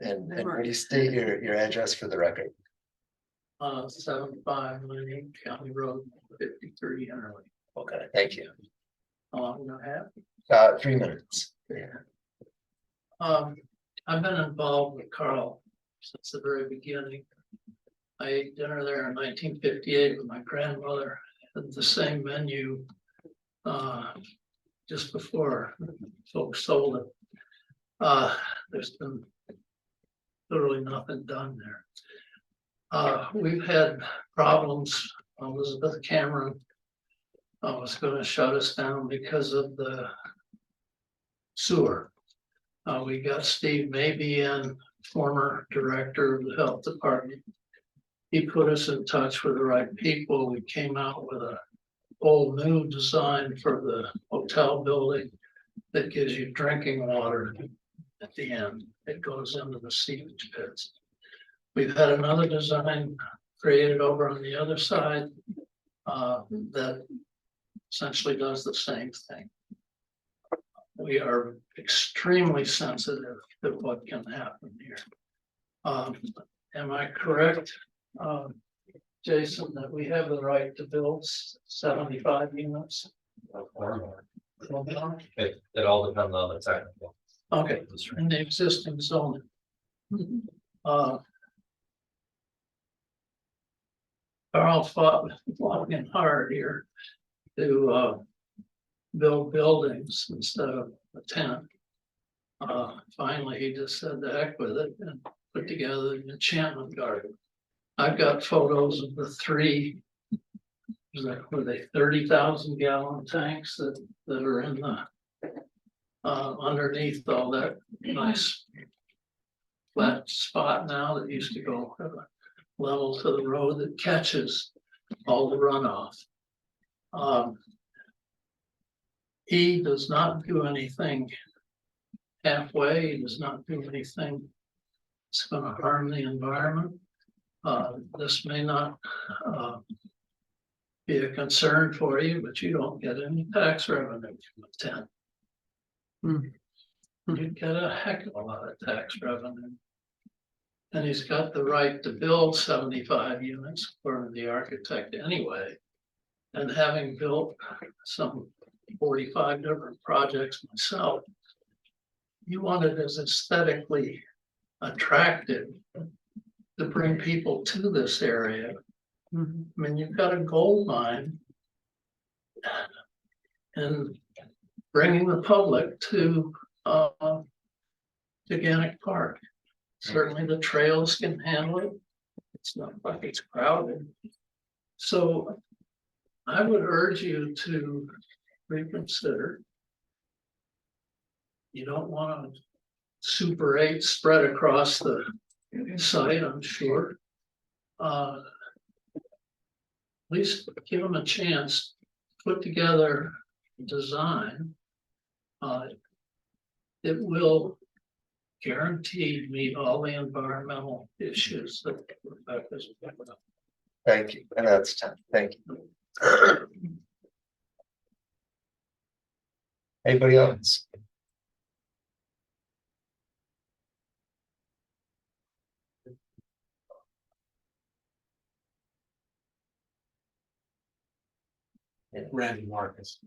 And would you state your address for the record? 75 County Road 53 Interlake. Okay, thank you. How long do I have? 3 minutes. I've been involved with Carl since the very beginning. I ate dinner there in 1958 with my grandmother at the same menu. Just before folks sold it. There's been literally nothing done there. We've had problems. Elizabeth Cameron was gonna shut us down because of the sewer. We got Steve Maybe in, former director of the health department. He put us in touch with the right people. We came out with a whole new design for the hotel building that gives you drinking water at the end. It goes into the sewage pits. We've had another design created over on the other side that essentially does the same thing. We are extremely sensitive to what can happen here. Am I correct, Jason, that we have the right to build 75 units? It all depends on the technical. Okay, in the existing zoning. Carl fought long and hard here to build buildings instead of a tent. Finally, he just said the heck with it and put together an enchantment garden. I've got photos of the 3, were they 30,000 gallon tanks that are in the underneath all that nice flat spot now that used to go level to the road that catches all the runoff. He does not do anything halfway. He does not do anything that's going to harm the environment. This may not be a concern for you, but you don't get any tax revenue from a tent. You get a heck of a lot of tax revenue. And he's got the right to build 75 units according to the architect anyway. And having built some 45 different projects myself, you want it as aesthetically attractive to bring people to this area. I mean, you've got a gold mine. And bringing the public to Gigantic Park. Certainly the trails can handle it. It's not like it's crowded. So I would urge you to reconsider. You don't want a Super 8 spread across the site, I'm sure. At least give them a chance, to put together a design. It will guaranteed meet all the environmental issues that Rebecca's brought up. Thank you, and that's time, thank you. Anybody else? Randy Marcus.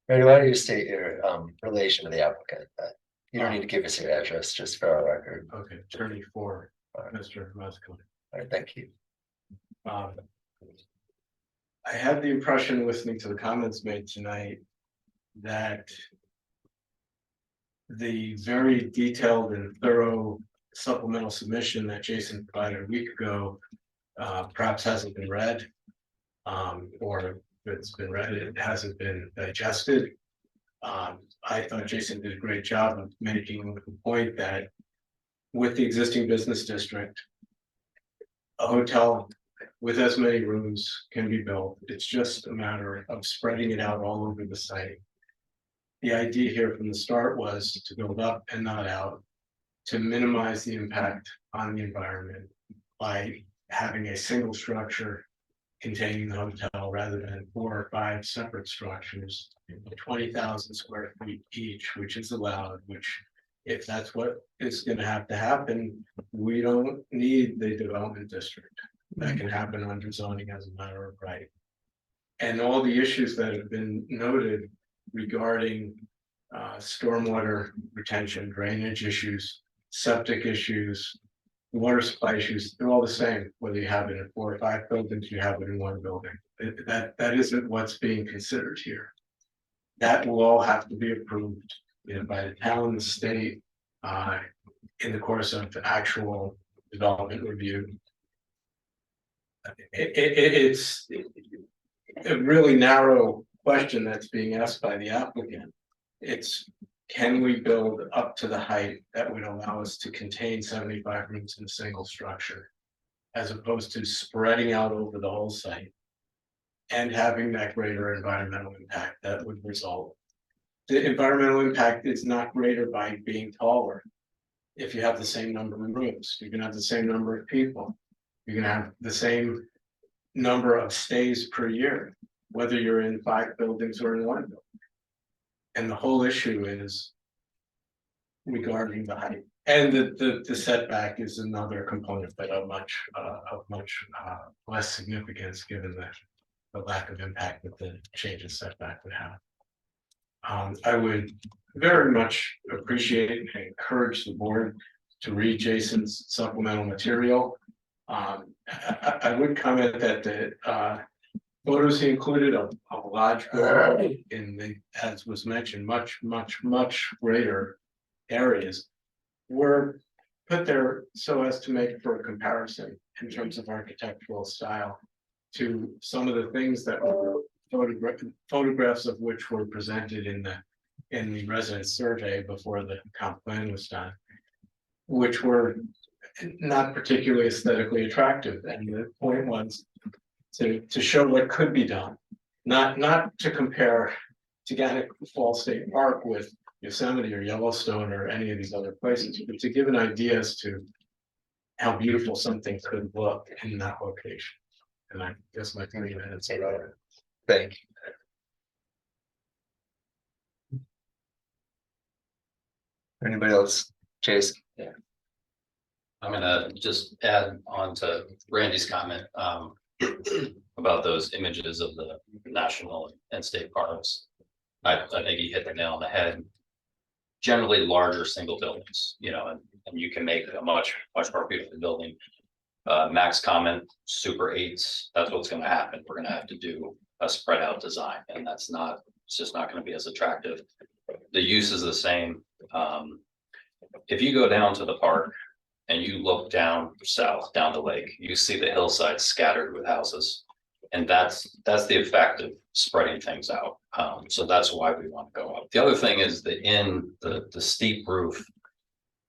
Randy, why don't you state your relation to the applicant? You don't need to give us your address, just for our record. Okay, attorney for Mr. Musco. All right, thank you. I had the impression, listening to the comments made tonight, that the very detailed and thorough supplemental submission that Jason provided a week ago perhaps hasn't been read, or if it's been read, it hasn't been digested. I thought Jason did a great job of making the point that with the existing business district, a hotel with as many rooms can be built. It's just a matter of spreading it out all over the site. The idea here from the start was to build up and not out, to minimize the impact on the environment by having a single structure containing the hotel rather than 4 or 5 separate structures, 20,000 square feet each, which is allowed, which if that's what is going to have to happen, we don't need the development district. That can happen under zoning as a matter of right. And all the issues that have been noted regarding stormwater retention, drainage issues, septic issues, water supply issues, they're all the same, whether you have it in 4 or 5 buildings, you have it in 1 building. That isn't what's being considered here. That will all have to be approved, by the town, the state, in the course of the actual development review. It's a really narrow question that's being asked by the applicant. It's, can we build up to the height that would allow us to contain 75 rooms in a single structure, as opposed to spreading out over the whole site and having that greater environmental impact that would result. The environmental impact is not greater by being taller. If you have the same number of rooms, you can have the same number of people. You can have the same number of stays per year, whether you're in 5 buildings or in 1 building. And the whole issue is regarding the height, and the setback is another component, but of much less significance given the lack of impact that the change in setback would have. I would very much appreciate and encourage the board to read Jason's supplemental material. I would comment that the photos he included of large building in the, as was mentioned, much greater areas were put there so as to make for a comparison in terms of architectural style to some of the things that were photographs of which were presented in the resident survey before the comp plan was done, which were not particularly aesthetically attractive. And the point was to show what could be done, not to compare Gigantic Falls State Park with Yosemite or Yellowstone or any of these other places, but to give an idea as to how beautiful something could look in that location. And I guess my 3 minutes are over. Thank you. Anybody else? Jason? Yeah. I'm gonna just add on to Randy's comment about those images of the national and state parks. I think he hit the nail on the head. generally larger single buildings, you know, and you can make a much more beautiful building. Max comment, super eights, that's what's gonna happen. We're gonna have to do a spread out design, and it's just not gonna be as attractive. The use is the same. If you go down to the park and you look down south, down the lake, you see the hillside scattered with houses. And that's the effect of spreading things out. So that's why we want to go up. The other thing is that in the steep roof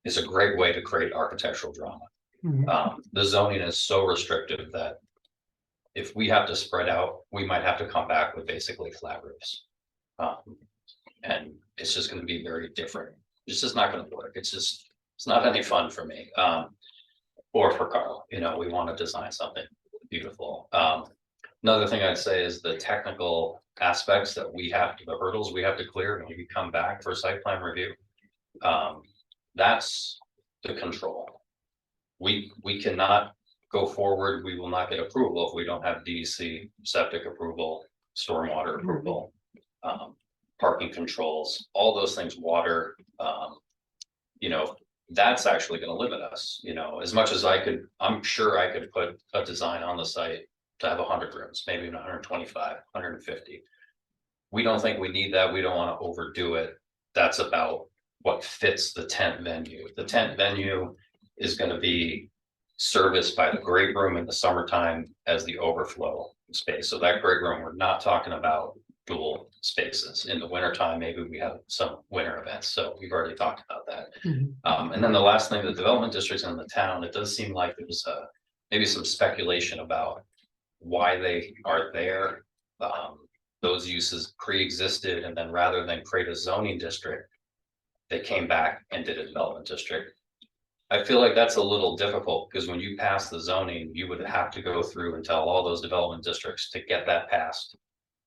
is a great way to create architectural drama. The zoning is so restrictive that if we have to spread out, we might have to come back with basically flat roofs. And it's just going to be very different. It's just not going to work. It's not any fun for me. Or for Carl, you know, we want to design something beautiful. Another thing I'd say is the technical aspects that the hurdles we have to clear when we come back for site plan review. That's the control. We cannot go forward. We will not get approval if we don't have DEC, septic approval, stormwater approval, parking controls, all those things, water, you know, that's actually going to limit us, you know, as much as I'm sure I could put a design on the site to have 100 rooms, maybe 125, 150. We don't think we need that. We don't want to overdo it. That's about what fits the tent venue. The tent venue is going to be serviced by the great room in the summertime as the overflow space. So that great room, we're not talking about dual spaces. In the wintertime, maybe we have some winter events. So we've already talked about that. And then the last thing, the development districts in the town, it does seem like there was maybe some speculation about why they are there. Those uses pre-existed, and then rather than create a zoning district, they came back and did a development district. I feel like that's a little difficult because when you pass the zoning, you would have to go through and tell all those development districts to get that passed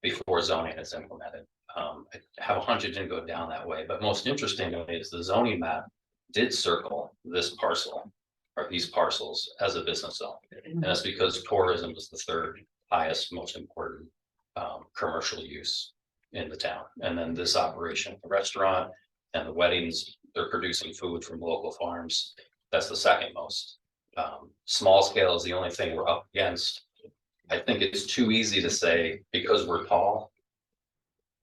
before zoning is implemented. I have a hunch it didn't go down that way, but most interestingly is the zoning map did circle this parcel or these parcels as a business zone. And that's because tourism is the third highest, most important commercial use in the town. And then this operation, the restaurant and the weddings, they're producing food from local farms. That's the second most. Small scale is the only thing we're up against. I think it's too easy to say because we're tall,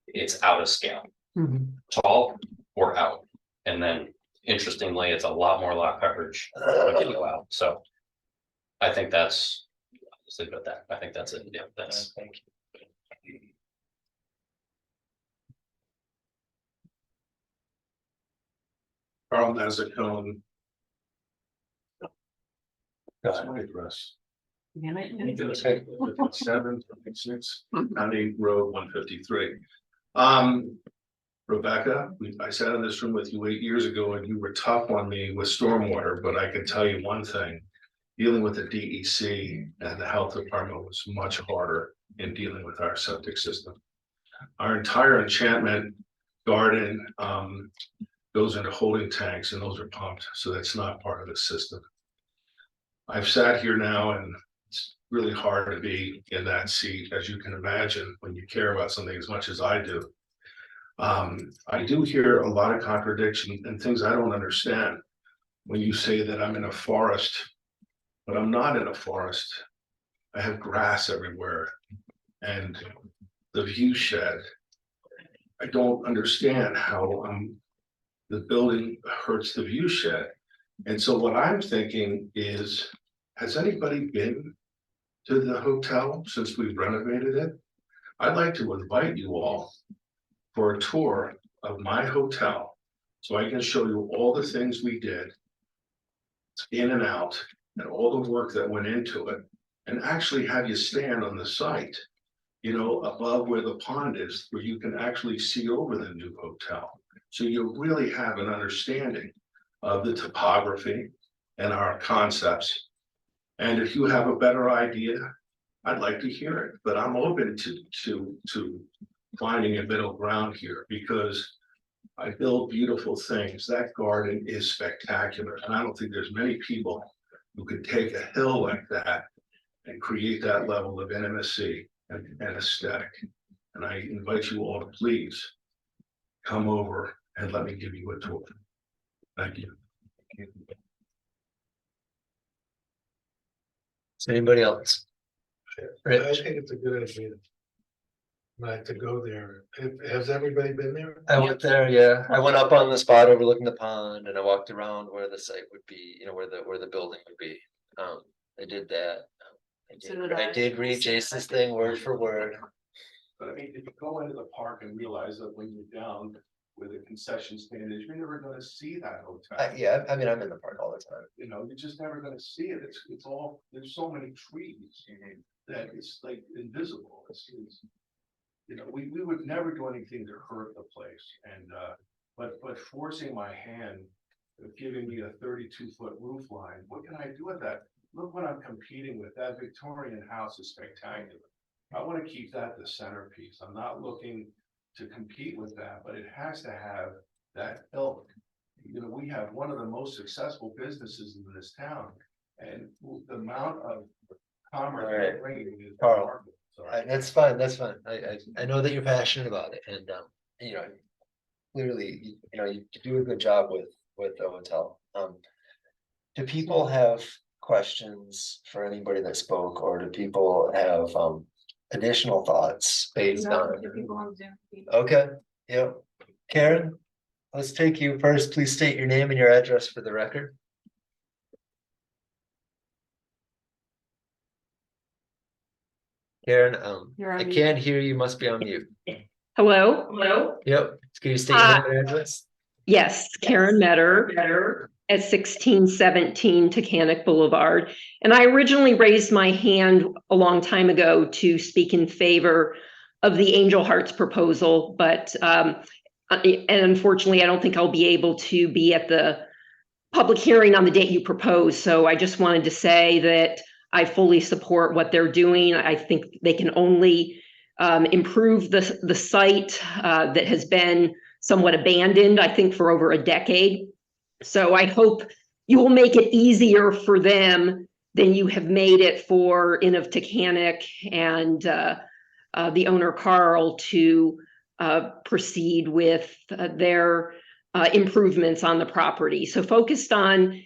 it's out of scale. Tall or out. And then interestingly, it's a lot more lot coverage when you go out. So I think that's, I'll just leave it at that. I think that's it. Yeah, that's. Thank you. Carl Nazarone. That's my address. 726 County Road 153. Rebecca, I sat in this room with you 8 years ago and you were tough on me with stormwater, but I can tell you one thing. Dealing with the DEC and the health department was much harder in dealing with our septic system. Our entire enchantment garden goes into holding tanks and those are pumped, so that's not part of the system. I've sat here now and it's really hard to be in that seat, as you can imagine, when you care about something as much as I do. I do hear a lot of contradiction and things I don't understand when you say that I'm in a forest, but I'm not in a forest. I have grass everywhere and the view shed. I don't understand how the building hurts the view shed. And so what I'm thinking is, has anybody been to the hotel since we've renovated it? I'd like to invite you all for a tour of my hotel so I can show you all the things we did in and out and all the work that went into it, and actually have you stand on the site, you know, above where the pond is, where you can actually see over the new hotel. So you really have an understanding of the topography and our concepts. And if you have a better idea, I'd like to hear it, but I'm open to finding a middle ground here because I build beautiful things. That garden is spectacular. And I don't think there's many people who could take a hill like that and create that level of intimacy and aesthetic. And I invite you all to please come over and let me give you a tour. Thank you. Is anybody else? I Rich? think it's a good idea. Right, to go there. Has everybody been there? I went there, yeah. I went up on the spot overlooking the pond and I walked around where the site would be, you know, where the building would be. I did that. So did I. I did read Jason's thing word for word. But I mean, if you go into the park and realize that when you're down where the concession stand is, you're never gonna see that hotel. Yeah, I mean, I'm in the park all the time. You know, you're just never gonna see it. It's all, there's so many trees that it's like invisible. It's, you know, we would never do anything to hurt the place and, but forcing my hand, giving me a 32-foot roof line, what can I do with that? Look what I'm competing with. That Victorian house is spectacular. I want to keep that the centerpiece. I'm not looking to compete with that, but it has to have that ilk. You know, we have one of the most successful businesses in this town, and the amount of commerce we're bringing is Carl. remarkable. Sorry. That's fine, that's fine. I know that you're passionate about it and, you know, clearly, you know, you do a good job with the hotel. Do people have questions for anybody that spoke, or do people have, additional thoughts based on? Okay, yeah. Karen, let's take you first. Please state your name and your address for the record. Karen, You're on I mute. can't hear you, must be on mute. Hello? Hello? Yep, can you state your name and address? Yes, Karen Metter at 1617 Tacanic Boulevard. And I originally raised my hand a long time ago to speak in favor of the Angel Hearts proposal, but and unfortunately, I don't think I'll be able to be at the public hearing on the date you proposed. So I just wanted to say that I fully support what they're doing. I think they can only improve the site that has been somewhat abandoned, I think, for over a decade. So I hope you will make it easier for them than you have made it for Inn of Tacanic and the owner Carl to proceed with their improvements on the property. So focused on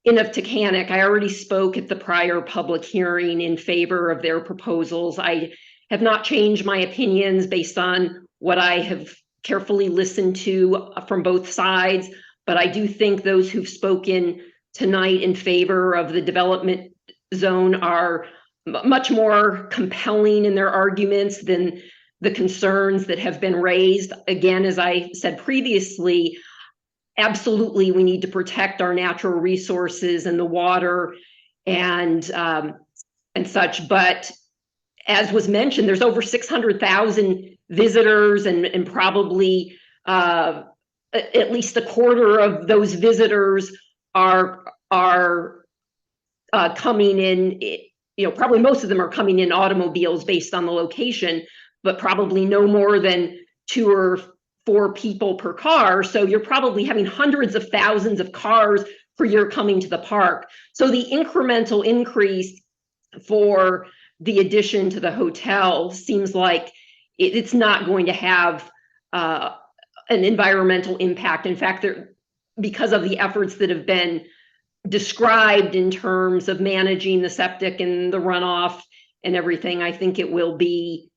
Inn of Tacanic, I already spoke at the prior public hearing in favor of their proposals. I have not changed my opinions based on what I have carefully listened to from both sides, but I do think those who've spoken tonight in favor of the development zone are much more compelling in their arguments than the concerns that have been raised. Again, as I said previously, absolutely, we need to protect our natural resources and the water and such. But as was mentioned, there's over 600,000 visitors, and probably at least a quarter of those visitors are coming in. You know, probably most of them are coming in automobiles based on the location, but probably no more than 2 or 4 people per car. So you're probably having hundreds of thousands of cars per year coming to the park. So the incremental increase for the addition to the hotel seems like it's not going to have an environmental impact. In fact, because of the efforts that have been described in terms of managing the septic and the runoff and everything, I think it will be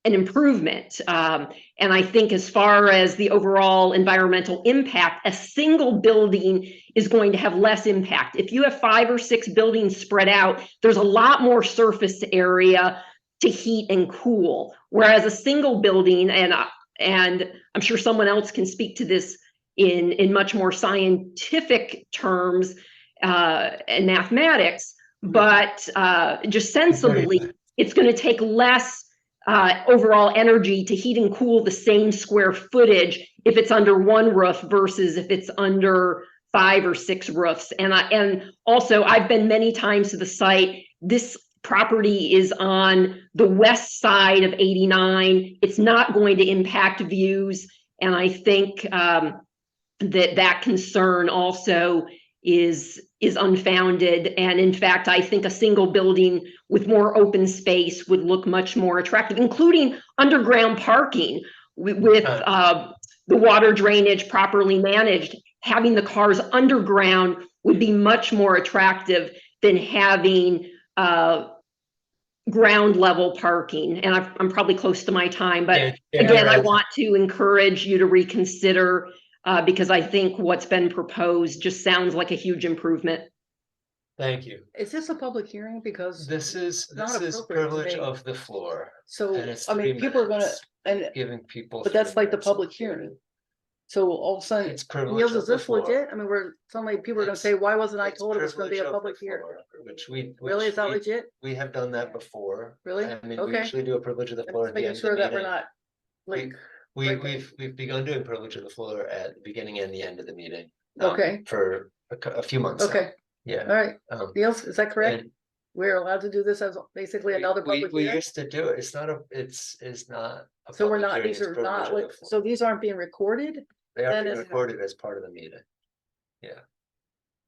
an improvement. And I think as far as the overall environmental impact, a single building is going to have less impact. If you have 5 or 6 buildings spread out, there's a lot more surface area to heat and cool. Whereas a single building, and I'm sure someone else can speak to this in much more scientific terms and mathematics, but just sensibly, it's going to take less overall energy to heat and cool the same square footage if it's under 1 roof versus if it's under 5 or 6 roofs. And also, I've been many times to the site. This property is on the west side of 89. It's not going to impact views, and I think that concern also is unfounded. And in fact, I think a single building with more open space would look much more attractive, including underground parking with the water drainage properly managed, having the cars underground would be much more attractive than having ground level parking. And I'm probably close to my time, but again, I want to encourage you to reconsider because I think what's been proposed just sounds like a huge improvement. Thank you. Is this a public hearing? Because This is Not appropriate to privilege me. of the floor. so, And it's I mean, 3 people are gonna, minutes, and, giving people. but that's 3 like the minutes of public hearing. So all of a sudden, It's privilege Niels, of is the this floor. legit? I mean, we're, suddenly people are gonna It's- say, why wasn't I It's told it was gonna be privilege a of the public hearing? floor, Which we. Really, which is that we- legit? We have done that before. Really? I mean, we Okay. usually do a privilege of the I'm floor just at the making end of the sure that we're meeting. not, like, We've begun doing privilege of the floor at the beginning and the end of the meeting. um, Okay. For a few months. now. okay, Yeah. all right. Niels, is that correct? and We're allowed to do this as basically another public We hearing? used to do it. It's not not. A So we're public not, hearing, these it's are privilege not, of the like, floor. so these aren't being recorded? They are then being it's- recorded as part of the meeting. Yeah.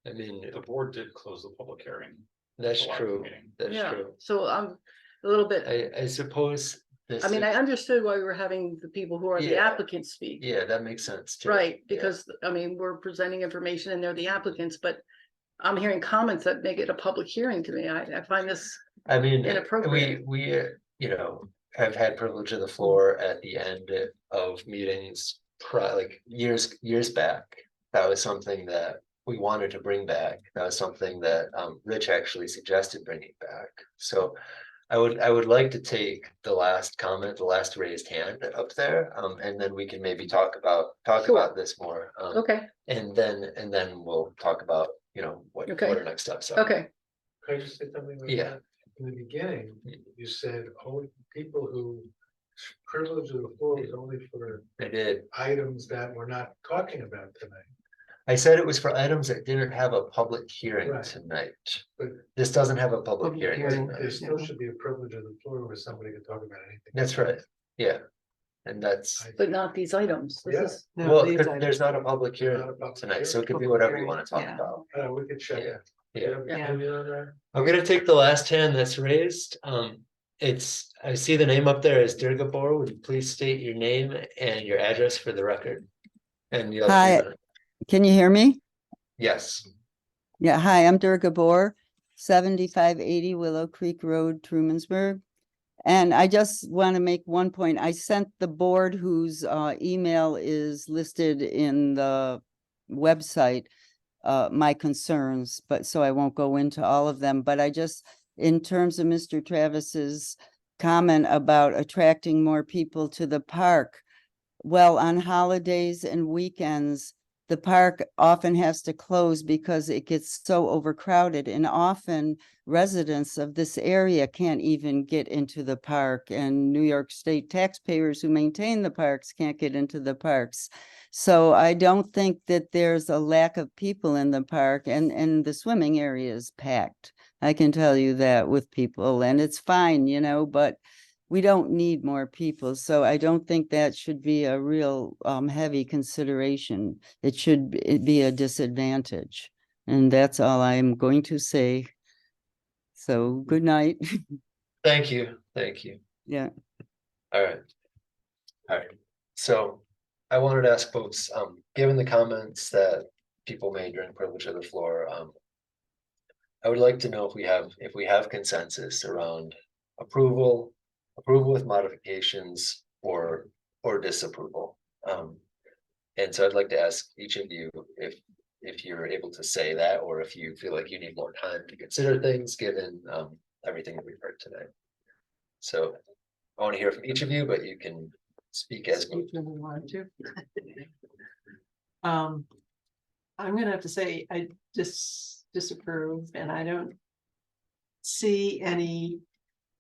I mean, The board did close the public hearing. that's the last true. meeting. That's Yeah, true. so I'm a little bit, I suppose this. I mean, I understood why we were having the people who are the Yeah. applicants speak. Yeah, that makes sense too. Right, Yeah. because, I mean, we're presenting information and they're the applicants, but I'm hearing comments that make it a public hearing to me. I find this, I mean, inappropriate. we, you know, have had privilege of the floor at the end of meetings, like years back. That was something that we wanted to bring back. That was something that Rich actually suggested bringing back. So I would like to take the last comment, the last raised hand up there, and then we can maybe talk about Sure. this more. okay, And then we'll talk about, you know, what Okay. our next steps are. okay, Can I just say something? with Yeah. that? In the beginning, you said, oh, people who privilege of the floor was only for I did. items that we're not talking about tonight. I said it was for items that didn't have a public hearing Right. tonight. But This doesn't have a public Public hearing hearing. there tonight. still should be a privilege of the floor where somebody can talk about anything. That's right, yeah. And that's, but not these items. This Yeah. is, No, well, these items. there's not a public hearing Not a public tonight, so hearing. it could be whatever you wanna talk Yeah. about. We could check. Yeah, Do you yeah. have an Yeah. opinion on that? I'm gonna take the last hand that's raised. I see the name up there as Durga Bor. Would you please state your name and your address for the record? And you'll. Hi. Can you hear me? Yes, Yeah, hi, I'm Durga Bor, 7580 Willow Creek Road, Trumansburg. And I just want to make one point. I sent the board whose email is listed in the website my concerns, but so I won't go into all of them. But I just, in terms of Mr. Travis's comment about attracting more people to the park, well, on holidays and weekends, the park often has to close because it gets so overcrowded, and often residents of this area can't even get into the park, and New York State taxpayers who maintain the parks can't get into the parks. So I don't think that there's a lack of people in the park, and the swimming area is packed. I can tell you that with people, and it's fine, you know, but we don't need more people, so I don't think that should be a real heavy consideration. It should be a disadvantage, and that's all I'm going to say. So, good night. thank you, thank you. Yeah. All right. All right, so I wanted to ask folks, given the comments that people made during privilege of the floor, I would like to know if we have consensus around approval with modifications or disapproval. And so I'd like to ask each of you if you're able to say that, or if you feel like you need more time to consider things, given everything that we've heard today. So I want to hear from each of you, but you can speak as. Speak when we want to. I'm gonna have to say, I disapprove, and I don't see any.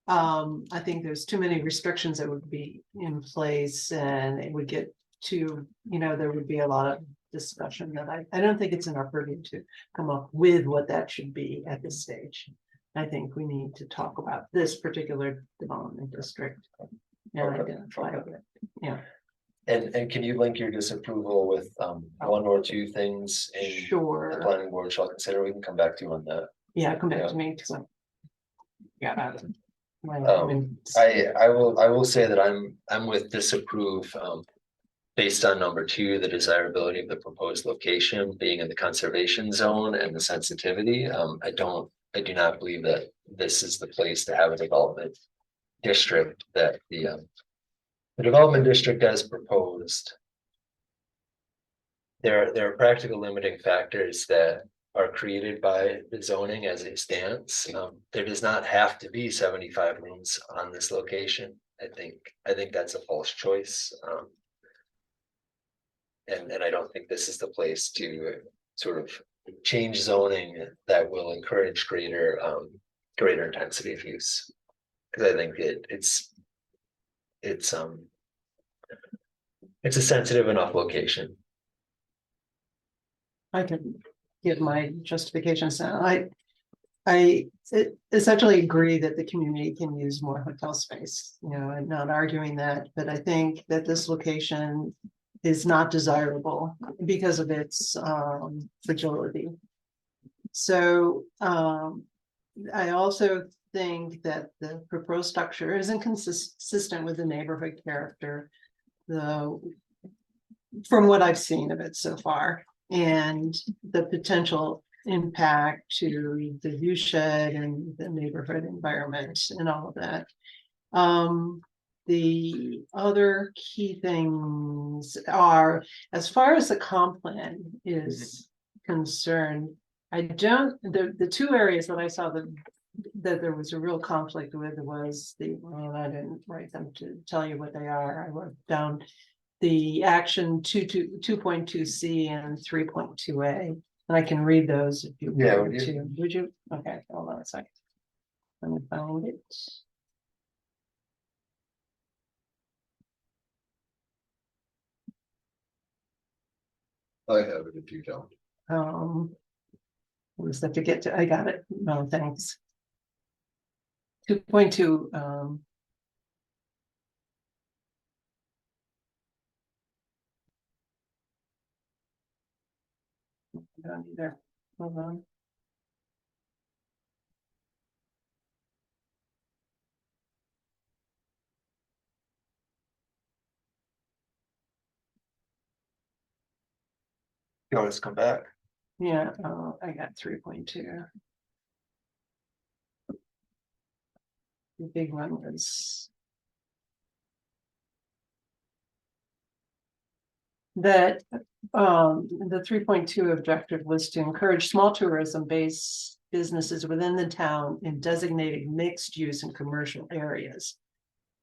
I think there's too many restrictions that would be in place, and it would get to, you know, there would be a lot of discussion that I don't think it's in our purview to come up with what that should be at this stage. I think we need to talk about this particular development district and identify it. Yeah, And can you link your disapproval with one or two things in the sure. planning board shall consider? We can come back to you on that. Yeah, come back Yeah. to me because I got out of it. I will say that I'm with disapprove. based on number two, the desirability of the proposed location being in the conservation zone and the sensitivity, I do not believe that this is the place to have a development district that the development district as proposed. There are practical limiting factors that are created by the zoning as it stands. There does not have to be 75 rooms on this location. I think that's a false choice. And I don't think this is the place to sort of change zoning that will encourage greater intensity of use. Because I think it's a sensitive enough location. I can give my justifications now. I essentially agree that the community can use more hotel space, you know, I'm not arguing that, but I think that this location is not desirable because of its fragility. So I also think that the proposed structure isn't consistent with the neighborhood character, from what I've seen of it so far, and the potential impact to the view shed and the neighborhood environment and all of that. The other key things are, as far as the comp plan is concerned, the two areas that I saw that there was a real conflict with was well, I didn't write them to tell you what they are. I wrote down the action 2.2C and 3.2A, and I can read those if you want to. Would you? Okay, hold on a second. Let me find it. I have it if you don't. Was that to get to? I got it. No, thanks. 2.2. I don't either. Hold on. You want us to come back? Yeah, I got 3.2. The big one was that the 3.2 objective was to encourage small tourism-based businesses within the town in designated mixed use and commercial areas.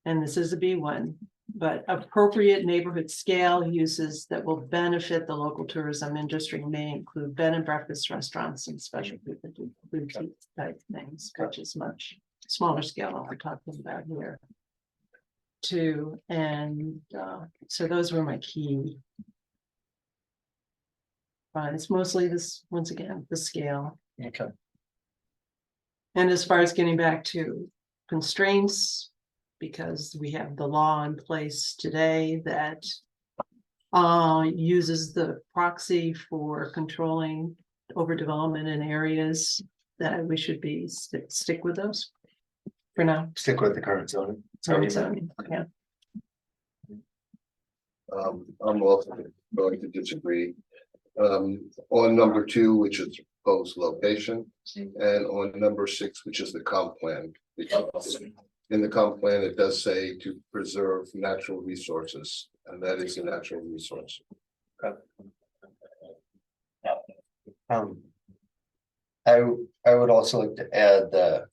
And this is a B1, but appropriate neighborhood scale uses that will benefit the local tourism industry may include bed and breakfast restaurants and special boutique type things, which is much smaller scale than we're talking about here. Too, and so those were my key. It's mostly this, once again, the scale. Okay. And as far as getting back to constraints, because we have the law in place today that uses the proxy for controlling overdevelopment in areas, that we should be stick with those for now. Stick with the current zoning. Yeah. I'm also going to disagree. On number 2, which is proposed location, and on number 6, which is the comp plan. Because in the comp plan, it does say to preserve natural resources, and that is a natural resource. I would also like to add that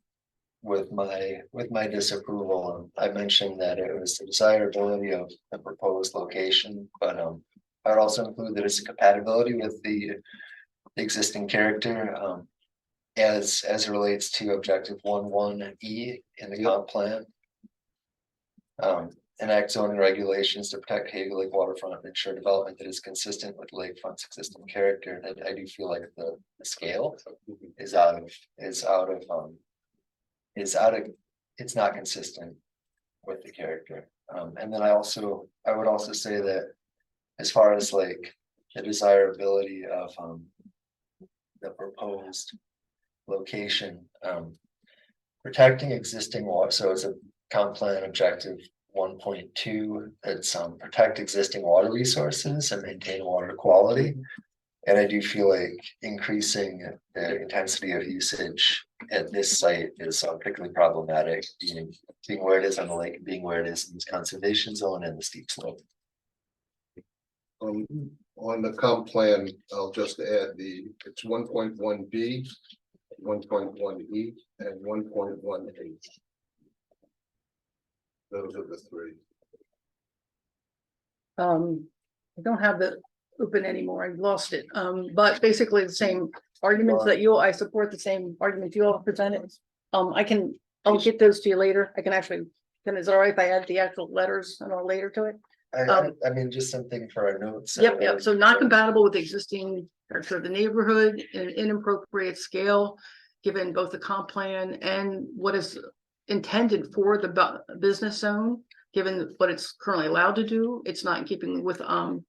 with my disapproval, I mentioned that it was the desirability of the proposed location, but I would also include that it's a compatibility with the existing character as it relates to objective 1.1E in the comp plan. Enact zoning regulations to protect Cayuga Lake waterfront and ensure development that is consistent with the lakefront's existing character. And I do feel like the scale is it's not consistent with the character. And then I would also say that as far as like the desirability of the proposed location, protecting existing water, so it's a comp plan objective 1.2, it's protect existing water resources and maintain water quality. And I do feel like increasing the intensity of usage at this site is particularly problematic, being where it is on the lake, being where it is in this conservation zone and the steep slope. On the comp plan, I'll just add it's 1.1B, 1.1E, and 1.18. Those are the three. I don't have the open anymore. I lost it. But basically the same arguments that I support the same arguments you all presented. I'll get those to you later. is it all right if I add the actual letters and all later to it? I mean, just something for our notes. Yep. So not compatible with existing character of the neighborhood and inappropriate scale, given both the comp plan and what is intended for the business zone, given what it's currently allowed to do. It's not in keeping with the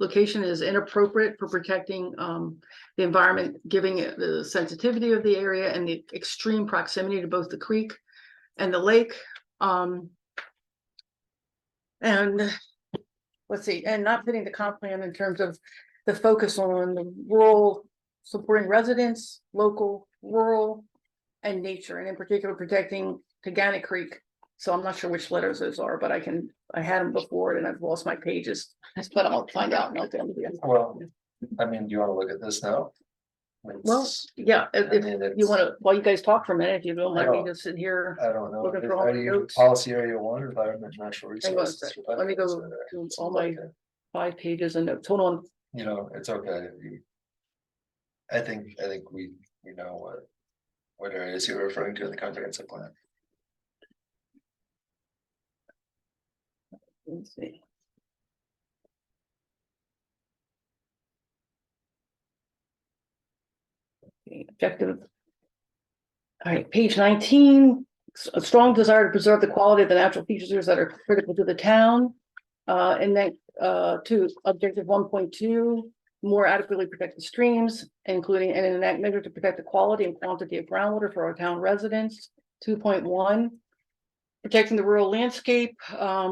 location is inappropriate for protecting the environment, giving it the sensitivity of the area and the extreme proximity to both the creek and the lake. And let's see, and not fitting the comp plan in terms of the focus on the rural, supporting residents, local, rural, and nature, and in particular protecting Taganic Creek. So I'm not sure which letters those are, but I had them before and I've lost my pages, but I'll find out and I'll tell you. Well, I mean, do you want to look at this now? Well, yeah, if you want to, while you guys talk for a minute, if you don't mind me to sit here. I don't know. looking for all Are the you notes. policy area 1, environment, natural Hang on a resources? sec. Let me go to all my 5 pages and notes. Hold on. You know, it's okay. I think we know what areas you're referring to in the comprehensive plan. Let's see. Okay, objective. All right, page 19, a strong desire to preserve the quality of the natural features that are critical to the town. And then to objective 1.2, more adequately protect the streams, including and in that measure to protect the quality and quantity of groundwater for our town residents. 2.1, protecting the rural landscape,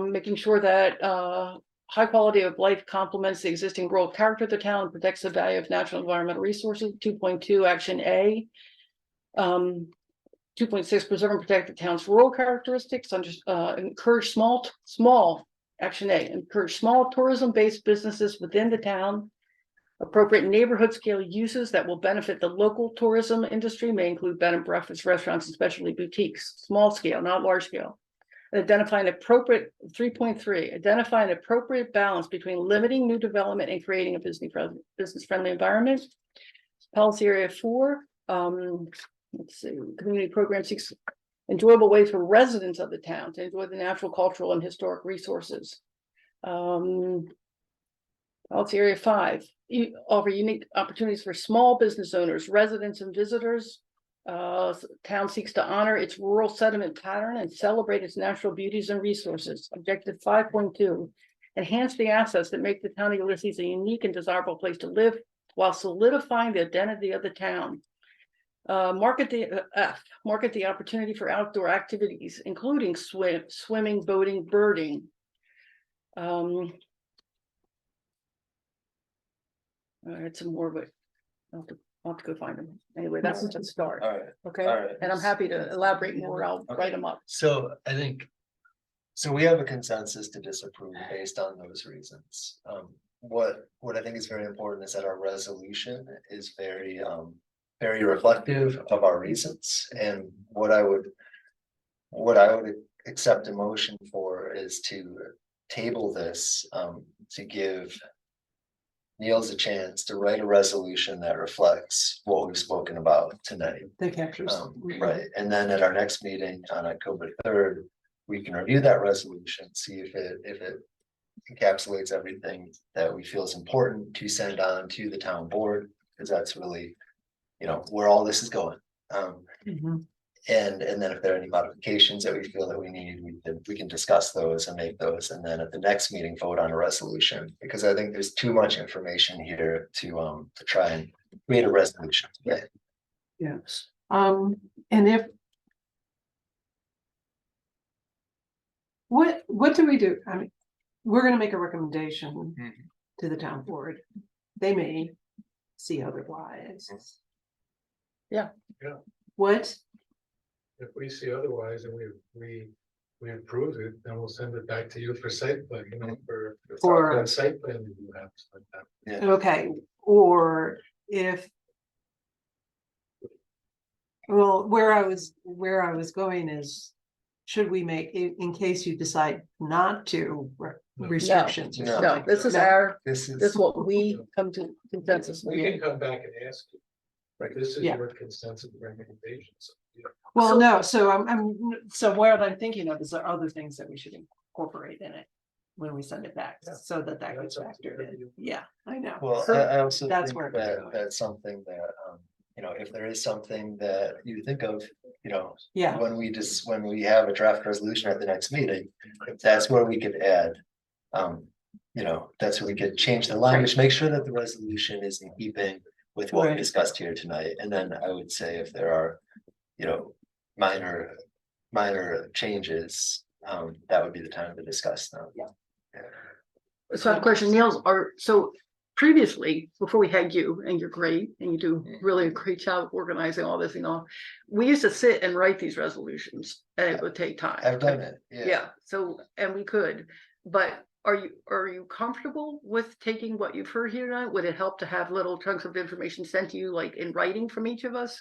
making sure that high quality of life complements the existing rural character of the town and protects the value of natural environmental resources. 2.2, action A. 2.6, preserve and protect the town's rural characteristics. Encourage small action A. Encourage small tourism-based businesses within the town. Appropriate neighborhood scale uses that will benefit the local tourism industry may include bed and breakfast, restaurants, and specialty boutiques. Small scale, not large scale. Identify an appropriate 3.3. Identify an appropriate balance between limiting new development and creating a business-friendly environment. Policy area 4. Let's see. Community program seeks enjoyable ways for residents of the town to enjoy the natural, cultural, and historic resources. Policy area 5. Offer unique opportunities for small business owners, residents, and visitors. Town seeks to honor its rural sediment pattern and celebrate its natural beauties and resources. Objective 5.2. Enhance the assets that make the town of Ulysses a unique and desirable place to live while solidifying the identity of the town. Market the opportunity for outdoor activities, including swimming, boating, birding. All right, some more, but I'll have to go find them. Anyway, that's just a start. All right. Okay, All right. and I'm happy to elaborate more. I'll write them up. So I think, so we have a consensus to disapprove based on those reasons. What I think is very important is that our resolution is very reflective of our reasons. And what I would accept a motion for is to table this to give Niels a chance to write a resolution that reflects what we've spoken about tonight. That captures. Right, and then at our next meeting on October 3rd, we can review that resolution, see if it encapsulates everything that we feel is important to send on to the town board, because that's really, where all this is going. And then if there are any modifications that we feel that we need, we can discuss those and make those, and then at the next meeting, vote on a resolution, because I think there's too much information here to try and create a resolution today. Yes. And What do we do? I mean, we're gonna make a recommendation to the town board. They may see otherwise. Yeah. Yeah. What? If we see otherwise and we approve it, then we'll send it back to you for site plan, you know, for site plan review apps like that. Okay, or if. Well, where I was going is, should we make, in case you decide not to, restrictions or No. something? No, this is No. our, This this is, is what we come to consensus. We with. can come back and ask you. Right, this is Yeah. your consensus recommendations. Well, So- no, so what I'm thinking of is there other things that we should incorporate in it when we send it back, Yeah. so that Yeah, gets that's up to factored in. you. Yeah, I know. well, So I also that's think where it's that going. that's something that, you know, if there is something that you think of, you know, Yeah, when we have a draft resolution at the next meeting, that's where we could add. You know, that's where we could change the language, make sure that the resolution is in keeping with what we Right. discussed here tonight, and then I would say if there are, you know, minor changes, that would be the time to discuss them. So I have a question, Niels, so previously, before we had you, and you're great, and you do really a great job organizing all this, you know. We used to sit and write these resolutions, and it would take time. I've done it, Yeah, so, and we could, but are you comfortable with taking what you've heard here tonight? Would it help to have little chunks of information sent to you, like in writing from each of us?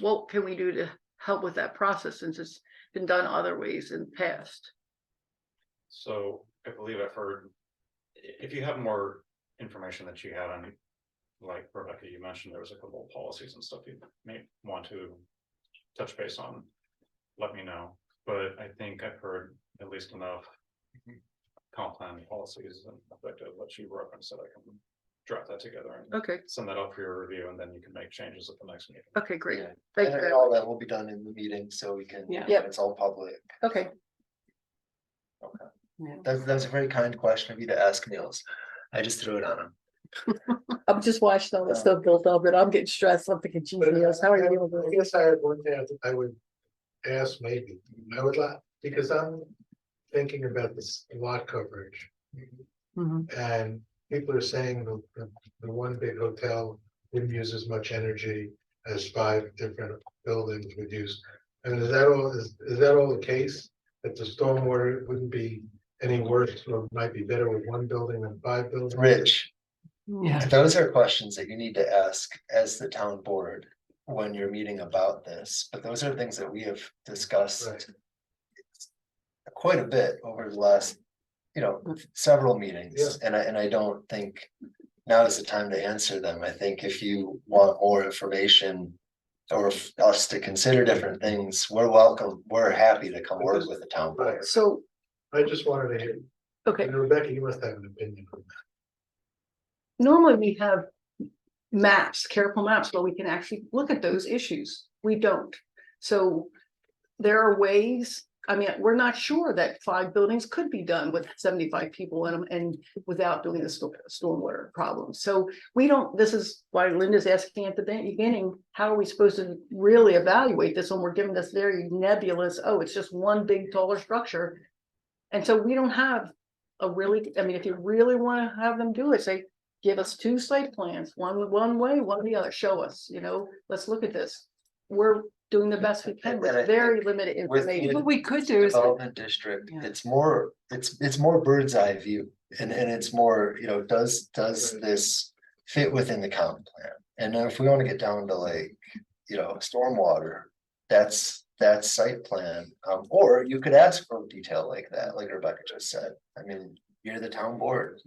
What can we do to help with that process, since it's been done other ways in the past? So I believe I've heard, if you have more information that you had on, like Rebecca, you mentioned there was a couple of policies and stuff you may want to touch base on, let me know. But I think I've heard at least enough comp plan policies and effective what you referenced that I can drop that together and Okay, send that up for your review, and then you can make changes at the next meeting. okay, great. Yeah. Thank And you. then all that will be done in the meeting, so we can, Yeah. Yep. it's all public. Okay, yeah. That's a very kind question of you to ask, Niels. I just threw it on him. I'm just watching all this stuff built up, and I'm getting stressed. I'm thinking, geez, Niels, how are you dealing with I this? guess I had one thing I would ask maybe, I would like, because I'm thinking about this lot coverage. Mhm. And people are saying the one big hotel wouldn't use as much energy as 5 different buildings would use. And is that all the case? That the stormwater wouldn't be any worse, or might be better with one building than 5 buildings? Rich, Yeah, those are questions that you need to ask as the town board when you're meeting about this, but those are things that we have discussed Right. quite a bit over the last, you know, several meetings, Yeah. and I don't think now is the time to answer them. I think if you want more information or us to consider different things, we're welcome, we're happy to come work with the town board. Right. So, I just wanted to hear, okay, and Rebecca, you must have an opinion on that. normally we have maps, careful maps, where we can actually look at those issues. We don't. So there are ways, I mean, we're not sure that 5 buildings could be done with 75 people in them and without doing the stormwater problem. So we don't, this is why Linda's asking at the beginning, how are we supposed to really evaluate this when we're given this very nebulous, oh, it's just one big taller structure. And so we don't have a really, I mean, if you really want to have them do it, say, give us 2 site plans, one way, one the other, show us, you know, let's look at this. We're doing the best we can And I with very think limited with information. what we could do is, Development district, Yeah. it's more bird's eye view, and it's more, you know, does this fit within the comp plan? And then if we want to get down to like, you know, stormwater, that's site plan, or you could ask for detail like that, like Rebecca just said. I mean, you're the town board.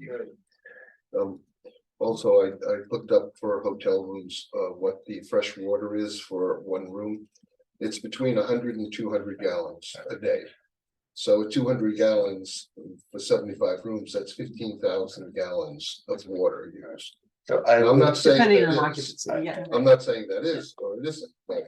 Also, I looked up for hotel rooms, what the fresh water is for one room. It's between 100 and 200 gallons a day. So 200 gallons for 75 rooms, that's 15,000 gallons of water used. So I'm not saying depending on that is, occupancy, yeah. I'm not saying that is or it isn't, but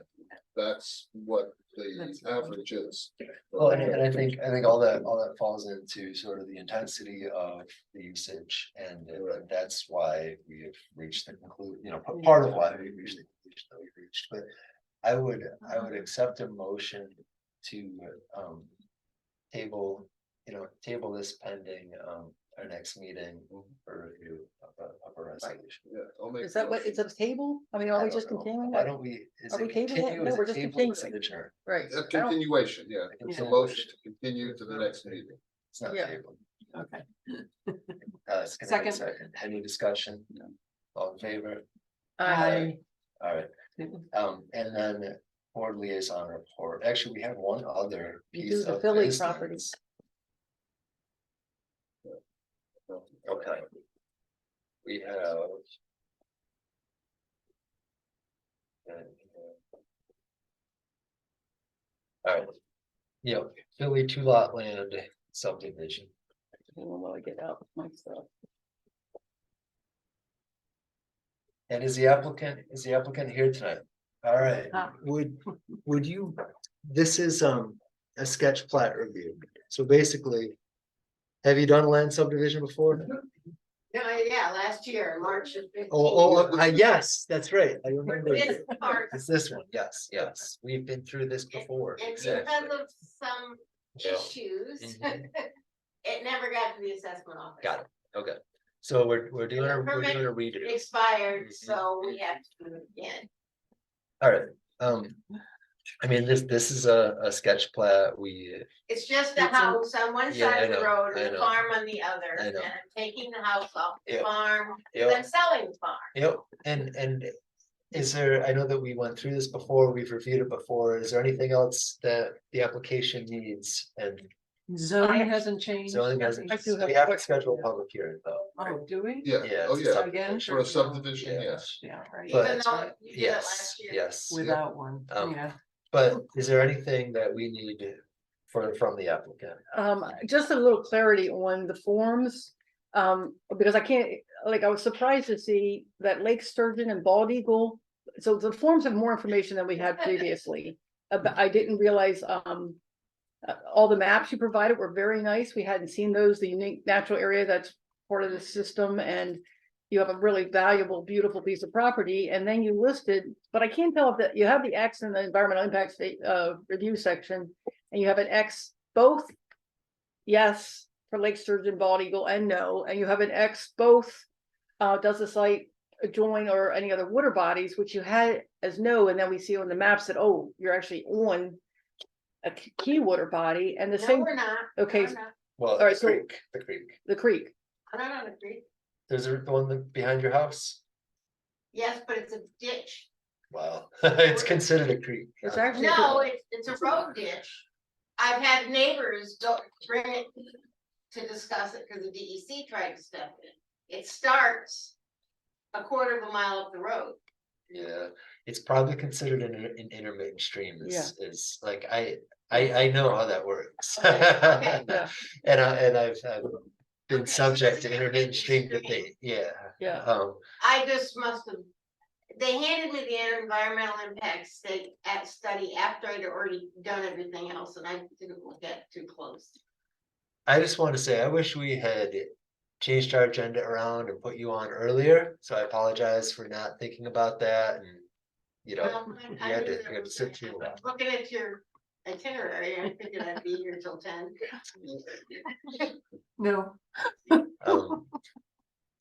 that's what the average is. Well, and I think all that falls into sort of the intensity of the usage, and that's why we have reached the conclusion, you know, part of why we reached the conclusion that we reached, but I would accept a motion to table, table this pending, our next meeting for review of a resolution. Yeah, I'll make Is that what, motion. it's a table? I mean, are I we don't just know. continuing Why that? don't we, is Are it we tabling it? continue, No, is we're it just table, continuing. is it adjourn? Right. A I don't- continuation, yeah, it's a Yeah. motion to continue to the next meeting. It's not Yeah. table. Okay. It's gonna be Second. second. Any discussion? All in favor? I- All right, and then board liaison report. Actually, we have one other You piece do the of Philly business. properties. Okay. We have. All right. Yeah, Philly 2-lot land subdivision. While I get out my stuff. And is the applicant here tonight? All right, Ah. would you, this is a sketch plat review. So basically, have you done a land subdivision before? Yeah, last year, March of 15. Yes, that's right. I remember. This part. It's this one, yes. We've been through this before. And Exactly. because of some Yeah. issues, Mhm. it never got to the assessment office. Got it, okay. So we're doing a redo. Expired, Mhm. so we have to do it again. All right, I mean, this is a sketch plat. It's just a It's a- house on one Yeah, side I of the know, road I and a know. farm on the other, I and know. I'm taking the house off the Yep. farm, Yep. then selling the farm. Yep, and is there, I know that we went through this before, we've reviewed it before. Is there anything else that the application needs? And Zoning hasn't changed. zoning hasn't, I do have we a have to question. schedule a public hearing though. Oh, do we? Yeah, Yeah, oh, it's a yeah, Again? for a subdivision, Yeah. yes. Yeah, right. But- Even though you did it Yes, last year. yes. Without one, Um, yeah. But is there anything that we need from the applicant? Just a little clarity on the forms. Because I can't, like, I was surprised to see that Lake Sturgeon and Bald Eagle. So the forms have more information than we had previously. But I didn't realize, all the maps you provided were very nice. We hadn't seen those, the unique natural area that's part of the system, and you have a really valuable, beautiful piece of property, and then you listed, but I can't tell if that, you have the X in the environmental impact review section, and you have an X both yes for Lake Sturgeon, Bald Eagle, and no, and you have an X both does the site adjoin or any other water bodies, which you had as no, and then we see on the maps that, oh, you're actually on a key water body, and the No, same, we're not. okay. No, we're not. Well, All right, the so- creek, the creek. I'm not on the creek. there's the one behind your house? Yes, but it's a ditch. Wow, it's considered a creek. It's actually. No, it's a road ditch. I've had neighbors go bring it to discuss it because the DEC tried to step in. It starts a quarter of a mile up the road. Yeah, it's probably considered an intermittent stream Yeah. is like, I know how that works. Okay. Yeah, And I've been Okay, subject so to it's intermittent stream debate, yeah. yeah. I just must have, they handed me the environmental impact study after I'd already done everything else, and I didn't look at it too close. I just want to say, I wish we had changed our agenda around and put you on earlier, so I apologize for not thinking about that and, you know, Well, I you had knew to, that you had to was sit gonna through happen. that. Looking at your itinerary, I figured I'd be here till 10. No.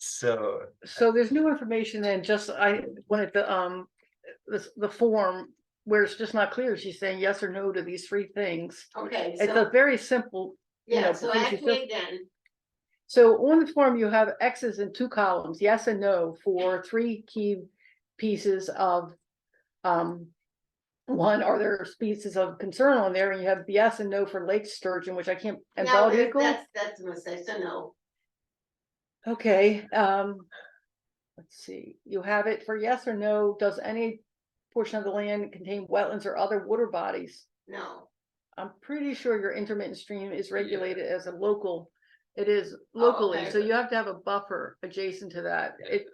So, So there's new information and just, I wanted the form where it's just not clear. She's saying yes or no to these three things. Okay, It's a so, very simple, you know, yeah, so because you actually just- then, so on the form, you have X's in two columns, yes and no, for three key pieces of, one, are there species of concern on there? And you have yes and no for lake sturgeon, which I can't, and no, bald eagle. that's a mistake, so no. Okay, let's see, you have it for yes or no, does any portion of the land contain wetlands or other water bodies? No, I'm pretty sure your intermittent stream is regulated as a local, it is Oh, locally, okay. so you have to have a buffer adjacent to that. It,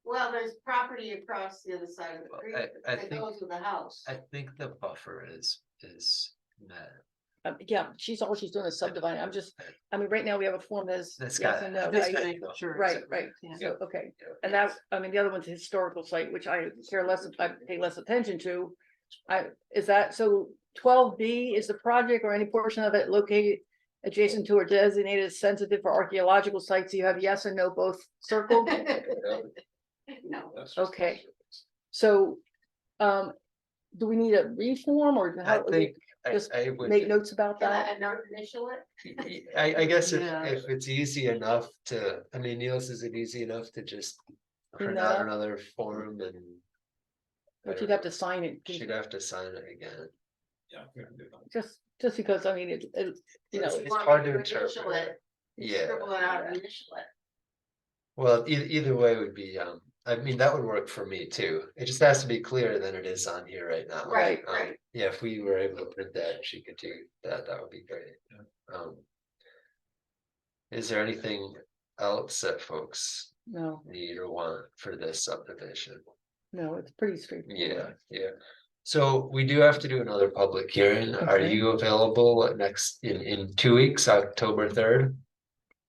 well, there's property across the other side of the Well, creek I that think- goes with the house. I think the buffer is met. yeah, all she's doing is subdividing, I'm just, I mean, right now we have a form that's That's yes got- and no, Just right? to make sure. Right, right, Yeah. so, okay, and that, I mean, the other one's a historical site, which I care less, I pay less attention to. Is that, so 12B is the project or any portion of it located adjacent to or designated as sensitive for archaeological sites, you have yes and no both circled. No, That's just- Okay. So, do we need a reform or I how, think just I would. make notes about can that? I not initial it? I guess Yeah. if it's easy enough to, I mean, Niels, is it easy enough to just Clean print that out up? another form and? But you'd have to sign it, She'd have to sign it again. Yeah. we can do that. just because, I mean, you know, It's You want hard me to initial interpret. it? Yeah. Scribble it out and initial it. Well, either way would be, I mean, that would work for me too. It just has to be clearer than it is on here right now. Right, Um, right. Yeah, if we were able to print that, and she could do that, that would be great. Um. Is there anything else that folks no, need or want for this subdivision? no, it's pretty straightforward. Yeah. So we do have to do another public hearing. Are Okay. you available in 2 weeks, October 3rd?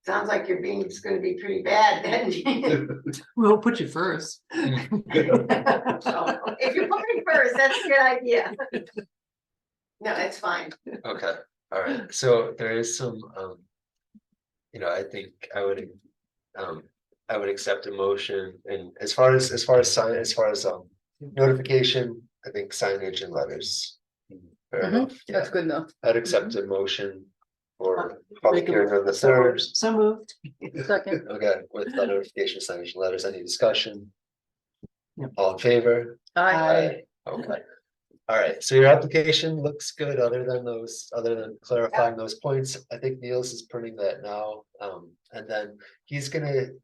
Sounds like your being's gonna be pretty bad then. We'll put you first. So, if you put me first, that's a good idea. No, it's fine. Okay, all right, so there is some, I think I would accept a motion, and as far as notification, I think signage and letters. Fair Mhm, enough, that's yeah, good enough. I'd accept a motion for public hearing on the third, So moved. Second, okay, with the notification, signage and letters, any discussion? Yep. All in favor? I, Okay. All right, so your application looks good, other than clarifying those points. I think Niels is printing that now. And then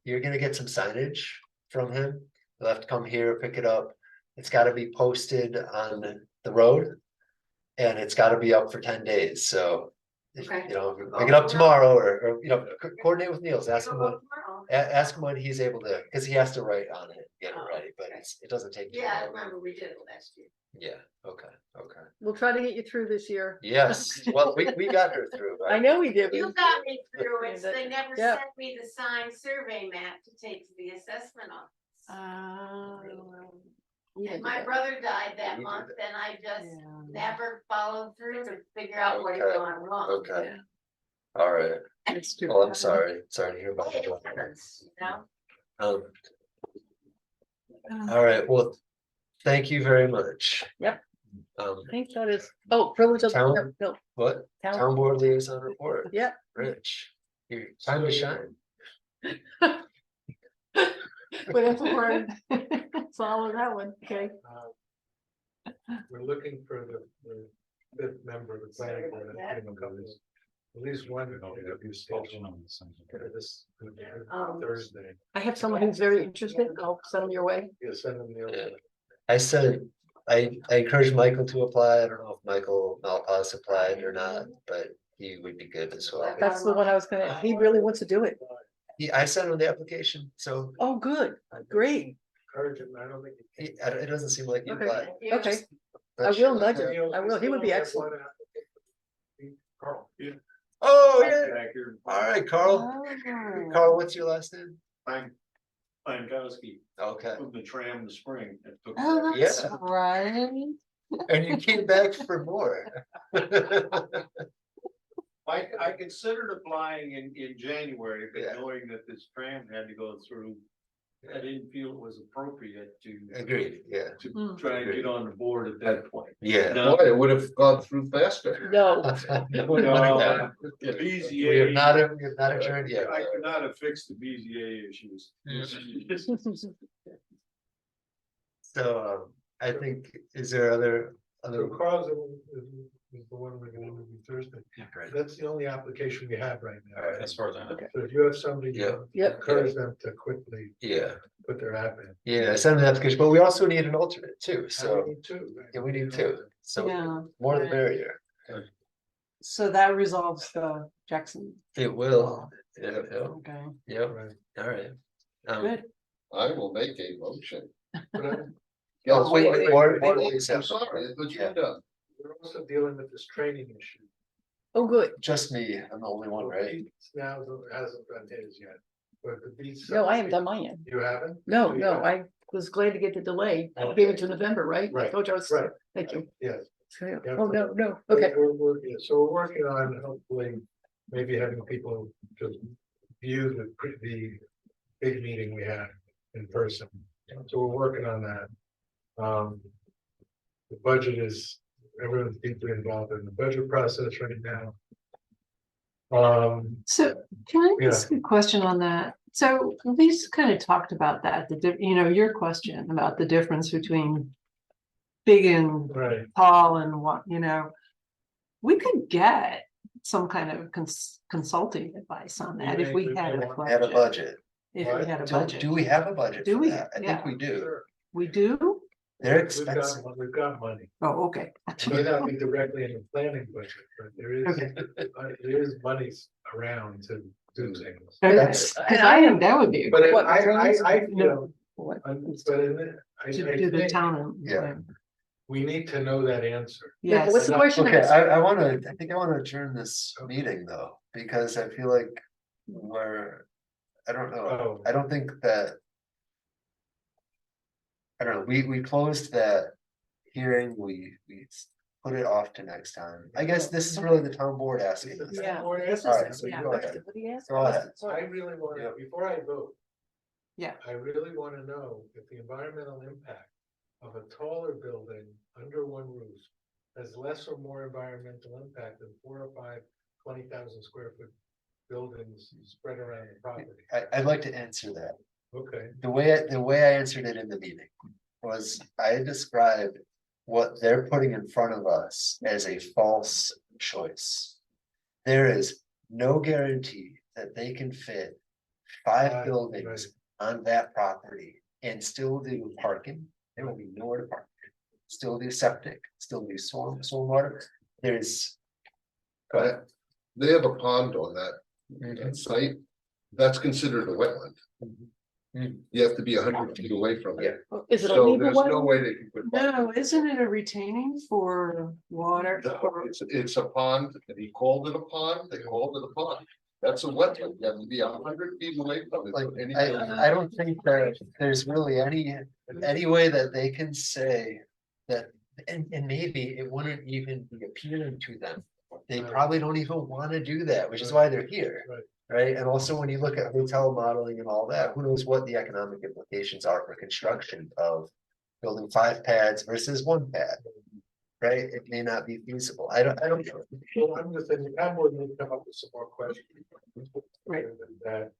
you're gonna get some signage from him. You'll have to come here, pick it up. It's gotta be posted on the road. And it's gotta be up for 10 days, so. Okay. Pick it up tomorrow or coordinate with Niels, ask him what. Tomorrow. Ask him when he's able to, because he has to write on it, get it ready, but it doesn't take. too Yeah, I long. remember we did it last year. Yeah, okay. we'll try to get you through this year. Yes, well, we got her through. right? I know we did. You got me through it. Yeah, They never yeah. sent me the signed survey map to take to the assessment office. And my brother died that You month did and I just Yeah. never followed through to figure out what had Okay, gone wrong. Okay. All right, It's too well, I'm bad. sorry to hear about It that. happens, you know? Um, all right, well, thank you very much. Yep. Um, I think that is, privilege of, Town- no, what, town, town board liaison report, yeah. Rich, your time to shine. Whatever word. Follow that one, okay. We're looking for the fifth member of the planning board. I think a couple- At least one interview scheduled for this Thursday. I have someone who's very interested. I'll send them your way. Yeah, send them the. Yeah. I said, I encouraged Michael to apply. I don't know if Michael Malpass applied or not, but he would be good as well. That's the one I was gonna, he really wants to do it. I sent him the application, so Oh, good, great. Encourage him, I don't think. it doesn't seem like he Okay. applied. Okay, but I will sure. nudge him. I will. He would be excellent. Carl. Oh, yeah, all right, Carl. Oh. Carl, what's your last name? I'm Kowski, Okay, from the tram this spring. It took- Oh, that's Yeah. right. and you came back for more. I considered applying in January, but Yeah. knowing that this tram had to go through, I didn't feel it was appropriate to Agreed, yeah, to try and get on the board at that point. yeah. No, Boy, it would have gone through faster. No, the We have not, BZA, we have not adjourned yet. I could not have fixed the BZA issues. So, I think, is there other? So Carl's is the one we're gonna interview Thursday. Great. That's the only application we have right now. All right. As far as I know. So if you have somebody, Yeah. Yep. encourage them to quickly Yeah, put their app in. yeah, I sent an application, but we also need an alternate too, I so, need two. Right? yeah, we need two, so Yeah. more the merrier. So that resolves the Jackson. It will, yeah, Okay, yep, Right. all right. good. I will make a motion. Oh, wait, I'm sorry, but you're done. We're also dealing with this training issue. oh, good. Just me, I'm the only one, right? Now hasn't done his yet, but the beats. No, I haven't done mine yet. You haven't? No, Oh, you no, have? I was glad to get the delay. I gave it to November, right? I Right, told you I was, right. thank you. Yes. So, yeah. Yeah. Oh, no, no, okay. Yeah, so we're working on hopefully maybe having people just view the big meeting we had in person. So we're working on that. The budget is, everyone's deeply involved in the budget process right now. So can I Yeah. ask a question on that? So we just kind of talked about that, your question about the difference between big and Right. tall and what, we could get some kind of consulting advice on that if we had a Had a budget. budget. If we had a budget. Do we have a budget Do for we? that? I Yeah. think we do. Sure. We do? They're We've got, expensive. we've got money. Oh, okay. It may not be directly in the planning budget, but there is monies around to do things. That's- Because I think that would be. a But good- I feel, No, what- but in it, I To do the think town. Yeah. we need to know that answer. Yeah, Yes. what's the question? Okay, I think I wanna adjourn this meeting though, because I feel like I don't know, Oh. I don't think that. I don't know, we closed that hearing, we put it off to next time. I guess this is really the town board asking. us. Yeah. Alright, so Yeah. go ahead. Go ahead. I really wanna, before I vote. Yeah. I really wanna know if the environmental impact of a taller building under one roof has less or more environmental impact than 4 or 5 20,000 square foot buildings spread around the property. I'd like to answer that. Okay, The way I answered it in the meeting was I described what they're putting in front of us as a false choice. There is no guarantee that they can fit 5 Right, buildings on that property and still do parking. There will be nowhere to park. Still do septic, still do stormwater. There's. Go ahead. They have a pond on that site. That's considered a wetland. You have to be 100 feet away from it. Is it a So legal there's no one? way they can put. No, isn't it a retaining for water? No, it's a pond, and he called it a pond, they called it a pond. That's a wetland, you have to be 100 feet away from it. Like, so any- I don't think that there's really any way that they can say that, and maybe it wouldn't even be appealing to them. They probably don't even wanna do that, which is why they're here. Right. Right, and also when you look at hotel modeling and all that, who knows what the economic implications are for construction of building 5 pads versus 1 pad. Right, it may not be feasible, I don't know. well, I'm just saying, the town board needs to come up with some more questions. Right. That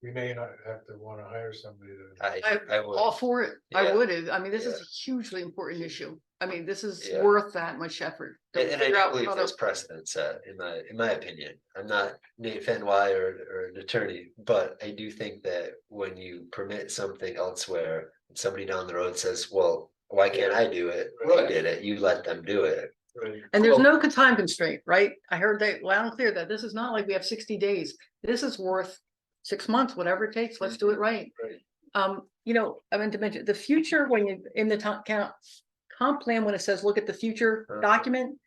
we may not have to wanna hire somebody to. I would. All for it. I Yeah. would. I mean, this is a hugely important issue. I mean, this is Yeah. worth that much effort. to And I figure out do believe how to- there's precedent set, in my opinion. I'm not Nate Fenway or an attorney, but I do think that when you permit something elsewhere, and somebody down the road says, well, why can't I do it? I Right. did it, you let them do it. Right. And there's no time constraint, right? I heard that loud and clear that this is not like we have 60 days. This is worth 6 months, whatever it takes. Let's do it right. Right. I meant to mention the future, when you in the comp plan, when it says, look at the future document.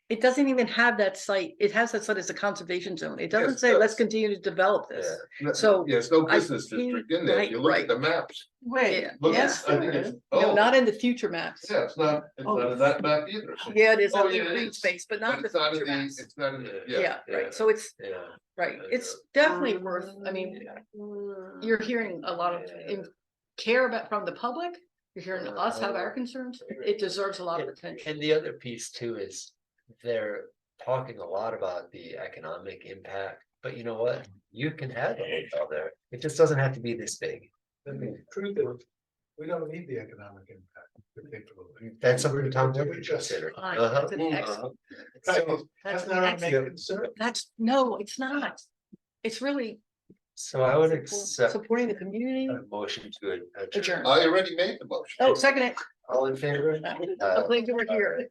It doesn't even have that site. It has that site as a conservation zone. It doesn't Yes, say, it let's does. continue to develop this. No, So, There's no I business think- district in there, if you look right, at the maps. Wait, Yeah. Look, yes, I think there it's- is. No, oh, not in the future maps. Yeah, it's not in that map either. so- Yeah, it is Oh, on yeah, the it green is. space, but not But the it's not in future the, maps. it's not in, the- Yeah, yeah. right. So it's, Yeah. right. It's definitely worth, I mean, you're hearing a lot of care about from the public. You're hearing us have our concerns. It deserves a lot of attention. And the other piece too is they're talking a lot about the economic impact, but you know what? You can have a hotel there. It just doesn't have to be this big. And the truth is, we don't need the economic impact particularly. That's something the town board We would just- consider. Fine, Uh-huh, that's an excellent- So, That's That's not our main excellent. concern. That's, no, it's not. It's really so I would support- accept supporting the community. a motion to adjourn. Adjourn. I already made the motion. Oh, second it. All in favor? I'm glad you were here.